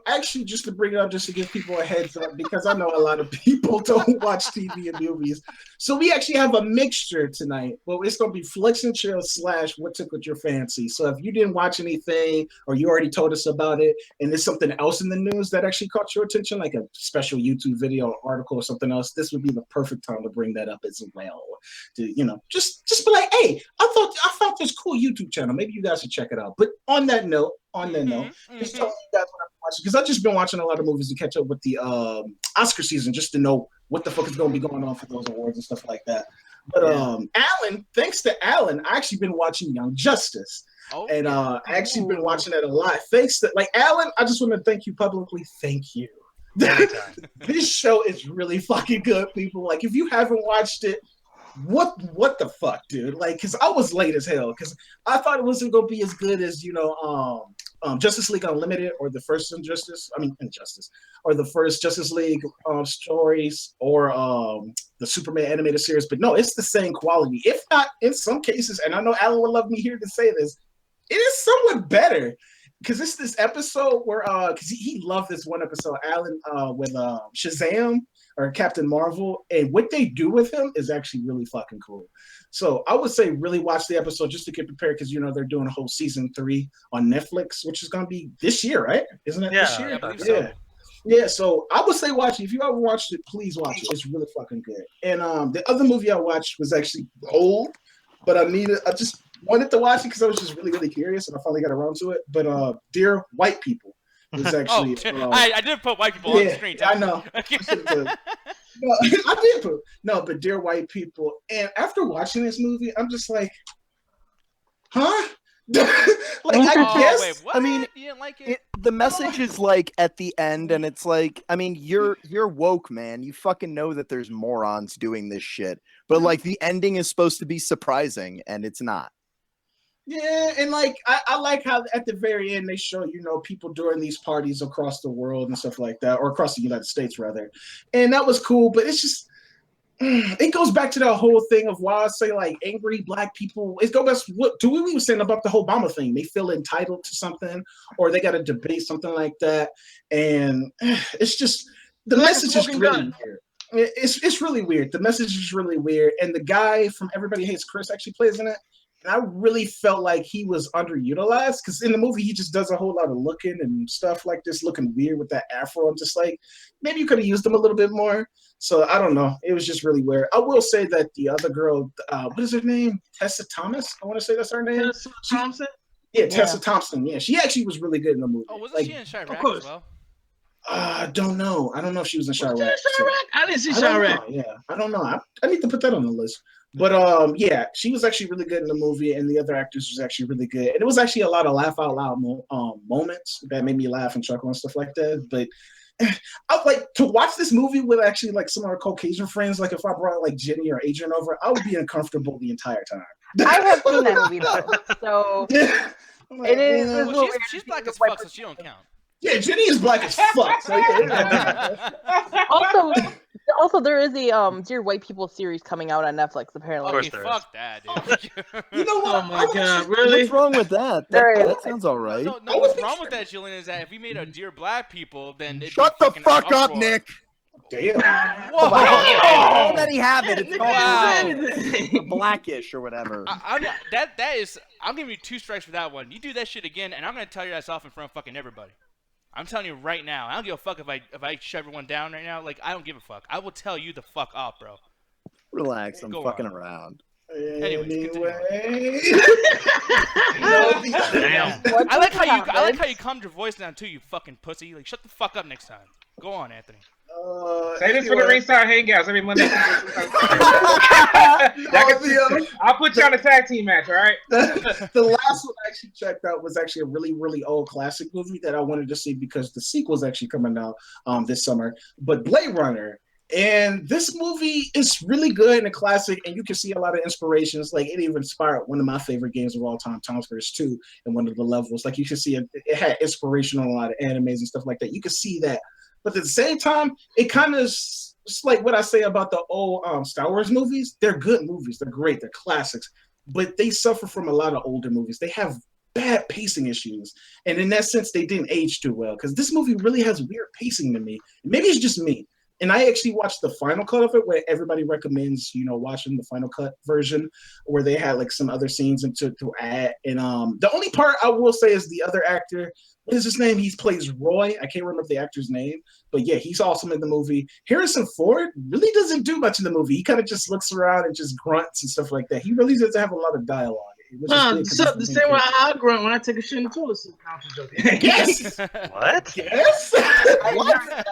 actually, just to bring it up, just to give people a heads up, because I know a lot of people don't watch TV and movies. So we actually have a mixture tonight. Well, it's going to be Flix and Chill / What Tickled Your Fancy. So if you didn't watch anything, or you already told us about it, and there's something else in the news that actually caught your attention, like a special YouTube video or article or something else, this would be the perfect time to bring that up as well. To just be like, hey, I found this cool YouTube channel. Maybe you guys should check it out. But on that note, just tell you guys what I'm watching, because I've just been watching a lot of movies to catch up with the Oscar season, just to know what the fuck is going to be going on for those awards and stuff like that. But Alan, thanks to Alan, I actually been watching Young Justice. And I actually been watching that a lot. Thanks to Alan, I just want to thank you publicly. Thank you. This show is really fucking good, people. Like, if you haven't watched it, what the fuck, dude? Like, because I was late as hell, because I thought it wasn't gonna be as good as Justice League Unlimited or the first Injustice, or the first Justice League stories, or the Superman animated series. But no, it's the same quality, if not in some cases. And I know Alan would love me here to say this, it is somewhat better. Because it's this episode where, because he loved this one episode, Alan, with Shazam or Captain Marvel, and what they do with him is actually really fucking cool. So I would say really watch the episode just to get prepared, because they're doing a whole season 3 on Netflix, which is going to be this year, right? Isn't it this year? I believe so. Yeah, so I would say watch it. If you haven't watched it, please watch it. It's really fucking good. And the other movie I watched was actually old, but I just wanted to watch it because I was just really, really curious, and I finally got around to it. But Dear White People was actually. I did put white people on the screen. I know. I did put but Dear White People. And after watching this movie, I'm just like, huh? I guess. Wait, what? I mean, you didn't like it? The message is like at the end, and it's like, I mean, you're woke, man. You fucking know that there's morons doing this shit, but like the ending is supposed to be surprising, and it's not. Yeah, and I like how at the very end they show people during these parties across the world and stuff like that, or across the United States rather, and that was cool. But it's just it goes back to that whole thing of why I say angry black people. It goes back to what we were saying about the whole Obama thing. They feel entitled to something, or they got to debate something like that, and it's just the message is really weird. It's really weird. The message is really weird, and the guy from Everybody Hates Chris actually plays in it. And I really felt like he was underutilized, because in the movie he just does a whole lot of looking and stuff like this, looking weird with that afro. I'm just like, maybe you could have used him a little bit more. So I don't know. It was just really weird. I will say that the other girl, what is her name? Tessa Thomas? I want to say that's her name. Thompson? Yeah, Tessa Thompson. Yeah, she actually was really good in the movie. Oh, wasn't she in Chirac as well? I don't know. I don't know if she was in Chirac. I didn't see Chirac. Yeah, I don't know. I need to put that on the list. But yeah, she was actually really good in the movie, and the other actors was actually really good. And it was actually a lot of laugh out loud moments that made me laugh and chuckle and stuff like that. But I would like to watch this movie with actually like some of our Caucasian friends. Like if I brought like Jenny or Adrian over, I would be uncomfortable the entire time. I have seen that movie though, so it is. Well, she's black as fuck, so she don't count. Yeah, Jenny is black as fuck. So yeah. Also, there is a Dear White People series coming out on Netflix. Apparently, Okay, fuck that, dude. You know what? Oh my god, really? What's wrong with that? That sounds all right. No, what's wrong with that, Julian, is that if we made a Dear Black People, then it'd Shut be the fuck up, uproar. Nick. Damn. Whoa. I already have it. It's Wow. called Blackish or whatever. I'm giving you 2 strikes for that one. You do that shit again, and I'm gonna tell your ass off in front of fucking everybody. I'm telling you right now. I don't give a fuck if I shut everyone down right now. Like, I don't give a fuck. I will tell you the fuck off, bro. Relax. I'm Go fucking on. around. Anyways, Anyway. Damn. I like how you calmed your voice down too, you fucking pussy. Like, shut the fuck up next time. Go on, Anthony. Say this for the ringside hangouts every Monday. I'll put you on a tag team match, all right? The last one I actually checked out was actually a really, really old classic movie that I wanted to see because the sequel's actually coming out this summer. But Blade Runner. And this movie is really good and a classic, and you can see a lot of inspirations. Like, it even inspired one of my favorite games of all time, Toasties 2, in one of the levels. Like, you can see it had inspiration on a lot of animes and stuff like that. You can see that. But at the same time, it kind of is like what I say about the old Star Wars movies. They're good movies. They're great. They're classics. But they suffer from a lot of older movies. They have bad pacing issues. And in that sense, they didn't age too well. Because this movie really has weird pacing to me. Maybe it's just me. And I actually watched the final cut of it, where everybody recommends, watching the final cut version, where they had like some other scenes to add. And the only part I will say is the other actor. What is his name? He plays Roy. I can't remember the actor's name, but yeah, he's awesome in the movie. Harrison Ford really doesn't do much in the movie. He kind of just looks around and just grunts and stuff like that. He really doesn't have a lot of dialogue. So the same way I grunt when I take a shit in the toilet seat. No, I'm just joking. Yes. What? Yes. What?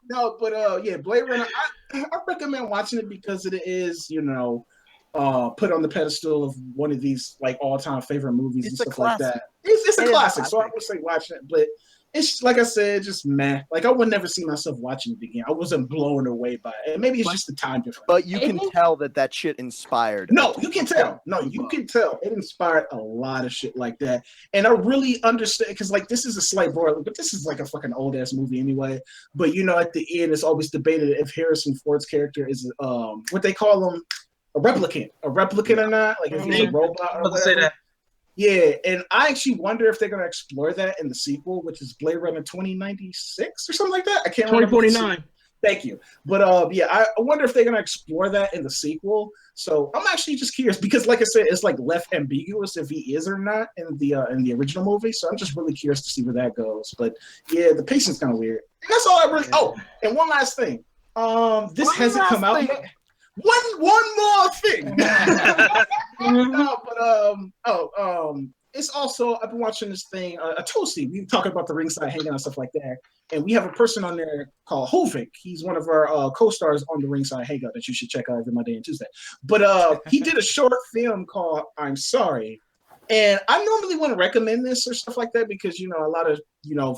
No, but yeah, Blade Runner. I recommend watching it because it is, put on the pedestal of one of these like all-time favorite movies and stuff like that. It's a classic, so I would say watching it, but it's like I said, just meh. Like I would never see myself watching it again. I wasn't blown away by it. And maybe it's just the time difference. But you can tell that shit inspired. No, you can tell. No, you can tell. It inspired a lot of shit like that. And I really understand, because like this is a slight broiler, but this is like a fucking old ass movie anyway. But at the end, it's always debated if Harrison Ford's character is what they call him, a replicant or not. Like if he's a robot or whatever. Say that. Yeah, and I actually wonder if they're going to explore that in the sequel, which is Blade Runner 2096 or something like that. I can't remember. 2049. Thank you. But yeah, I wonder if they're going to explore that in the sequel. So I'm actually just curious because, like I said, it's like left ambiguous if he is or not in the original movie. So I'm just really curious to see where that goes. But yeah, the pacing's kind of weird. And that's all I really. Oh, and one last thing. This hasn't come out yet. One more thing. No, but it's also I've been watching this thing, a Toasty. We were talking about the ringside hangout and stuff like that, and we have a person on there called Hovik. He's one of our co-stars on the ringside hangout that you should check out every Monday and Tuesday. But he did a short film called "I'm Sorry," and I normally wouldn't recommend this or stuff like that because a lot of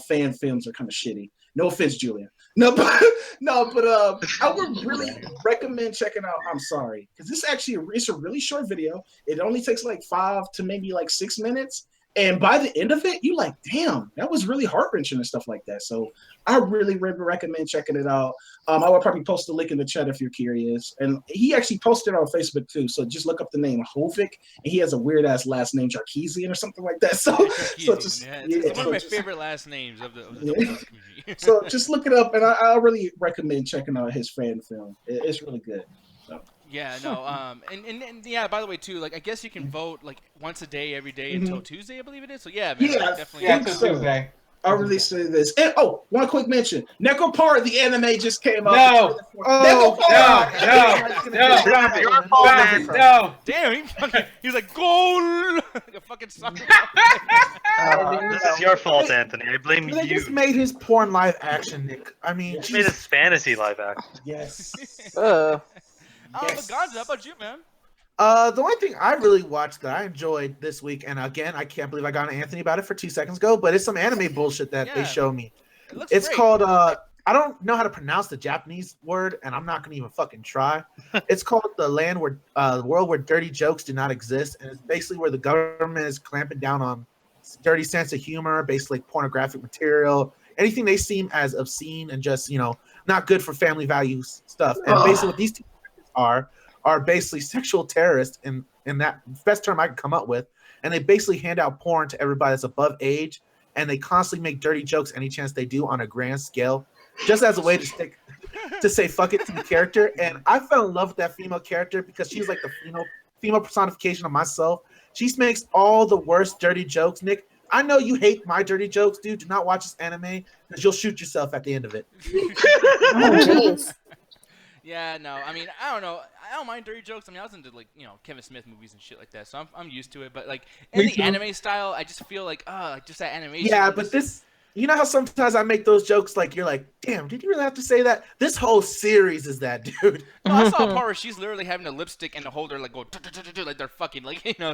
fan films are kind of shitty. No offense, Julian. No, but I would really recommend checking out I'm Sorry, because this actually it's a really short video. It only takes like 5 to maybe like 6 minutes. And by the end of it, you're like, damn, that was really heart-wrenching and stuff like that. So I really recommend checking it out. I will probably post the link in the chat if you're curious. And he actually posted it on Facebook too. So just look up the name Hovik. And he has a weird-ass last name, Jarkezian or something like that. So just, it's one of my favorite last names of the community. So just look it up. And I really recommend checking out his fan film. It's really good. So. Yeah, no, and yeah, by the way, too, like, I guess you can vote, like, once a day, every day until Tuesday, I believe it is. So, yeah, man, definitely. Yeah, until Tuesday. I'll really say this. And one quick mention. Necropar, the anime just came out. No. No. Damn, he's like, goal! Like a fucking sucker. This is your fault, Anthony. I blame They you. just made his porn live action, Nick. I mean, You made his fantasy live action. Yes. But Ganja, how about you, man? The only thing I really watched that I enjoyed this week, and again, I can't believe I got on Anthony about it for 2 seconds ago, but it's some anime bullshit that they show me. It's great. called I don't know how to pronounce the Japanese word, and I'm not gonna even fucking try. It's called the world where dirty jokes do not exist, and it's basically where the government is clamping down on dirty sense of humor, basically pornographic material, anything they seem as obscene and just not good for family values stuff. And basically, what these two are basically sexual terrorists in that best term I could come up with, and they basically hand out porn to everybody that's above age, and they constantly make dirty jokes any chance they do on a grand scale, just as a way to say fuck it to the character. And I fell in love with that female character because she's like the female personification of myself. She makes all the worst dirty jokes. Nick, I know you hate my dirty jokes, dude. Do not watch this anime because you'll shoot yourself at the end of it. Jeez. Yeah, no, I mean, I don't know. I don't mind dirty jokes. I mean, I was into Kevin Smith movies and shit like that, so I'm used to it. But like in the anime style, I just feel like just that animation. Yeah, but this, you know how sometimes I make those jokes like you're like, damn, did you really have to say that? This whole series is that, dude. No, I saw a part where she's literally having a lipstick and the holder like go like they're fucking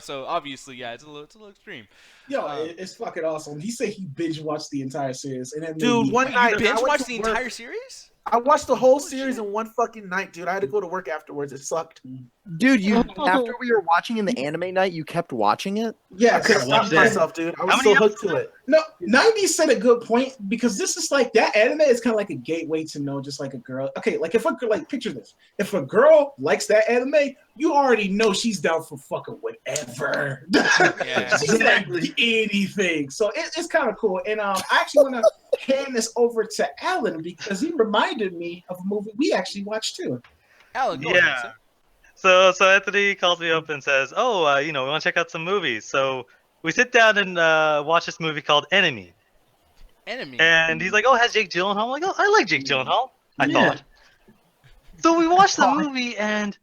so obviously it's a little extreme. Yo, it's fucking awesome. He said he binge watched the entire series, and then dude, one night binge watched the entire series. I watched the whole series in one fucking night, dude. I had to go to work afterwards. It sucked. Dude, after we were watching in the anime night, you kept watching it? Yeah, I couldn't stop myself, dude. I was so hooked to it. No, 90 said a good point because this is like that anime is kind of like a gateway to know just like a girl. Okay, like if picture this. If a girl likes that anime, you already know she's down for fucking whatever. Yeah, she's like anything. So it's kind of cool. And I actually want to hand this over to Alan because he reminded me of a movie we actually watched too. Alan, Yeah. So Anthony calls me up and says, "Oh, we want to check out some movies." So we sit down and watch this movie called Enemy. And he's like, "Oh, it has Jake Gyllenhaal." I'm like, "Oh, I like Jake Gyllenhaal." I thought. So we watched the movie and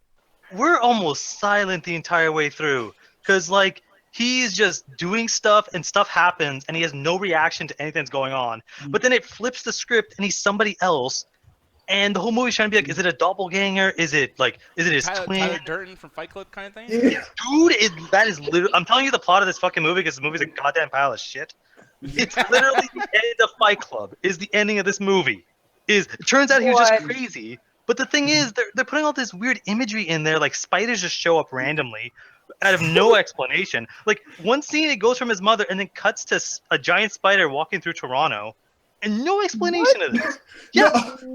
we're almost silent the entire way through because like he's just doing stuff and stuff happens and he has no reaction to anything that's going on. But then it flips the script and he's somebody else. And the whole movie's trying to be like, is it a doppelganger? Is it his twin? Tyler Durden from Fight Club kind of thing? Yeah. Dude, that is literally. I'm telling you the plot of this fucking movie because the movie's a goddamn pile of shit. It's literally the end of Fight Club. Is the ending of this movie? It turns out he was just crazy. But the thing is, they're putting all this weird imagery in there, like spiders just show up randomly, out of no explanation. Like one scene, it goes from his mother and then cuts to a giant spider walking through Toronto. And no explanation of this. Yeah,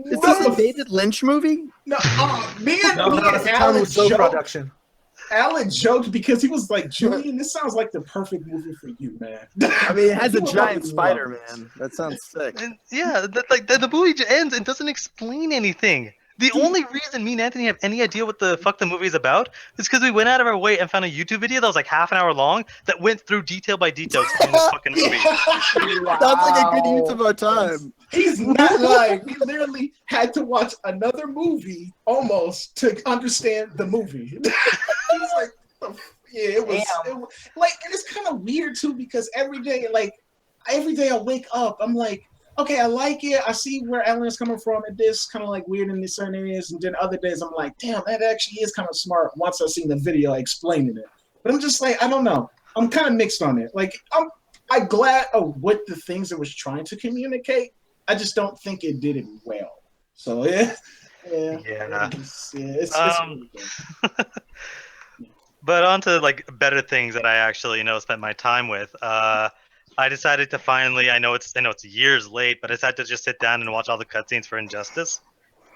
is this a David Lynch movie? No, me and Alan joked. Alan joked because he was like, "Julian, this sounds like the perfect movie for you, man." I mean, it has a giant spider, man. That sounds sick. And yeah, the movie ends and doesn't explain anything. The only reason me and Anthony have any idea what the fuck the movie is about is because we went out of our way and found a YouTube video that was like half an hour long that went through detail by detail in this fucking movie. Sounds like a good use of our time. He's not lying. We literally had to watch another movie almost to understand the movie. He's like, it was like, and it's kind of weird too because every day I wake up, I'm like, okay, I like it. I see where Alan is coming from, and this kind of like weird in certain areas. And then other days, I'm like, damn, that actually is kind of smart. Once I seen the video explaining it, but I'm just like, I don't know. I'm kind of mixed on it. Like, I'm glad of what the things it was trying to communicate. I just don't think it did it well. So yeah. It's really good. But on to like better things that I actually spent my time with. I decided to finally. I know it's years late, but I decided to just sit down and watch all the cutscenes for Injustice,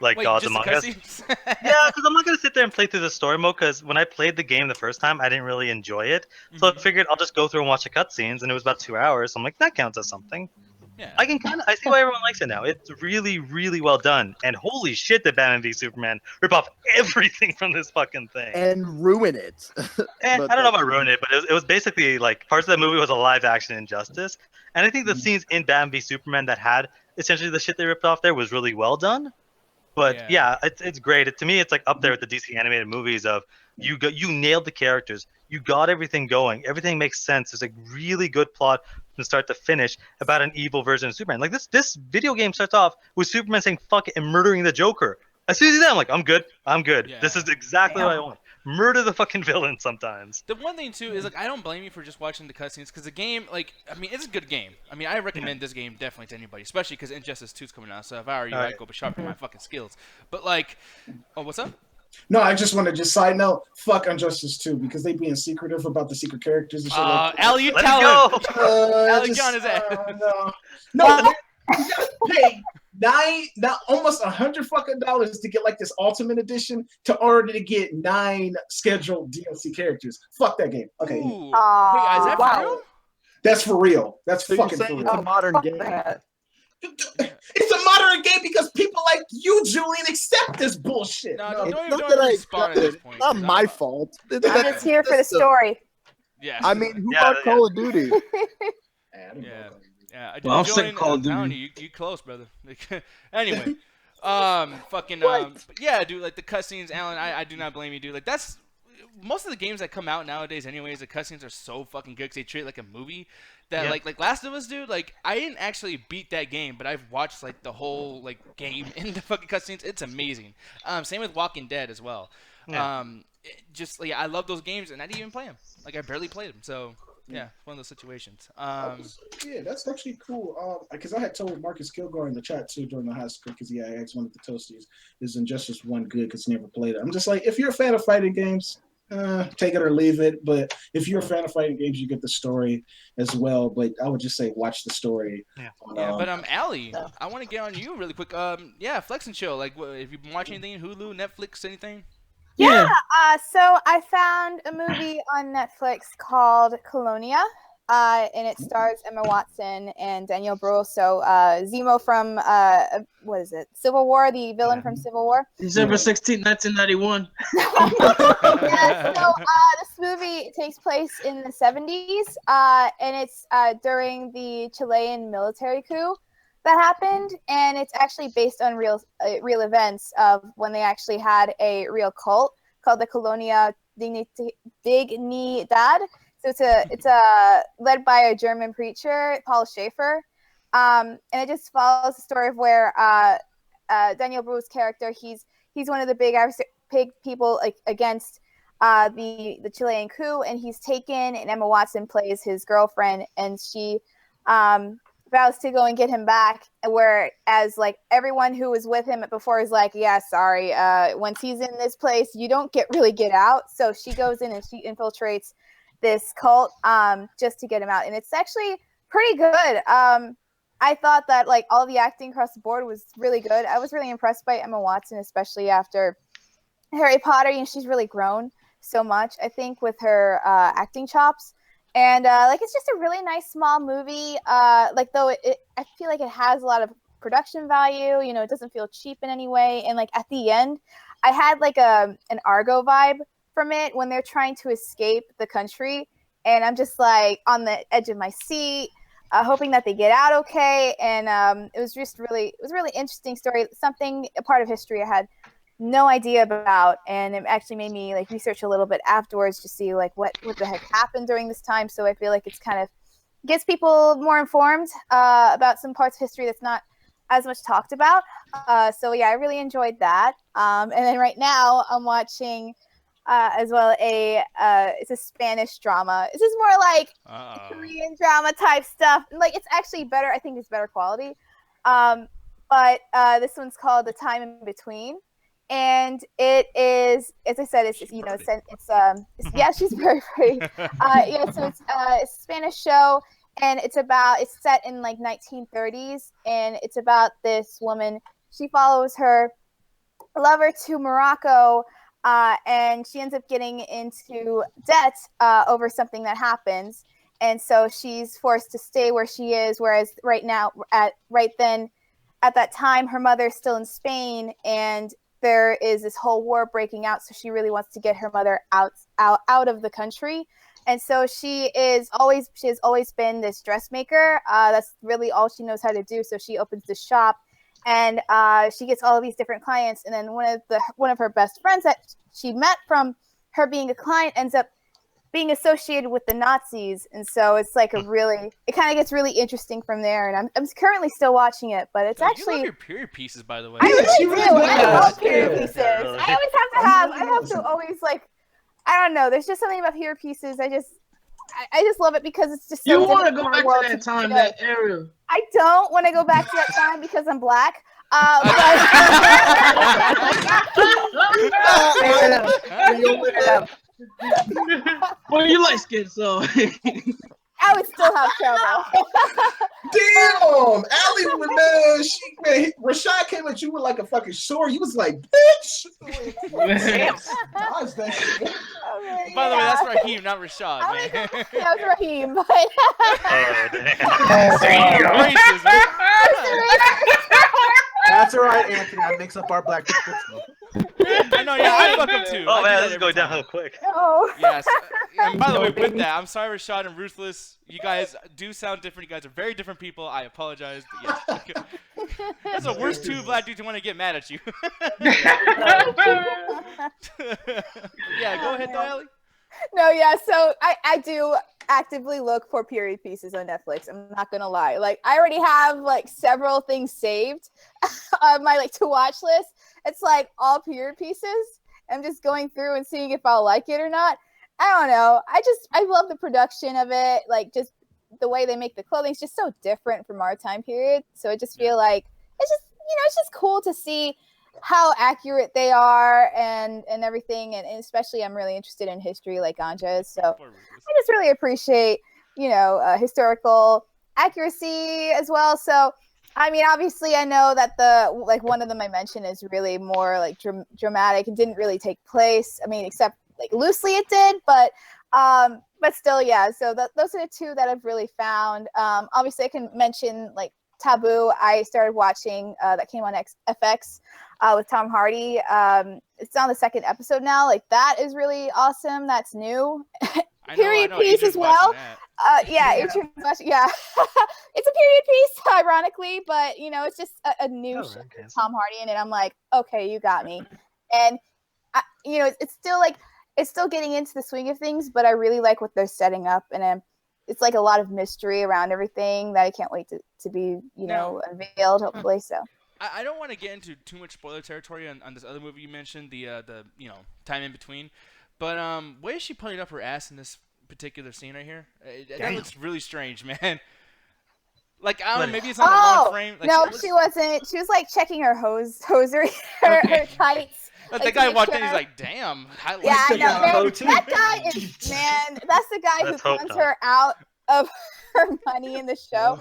like Gods Among Us. Yeah, because I'm not gonna sit there and play through the story mode. Because when I played the game the first time, I didn't really enjoy it. So I figured I'll just go through and watch the cutscenes, and it was about 2 hours. So I'm like, that counts as something. Yeah. I see why everyone likes it now. It's really, really well done. And holy shit, did Batman v Superman rip off everything from this fucking thing and ruin it. I don't know about ruin it, but it was basically like parts of the movie was a live action Injustice, And I think the scenes in Batman v Superman that had essentially the shit they ripped off there was really well done. But yeah, it's great. To me, it's like up there with the DC animated movies of you nailed the characters, you got everything going, everything makes sense. There's a really good plot from start to finish about an evil version of Superman. Like this video game starts off with Superman saying "fuck it" and murdering the Joker. As soon as he's there, I'm like, I'm good. Yeah. This is exactly what I want. Murder the fucking villain sometimes. The one thing too is like I don't blame you for just watching the cutscenes because the game, like, I mean, it's a good game. I mean, I recommend this game definitely to anybody, especially because Injustice 2 is coming out. So if I were you, I'd go sharpen my fucking skills. But like, oh, what's up? No, I just want to side note, fuck Injustice 2 because they being secretive about the secret characters and shit. Al, you tell him. Al, John is at. No, you gotta pay almost $100 fucking dollars to get like this Ultimate Edition to get 9 scheduled DLC characters. Fuck that game. Okay. Wait, is that for real? That's for real. That's So fucking you're for saying real. it's a modern game? It's a modern game because people like you, Julian, accept this bullshit. No, don't It's even not that I respond at this point. Not my fault. I'm just here for the story. Yeah. I mean, who bought Call of Duty? Yeah. Well, I'm Julian, sick of Call of I'm telling Duty. you close, brother. Anyway, fucking, yeah, dude, like the cutscenes, Alan, I do not blame you, dude. Like that's most of the games that come out nowadays, anyways. The cutscenes are so fucking good because they treat it like a movie. That like Last of Us, dude. Like I didn't actually beat that game, but I've watched like the whole like game in the fucking cutscenes. It's amazing. Same with Walking Dead as well. Yeah. I love those games, and I didn't even play them. Like I barely played them, so. Yeah, one of those situations. Yeah, that's actually cool. Because I had told Marcus Kilgore in the chat too during the high school because I asked one of the Toasties, is Injustice 1 good because he never played it. I'm just like, if you're a fan of fighting games, take it or leave it. But if you're a fan of fighting games, you get the story as well. But I would just say watch the story. But Allie, I want to get on you really quick. Flix N Chill. Like, have you been watching anything? Hulu, Netflix, anything? Yeah. So I found a movie on Netflix called Colonia, and it stars Emma Watson and Daniel Bruhl. So Zemo from what is it? Civil War, the villain from Civil War. December 16, 1991. This movie takes place in the 70s, and it's during the Chilean military coup that happened, and it's actually based on real events of when they actually had a real cult called the Colonia Dignidad. So it's led by a German preacher, Paul Schaefer, and it just follows the story of where Daniel Bruhl's character, he's one of the big people like against the Chilean coup, and he's taken, and Emma Watson plays his girlfriend, and she vows to go and get him back, whereas like everyone who was with him before is like, yeah, sorry, once he's in this place you don't really get out. So she goes in and she infiltrates this cult just to get him out, and it's actually pretty good. I thought that like all the acting across the board was really good. I was really impressed by Emma Watson, especially after Harry Potter, and she's really grown so much, I think, with her acting chops. And like it's just a really nice small movie. Like though I feel like it has a lot of production value. You know, it doesn't feel cheap in any way. And like at the end, I had like an Argo vibe from it when they're trying to escape the country, and I'm just like on the edge of my seat, hoping that they get out okay. And it was really interesting story. A part of history I had no idea about, and it actually made me like research a little bit afterwards to see like what the heck happened during this time. So I feel like it's kind of gets people more informed about some parts of history that's not as much talked about. So yeah, I really enjoyed that. And then right now I'm watching as well it's a Spanish drama. This is more like Korean drama type stuff. Like it's actually better. I think it's better quality. But this one's called The Time in Between. And it is, as I said, it's yeah, she's very pretty. So it's a Spanish show, and it's set in like 1930s, and it's about this woman. She follows her lover to Morocco, and she ends up getting into debt over something that happens, and so she's forced to stay where she is. Whereas at that time, her mother's still in Spain, and there is this whole war breaking out, so she really wants to get her mother out of the country. And so she has always been this dressmaker. That's really all she knows how to do. So she opens the shop, and she gets all of these different clients. And then one of her best friends that she met from her being a client ends up being associated with the Nazis, and so it's like it kind of gets really interesting from there. And I'm currently still watching it, but it's actually. You love your period pieces, by the way. I really do. I love period Yeah. pieces. Really. I have to always like. I don't know. There's just something about period pieces. I just love it because it's just. So You want to different go from back our world to that time, today. that era. I don't want to go back to that time because I'm black. Well, you light skin, so. I would still have trouble. Damn, Allie, man, Rashad came at you with like a fucking sword. You was like, bitch. Dodge that shit. By the way, that's Raheem, not Rashad, man. That was Raheem, but. That's all right, Anthony. I mix up our black people. I know, yeah, I fuck him too. Oh I do man, that this is every going time. downhill quick. Oh. Yes. And by the way, with that, I'm sorry, Rashad and Ruthless. You guys do sound different. You guys are very different people. I apologize. But yes. That's the worst two black dudes who want to get mad at you. Yeah, go ahead, though, Allie. No, yeah. So I do actively look for period pieces on Netflix. I'm not gonna lie. Like I already have like several things saved on my like to watch list. It's like all period pieces. I'm just going through and seeing if I'll like it or not. I don't know. I love the production of it. Like just the way they make the clothing is just so different from our time period. So I just feel like it's just cool to see how accurate they are and everything, and especially I'm really interested in history like Ganja is, so I just really appreciate historical accuracy as well. So I mean, obviously I know that one of them I mentioned is really more like dramatic and didn't really take place, I mean, except like loosely it did, but still, yeah. So those are the two that I've really found. Obviously I can mention like Taboo. I started watching that came on FX with Tom Hardy. It's on the second episode now. Like that is really awesome. That's new. Period piece as well. Yeah, Adrian's watching. Yeah, it's a period piece, ironically, but it's just a new show with Tom Hardy in it. I'm like, okay, you got me. And it's still getting into the swing of things, but I really like what they're setting up, and it's like a lot of mystery around everything that I can't wait to be, unveiled, hopefully. So I don't want to get into too much spoiler territory on this other movie you mentioned, the time in between, but way is she putting up her ass in this particular scene right here? That looks really strange, man. Like I don't know, maybe it's on the wrong frame. Like, no, she wasn't. She was like checking her hosiery, her tights. But the guy walked in, he's like, "Damn." Yeah, I know. That guy is, man. That's the guy who funds her out of her money in the show,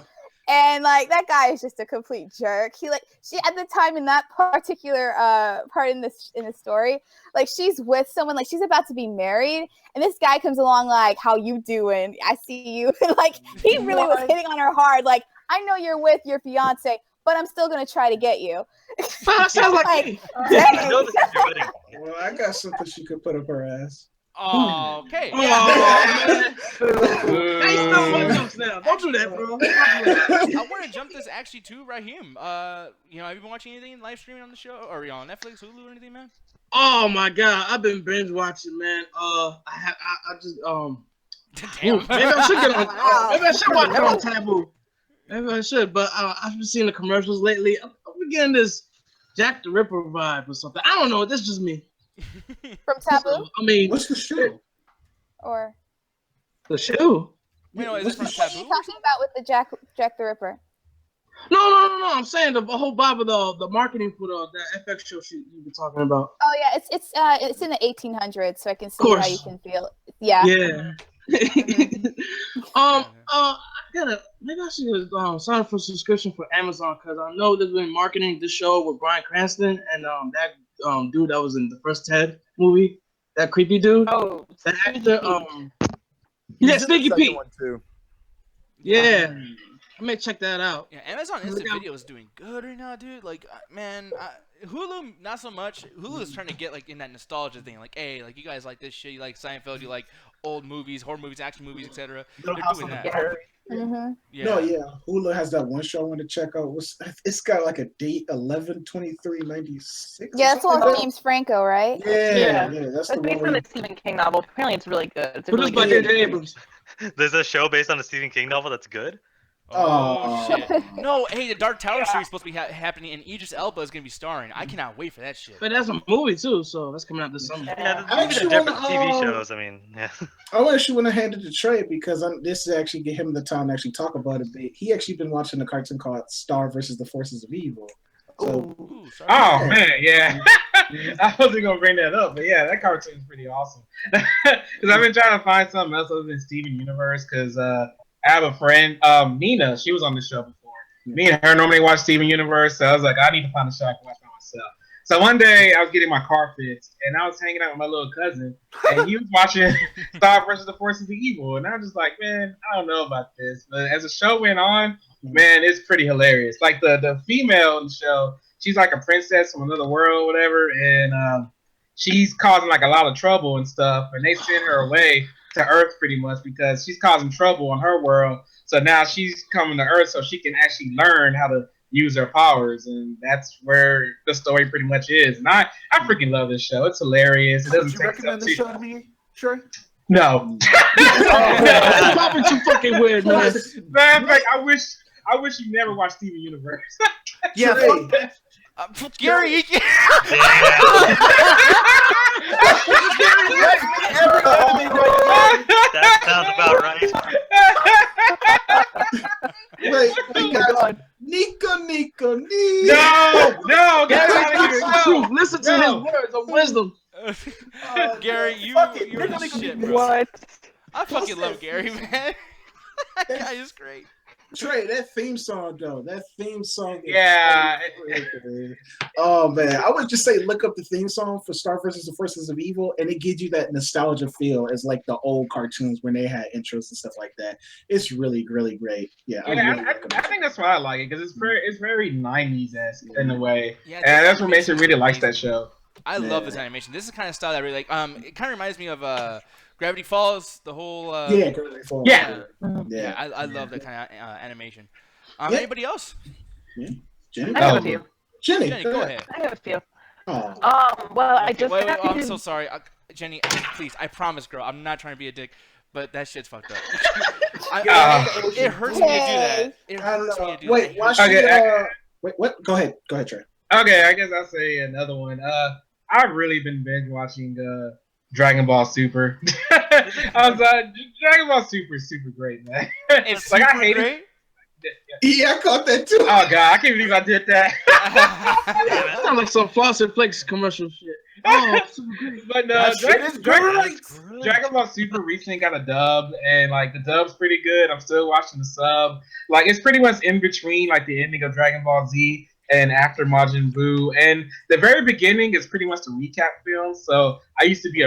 and like that guy is just a complete jerk. She at the time in that particular part in the story, like she's with someone, like she's about to be married, and this guy comes along like, "How you doing? I see you." Like he really was hitting on her hard. Like, I know you're with your fiance, but I'm still gonna try to get you. Sounds like dang. Well, I got something she could put up her ass. Oh, okay. Hey, stop my jumps now. Don't do that, bro. I want to jump this actually to Raheem. Have you been watching anything live streaming on the show, or on Netflix, Hulu, or anything, man? Oh my god, I've been binge watching, man. I just Damn. Maybe I should get on. Maybe I should watch it on Taboo. Maybe I should, but I've been seeing the commercials lately. I'm getting this Jack the Ripper vibe or something. I don't know. That's just me. From Taboo? So, I mean, what's the show? Or the show? Wait, is it from what are you talking about with the Jack the Ripper? No. I'm saying the whole vibe of the marketing for the FX show you've been talking about. Oh yeah, it's in the 1800s, so I can see how you can feel. Yeah. Yeah. Maybe I should sign up for a subscription for Amazon, because I know they've been marketing this show with Bryan Cranston and that dude that was in the first Ted movie, that creepy dude. Oh, that actor. Yeah, Sneaky Pete. One too. Yeah, I may check that out. Yeah, Amazon Instant Video is doing good right now, dude. Like, man, Hulu, not so much. Hulu is trying to get like in that nostalgia thing. Like, hey, like you guys like this shit. You like Seinfeld. You like old movies, horror movies, action movies, etc. They're doing that. Yeah. No, yeah. Hulu has that one show I want to check out. It's got like a date 11/23/96. Yeah, that's the one with James Franco, right? Yeah, that's the based one. on the Stephen King novel. Apparently, it's really good. It's a Produced really by good J.J. series. There's a show based on a Stephen King novel that's good. Oh shit! No, hey, the Dark Tower series is supposed to be happening, and Idris Elba is gonna be starring. I cannot wait for that shit. But that's a movie too, so that's coming out this summer. Yeah, I these actually are different wanna, TV shows. I mean, yeah. I actually want to hand it to Trey because this is actually give him the time to actually talk about it. But he actually been watching a cartoon called Star versus the Forces of Evil. So, Oh man, yeah. I wasn't gonna bring that up, but yeah, that cartoon's pretty awesome. Because I've been trying to find something else other than Steven Universe. Because I have a friend, Nina. She was on the show before. Me and her normally watch Steven Universe, so I was like, I need to find a show I can watch by myself. So one day I was getting my car fixed, and I was hanging out with my little cousin, and he was watching Star versus the Forces of Evil, and I was just like, man, I don't know about this. But as the show went on, man, it's pretty hilarious. Like the female in the show, she's like a princess from another world, whatever, and she's causing like a lot of trouble and stuff, and they send her away to Earth pretty much because she's causing trouble on her world. So now she's coming to Earth so she can actually learn how to use her powers, and that's where the story pretty much is. And I freaking love this show. It's hilarious. It doesn't Would you recommend this show to me, Trey? No. That's probably too fucking weird, man. Man, like, I wish you never watched Steven Universe. Yeah, fuck that. Gary, That sounds about right. wait, Nico. No, get Gary, out of here. No. listen to his words of wisdom. Gary, you're the shit, bro. What? I fucking love Gary, man. That guy is great. Trey, that theme song though. That theme song. Yeah. Oh man, I would just say look up the theme song for Star versus the Forces of Evil, and it gives you that nostalgia feel as like the old cartoons when they had intros and stuff like that. It's really, really great. Yeah, I think that's why I like it because it's very 90s-esque in a way, Yeah, and that's what Mason really likes that show. I love this animation. This is the kind of style that I really like. It kind of reminds me of Gravity Falls. The whole Gravity Falls. Yeah. I love that kind of animation. Yeah. Anybody else? Jenny? I have a few. Jenny, go ahead. I have a few. Oh. Well, I just Wait, got I'm to- so sorry, Jenny. Please, I promise, girl. I'm not trying to be a dick, but that shit's fucked up. It hurts me to do that. It hurts me to do Wait, that. watch wait, what? Go ahead, Trey. Okay, I guess I'll say another one. I've really been binge watching Dragon Ball Super. I was Dragon Ball Super is super great, man. It's like I super hate great? it. Yeah, I caught that too. Oh god, I can't believe I did that. That sounds like some Frosted Flakes commercial shit. Oh, super great. But Dragon Ball Super recently got a dub, and like the dub's pretty good. I'm still watching the sub. Like it's pretty much in between like the ending of Dragon Ball Z and after Majin Buu, and the very beginning is pretty much the recap film. So I used to hate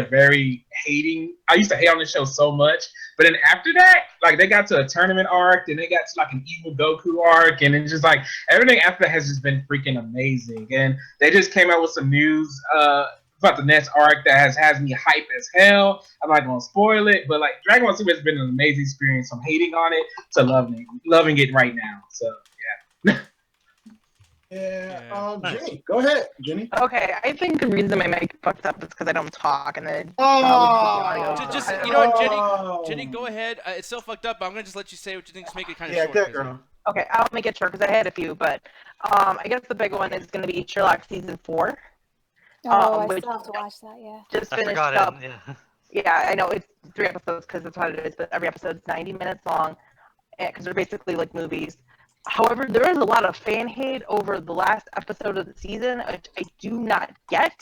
on the show so much, but then after that, like they got to a tournament arc, then they got to like an evil Goku arc, and it's just like everything after that has just been freaking amazing. And they just came out with some news about the next arc that has me hype as hell. I'm not gonna spoil it, but like Dragon Ball Super has been an amazing experience from hating on it to loving it right now. So yeah. Yeah. Jenny, go ahead, Jenny. Okay, I think the reason my mic fucked up is because I don't talk and then. Just you know what, Jenny, go ahead. It's still fucked up, but I'm gonna just let you say what you think. Just make it kind of short. Good girl. Okay, I'll make it short because I had a few, but I guess the big one is going to be Sherlock season 4. Oh, I which still have to watch that. Yeah. just I finished forgot up. it. Yeah. Yeah, I know it's 3 episodes because that's what it is, but every episode's 90 minutes long because they're basically like movies. However, there is a lot of fan hate over the last episode of the season, which I do not get.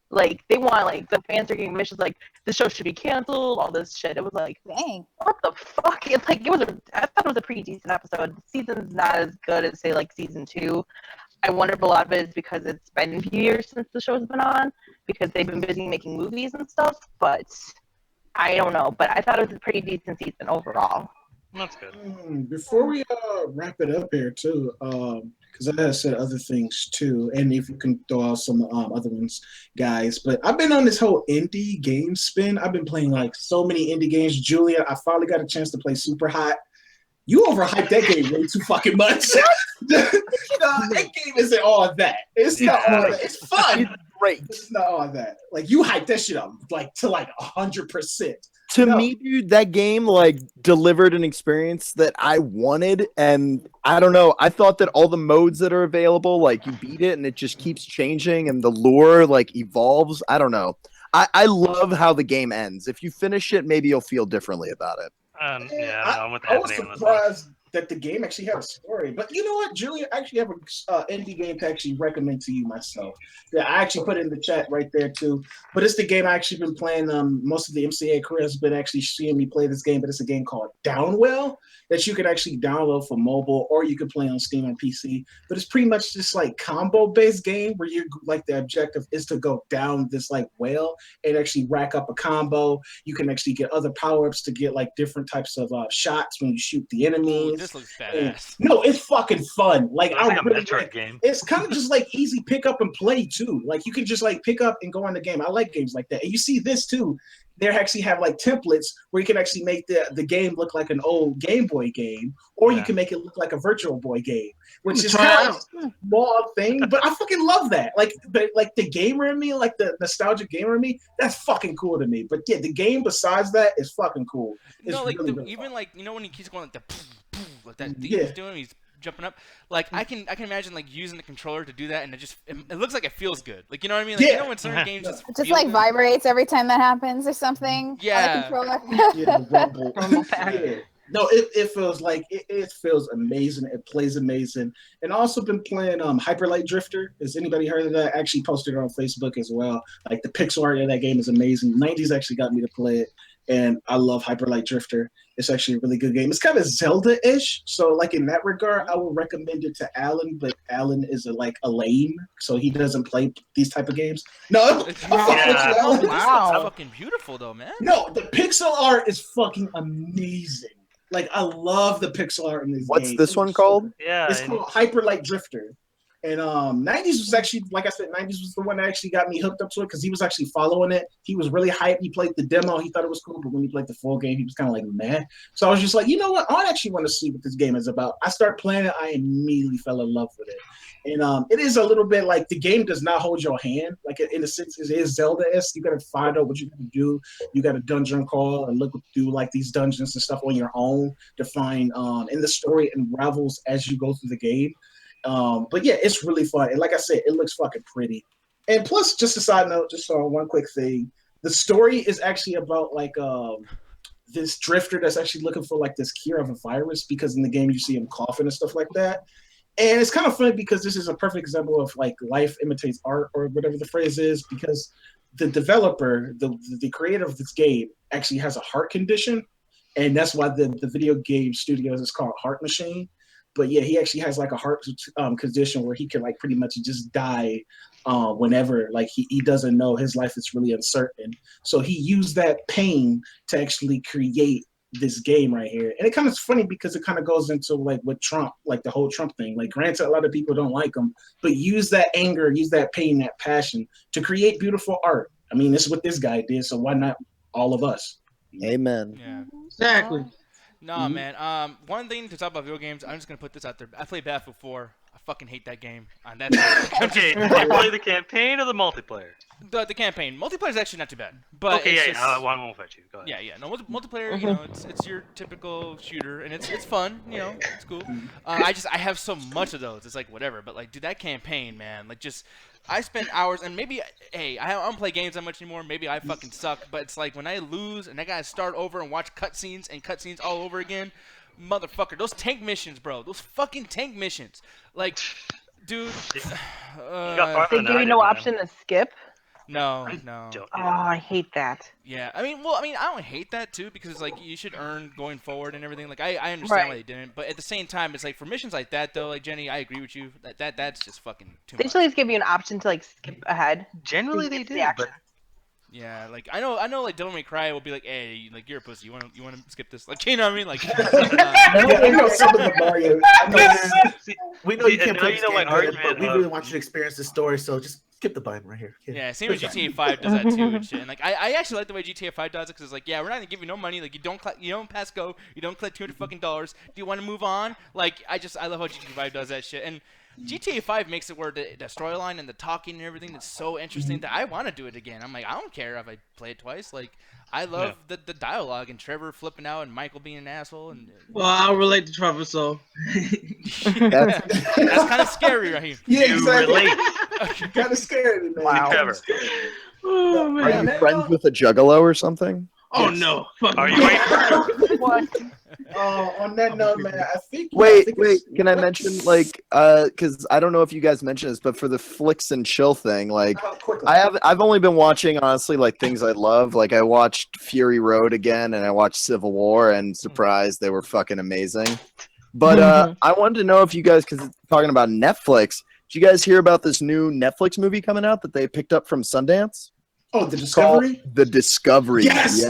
Like, they want, like, the fans are getting missions, like, the show should be canceled, all this shit. It was like, dang, what the fuck? It's like, I thought it was a pretty decent episode. The season's not as good as, say, like, season 2. I wonder if a lot of it is because it's been a few years since the show's been on, because they've been busy making movies and stuff, but I don't know. But I thought it was a pretty decent season overall. That's good. Before we wrap it up here too, because I said other things too, and if you can throw out some other ones, guys. But I've been on this whole indie game spin. I've been playing like so many indie games. Julia, I finally got a chance to play Super Hot. You overhyped that game way too fucking much. That game isn't all that. It's not all that. It's fun. It's great. It's not all that. Like you hyped that shit up like to like 100%. To me, dude, that game like delivered an experience that I wanted, and I don't know. I thought that all the modes that are available, like you beat it and it just keeps changing, and the lore like evolves. I don't know. I love how the game ends. If you finish it, maybe you'll feel differently about it. I'm with I was Anthony on this one. surprised that the game actually had a story. But you know what, Julia? I actually have an indie game to actually recommend to you myself. Yeah, I actually put it in the chat right there too. But it's the game I actually been playing. Most of the MCA career has been actually seeing me play this game. But it's a game called Downwell that you can actually download for mobile, or you can play on Steam and PC. But it's pretty much just like combo-based game where you like the objective is to go down this like well and actually rack up a combo. You can actually get other power-ups to get like different types of shots when you shoot the enemies. Ooh, this looks badass. No, it's fucking fun. Like It's like a really Metroid game. It's kind of just like easy pick up and play too. Like you can just like pick up and go on the game. I like games like that. And you see this too. They actually have like templates where you can actually make the game look like an old Game Boy game, or you can make it look like a Virtual Boy game, which is kind of a small thing. But I fucking love that. Like the gamer in me, like the nostalgic gamer in me, that's fucking cool to me. But yeah, the game besides that is fucking cool. It's No, like really, really even like when he keeps going like the like that thing Yeah. he's doing, he's jumping up. Like I can imagine like using the controller to do that, and it looks like it feels good. Like you know what I mean? Like you know when certain games just Just feel like good? vibrates every time that happens or something. Yeah. On the controller. Yeah, the rumble. Yeah. No, it feels like it feels amazing. It plays amazing. And I also been playing Hyper Light Drifter. Has anybody heard of that? I actually posted it on Facebook as well. Like the pixel art of that game is amazing. 90s actually got me to play it. And I love Hyper Light Drifter. It's actually a really good game. It's kind of Zelda-ish. So like in that regard, I would recommend it to Alan, but Alan is a lame, so he doesn't play these type of games. No, Wow, this looks fucking beautiful though, man. no, the pixel art is fucking amazing. Like I love the pixel art in this game. What's this one called? Yeah, It's called Hyper Light Drifter. And 90s was actually, like I said, 90s was the one that actually got me hooked up to it because he was actually following it. He was really hyped. He played the demo. He thought it was cool. But when he played the full game, he was kind of like, meh. So I was just like, you know what? I actually want to see what this game is about. I started playing it. I immediately fell in love with it. And it is a little bit like the game does not hold your hand. Like in a sense, it is Zelda-esque. You got to find out what you got to do. You got a dungeon crawl and look through like these dungeons and stuff on your own to find. And the story unravels as you go through the game. But yeah, it's really fun. And like I said, it looks fucking pretty. And plus, just a side note, just on one quick thing, the story is actually about like this drifter that's actually looking for like this cure of a virus because in the game you see him coughing and stuff like that. And it's kind of funny because this is a perfect example of like life imitates art or whatever the phrase is because the developer, the creator of this game actually has a heart condition. And that's why the video game studios is called Heart Machine. But yeah, he actually has like a heart condition where he can like pretty much just die whenever. Like he doesn't know, his life is really uncertain. So he used that pain to actually create this game right here. And it kind of is funny because it kind of goes into like with Trump, like the whole Trump thing. Like granted, a lot of people don't like him, but use that anger, use that pain, that passion to create beautiful art. I mean, this is what this guy did. So why not all of us? Amen. Yeah. Exactly. Nah, man. One thing to talk about video games, I'm just gonna put this out there. I played Battlefield 4. I fucking hate that game. That's Okay, did you play the campaign or the multiplayer? The campaign. Multiplayer is actually not too bad. But Okay, it's yeah, just, one won't fetch you. Go ahead. Yeah. No, multiplayer. You know, it's your typical shooter, and it's fun. You know, it's cool. I have so much of those. It's like whatever. But like, dude, that campaign, man. Like, just I spend hours, and maybe hey, I don't play games that much anymore. Maybe I fucking suck. But it's like when I lose and I gotta start over and watch cutscenes all over again. Motherfucker, those tank missions, bro. Those fucking tank missions. Like, dude. They give you no option to skip? No. Oh, I hate that. Yeah, I don't hate that too because it's like you should earn going forward and everything. Like I understand why they didn't, but at the same time, it's like for missions like that though. Like Jenny, I agree with you. That's just fucking too They much. should at least give you an option to like skip ahead. Generally, they do, but Yeah, like I know, like Devil May Cry will be like, hey, like you're a pussy. You want to skip this? Like, you know what I mean? Like, I know some of the Mario. We know you can't play you know my argument. but we really want you to experience the story. So just skip the button right here. Yeah, same with GTA 5 does that too and shit. And like, I actually like the way GTA 5 does it because it's like, yeah, we're not gonna give you no money. Like, you don't pass go. You don't collect $200 fucking dollars. Do you want to move on? Like, I love how GTA 5 does that shit. And GTA 5 makes it where the storyline and the talking and everything is so interesting that I want to do it again. I'm like, I don't care if I play it twice. Like, I love the dialogue and Trevor flipping out and Michael being an asshole. And well, I'll relate to Trevor, so that's kind of scary right here. Yeah, exactly. Kind of scary. Wow. Trevor. Oh, man. Are you friends with a juggalo or something? Oh no! Are you waiting? What? On that note, man, I think. Wait. Can I mention because I don't know if you guys mentioned this, but for the Flix and Chill thing, like I've only been watching honestly like things I love. Like I watched Fury Road again, and I watched Civil War, and surprise, they were fucking amazing. But I wanted to know if you guys, because talking about Netflix, did you guys hear about this new Netflix movie coming out that they picked up from Sundance? Oh, The Discovery? The Discovery. Yes.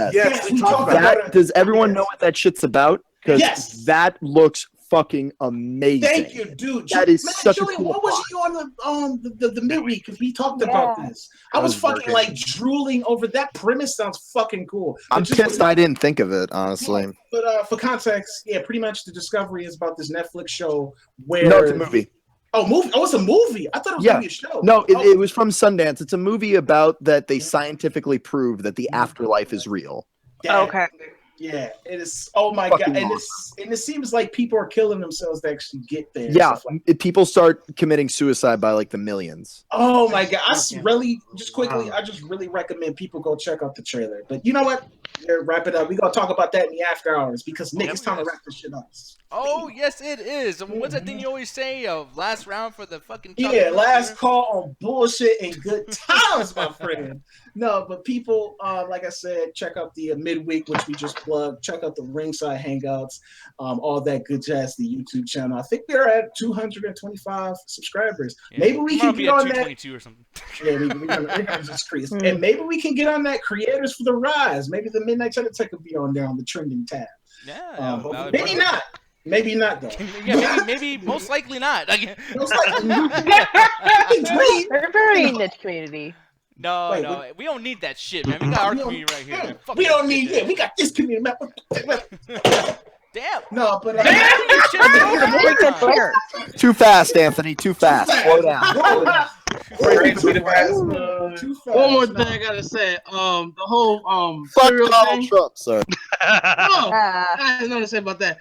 We talked about it. Does everyone know what that shit's about? Because that looks fucking amazing. Thank you, dude. That is Man, such Julie, a cool what was you on the midweek? Because we talked about this. I was fucking working. like drooling over that premise. Sounds fucking cool. I'm pissed I didn't think of it, honestly. But for context, yeah, pretty much The Discovery is about this Netflix show where No, it's a movie. Oh, movie! Oh, it's a movie. I thought it was gonna be a show. No, it was from Sundance. It's a movie about that they scientifically prove that the afterlife is real. Yeah. Okay. Yeah, it is. Oh my Fucking god! And it seems like people are killing themselves to actually get there. Yeah, people start committing suicide by like the millions. Oh my god! I just really recommend people go check out the trailer. But you know what? Yeah, wrap it up. We're gonna talk about that in the after hours because Nick, it's time to wrap this shit up. Oh yes, it is. What's that thing you always say? Last round for the fucking. Yeah, last call on bullshit and good times, my friend. No, but people, like I said, check out the midweek, which we just plugged. Check out the Ringside Hangouts, all that good jazz. The YouTube channel. I think they're at 225 subscribers. Yeah. Maybe we can get on that. 222 or something. Yeah, we're gonna just increase. And maybe we can get on that Creators for the Rise. Maybe the Midnight Cheddar Tech will be on there on the trending tab. Yeah, but maybe not. Maybe not though. Yeah, maybe most likely not. Most likely not. They're very niche community. No, we don't need that shit, man. We got our community right here. Man. We don't need it. We got this community, man. Damn. No, but Too fast, Anthony. Too fast. Slow down. One more thing I gotta say. The whole Fuck cereal Donald thing. Trump, sir. I have nothing to say about that.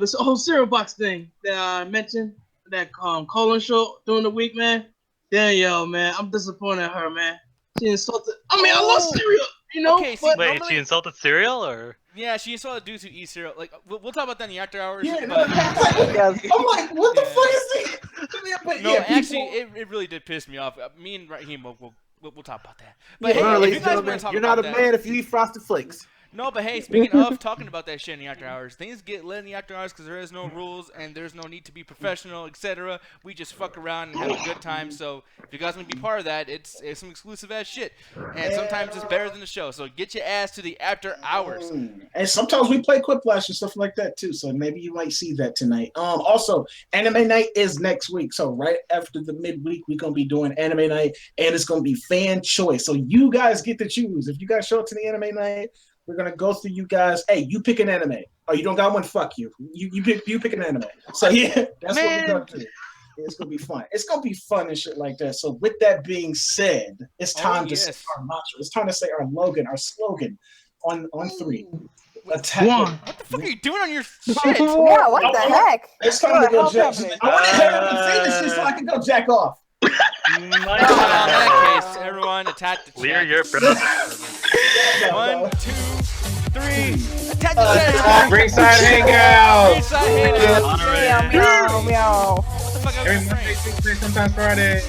This whole cereal box thing that I mentioned, that Colin show during the week, man. Danielle, man, I'm disappointed in her, man. She insulted. I mean, I love cereal, you know. Okay, but Wait, she insulted cereal or? Yeah, she insulted dudes who eat cereal. Like, we'll talk about that in the after hours. Yeah, but... I'm like, what the fuck is this? No, actually, it really did piss me off. Me and Raheem, we'll talk about that. But hey, ladies if you guys want to talk you're about not a that, man if you eat Frosted Flakes. No, but hey, speaking of talking about that shit in the after hours, things get lit in the after hours because there is no rules and there's no need to be professional, etc. We just fuck around and have a good time. So if you guys want to be part of that, it's some exclusive ass shit, and sometimes it's better than the show. So get your ass to the after hours. And sometimes we play Quiplash and stuff like that too. So maybe you might see that tonight. Also, Anime Night is next week. So right after the midweek, we're gonna be doing Anime Night, and it's gonna be fan choice. So you guys get to choose. If you guys show up to the Anime Night, we're gonna go through you guys. Hey, you pick an anime. Oh, you don't got one? Fuck you. You pick an anime. So yeah, that's what we're gonna do. It's gonna be fun. It's gonna be fun and shit like that. So with that being said, it's time to say our mantra. It's time to say our slogan on three. Attack. What the fuck are you doing on your shit? Yeah, what the heck? It's time to go jack. I want to hear him say this shit so I can go jack off. In that case, everyone attack the Clear your breath. 1, 2, 3. Attack the chat. Ringside Hangout. Ringside Hangout. Meow, meow, meow. What the fuck? Every Monday, Tuesday, sometimes Friday.